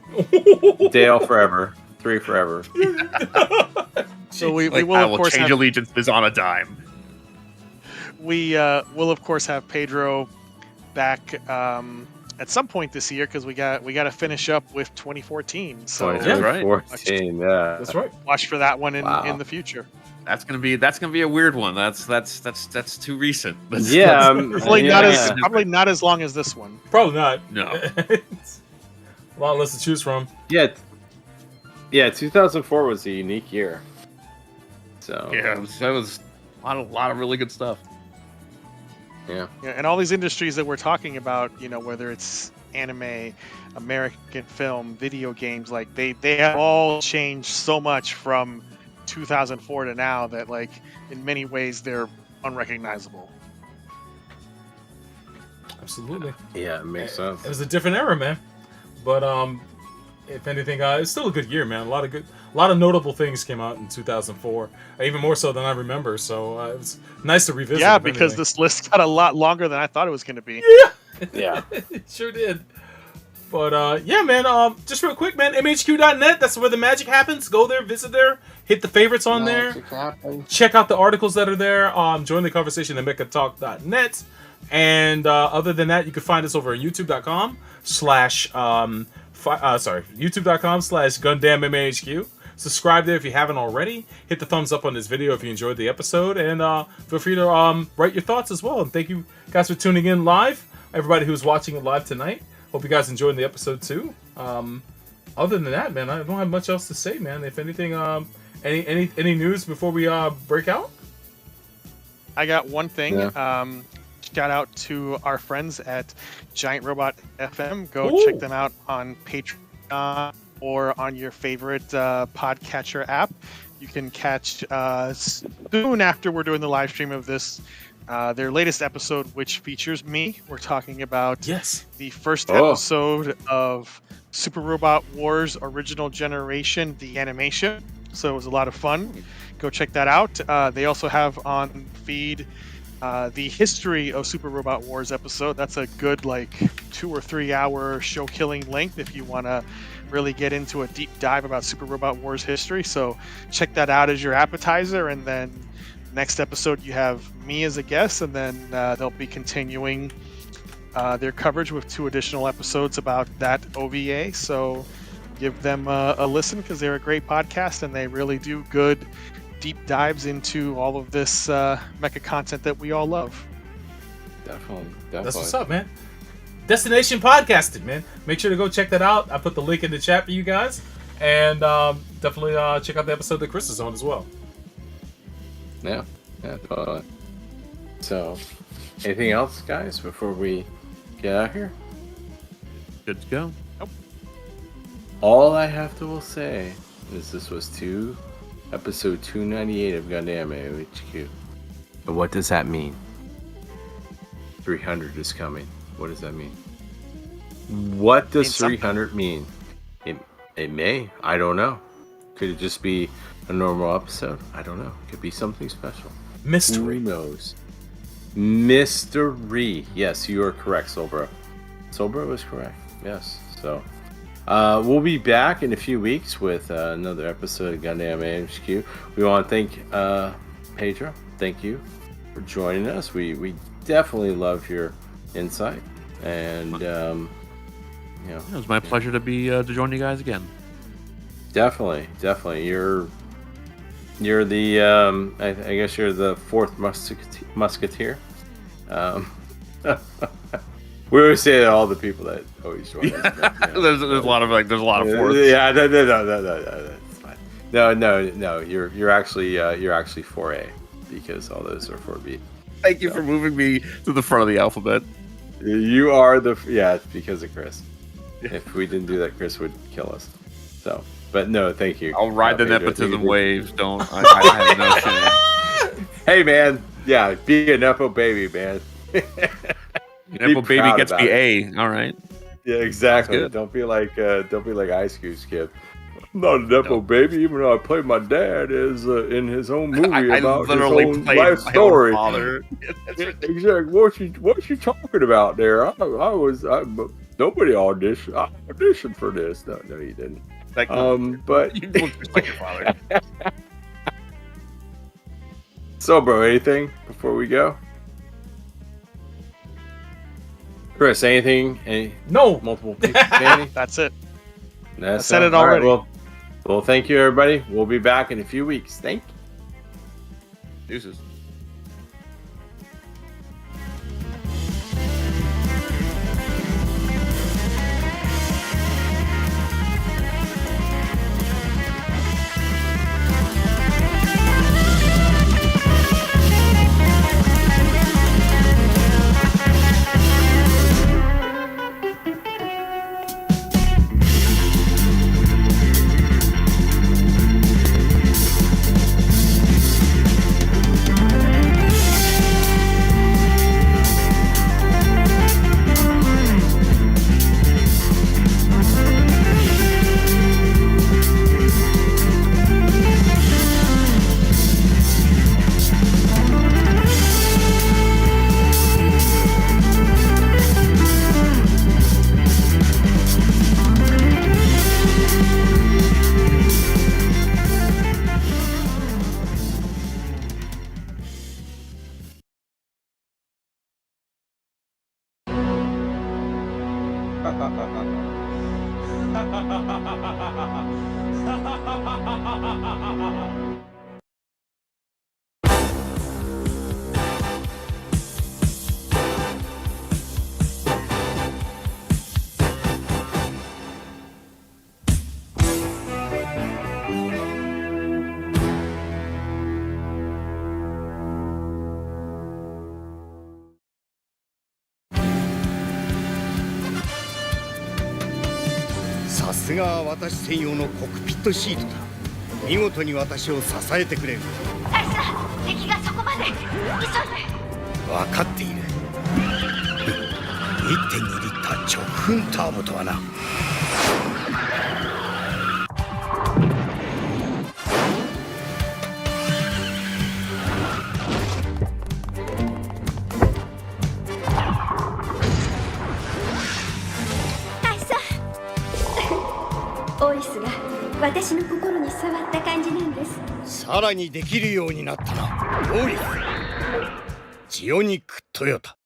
S6: Dale forever. 3 forever.
S9: So we will
S8: I
S9: of
S8: will
S9: course
S8: change allegiances on a dime.
S9: We will of course have Pedro back at some point this year because we got to finish up with 2014. So
S6: 2014, yeah.
S7: That's right.
S9: Watch for that one in the future.
S8: That's gonna be a weird one. That's too recent.
S9: Probably not as long as this one.
S7: Probably not.
S8: No.
S7: A lot less to choose from.
S6: Yeah. 2004 was a unique year. So
S8: that was a lot of really good stuff.
S6: Yeah,
S9: and all these industries that we're talking about, whether it's anime, American film, video games, like they have all changed so much from 2004 to now that, like, in many ways they're unrecognizable.
S7: Absolutely.
S6: Yeah, it makes sense.
S7: It was a different era, man. But if anything, it's still a good year, man. A lot of notable things came out in 2004, even more so than I remember. So it's nice to revisit.
S9: Yeah, because this list got a lot longer than I thought it was going to be.
S6: Yeah,
S7: it sure did. But yeah, man. Just real quick, man. MHQ.net. That's where the magic happens. Go there, visit there, hit the favorites on there. Check out the articles that are there. Join the conversation at mechatalk.net. And other than that, you can find us over at youtube.com/Gundam MAHQ. Subscribe there if you haven't already. Hit the thumbs up on this video if you enjoyed the episode, and feel free to write your thoughts as well. And thank you guys for tuning in live. Everybody who's watching it live tonight. Hope you guys enjoyed the episode too. Other than that, man, I don't have much else to say, man. If anything, any news before we break out?
S9: I got one thing.
S6: Yeah.
S9: Shout out to our friends at Giant Robot FM. Go check them out on Patreon or on your favorite podcatcher app. You can catch soon after we're doing the live stream of this their latest episode, which features me. We're talking about the first episode of Super Robot Wars Original Generation, the animation. So it was a lot of fun. Go check that out. They also have on feed the history of Super Robot Wars episode. That's a good 2 or 3 hour show killing length if you want to really get into a deep dive about Super Robot Wars history. So check that out as your appetizer, and then next episode you have me as a guest, and then they'll be continuing their coverage with 2 additional episodes about that OVA. So give them a listen because they're a great podcast and they really do good deep dives into all of this mecha content that we all love.
S6: Definitely.
S7: That's what's up, man. Destination Podcasting, man. Make sure to go check that out. I put the link in the chat for you guys. And definitely check out the episode that Chris is on as well.
S6: Yeah. So, anything else, guys, before we get out here?
S8: Good to go.
S9: Nope.
S6: All I have to will say is this was episode 298 of Gundam MAHQ. And what does that mean? 300 is coming. What does that mean? What does 300 mean? It may. I don't know. Could it just be a normal episode? I don't know. Could be something special.
S7: Mystery.
S6: Who knows? Mystery. Yes, you are correct, Solbro. Solbro is correct. Yes. So, we'll be back in a few weeks with another episode of Gundam MAHQ. We want to thank Pedro. Thank you for joining us. We definitely love your insight, and
S8: it was my pleasure to be to join you guys again.
S6: Definitely. You're the I guess you're the fourth musketeer. We always say that all the people that always join us.
S8: There's a lot of fourths.
S6: Yeah, no, that's fine. No. You're actually 4A because all those are 4B.
S8: Thank you for moving me to the front of the alphabet.
S6: You are it's because of Chris. If we didn't do that, Chris would kill us. So, but no, thank you.
S8: I'll ride the nepotism waves. Don't. I have no shame.
S6: Hey, man. Yeah, be a nepo baby, man.
S8: Nepo baby gets the A. All right.
S6: Yeah, exactly. Don't be like Ice Cube's kid. I'm not a nepo baby, even though I played my dad as in his own movie about his own life story. Exactly. What you talking about there? Nobody auditioned. I auditioned for this. No, you didn't. But
S8: you look just like your father.
S6: So, bro, anything before we go? Chris, anything?
S7: No.
S6: Multiple people?
S9: That's it.
S6: I
S9: said it already.
S6: Right, well, thank you, everybody. We'll be back in a few weeks. Thank you.
S8: Deuces.
S10: さすが私専用のコックピットシートだ。見事に私を支えてくれる。
S11: 大佐、敵がそこまで。急いで。
S10: 分かっている。1.2 リッター直噴ターボとはな。
S11: オイスが私の心に触った感じなんです。
S10: さらにできるようになったな。オイス。ジオニックトヨタ。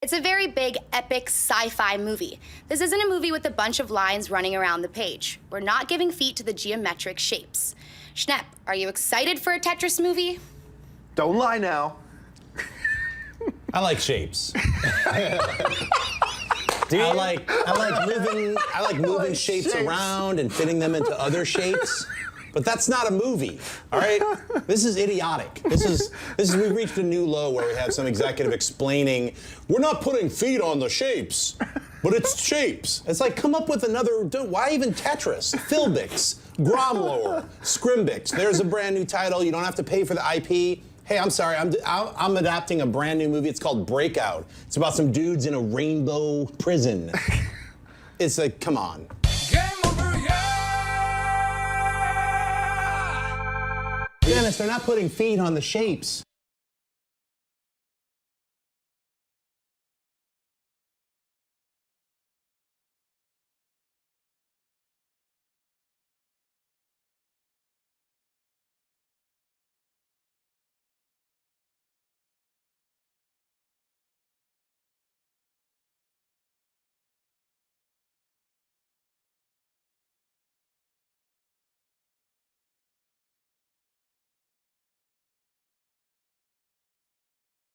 S12: It's a very big, epic sci-fi movie. This isn't a movie with a bunch of lines running around the page. We're not giving feet to the geometric shapes. Schnepp, are you excited for a Tetris movie?
S13: Don't lie now.
S14: I like shapes. I like moving shapes around and fitting them into other shapes. But that's not a movie, all right? This is idiotic. We've reached a new low where we have some executive explaining, we're not putting feet on the shapes, but it's shapes. It's like, come up with another, why even Tetris? Philbix, Gromlower, Scrimbix. There's a brand new title. You don't have to pay for the IP. Hey, I'm sorry, I'm adapting a brand new movie. It's called Breakout. It's about some dudes in a rainbow prison. It's like, come on. Dennis, they're not putting feet on the shapes.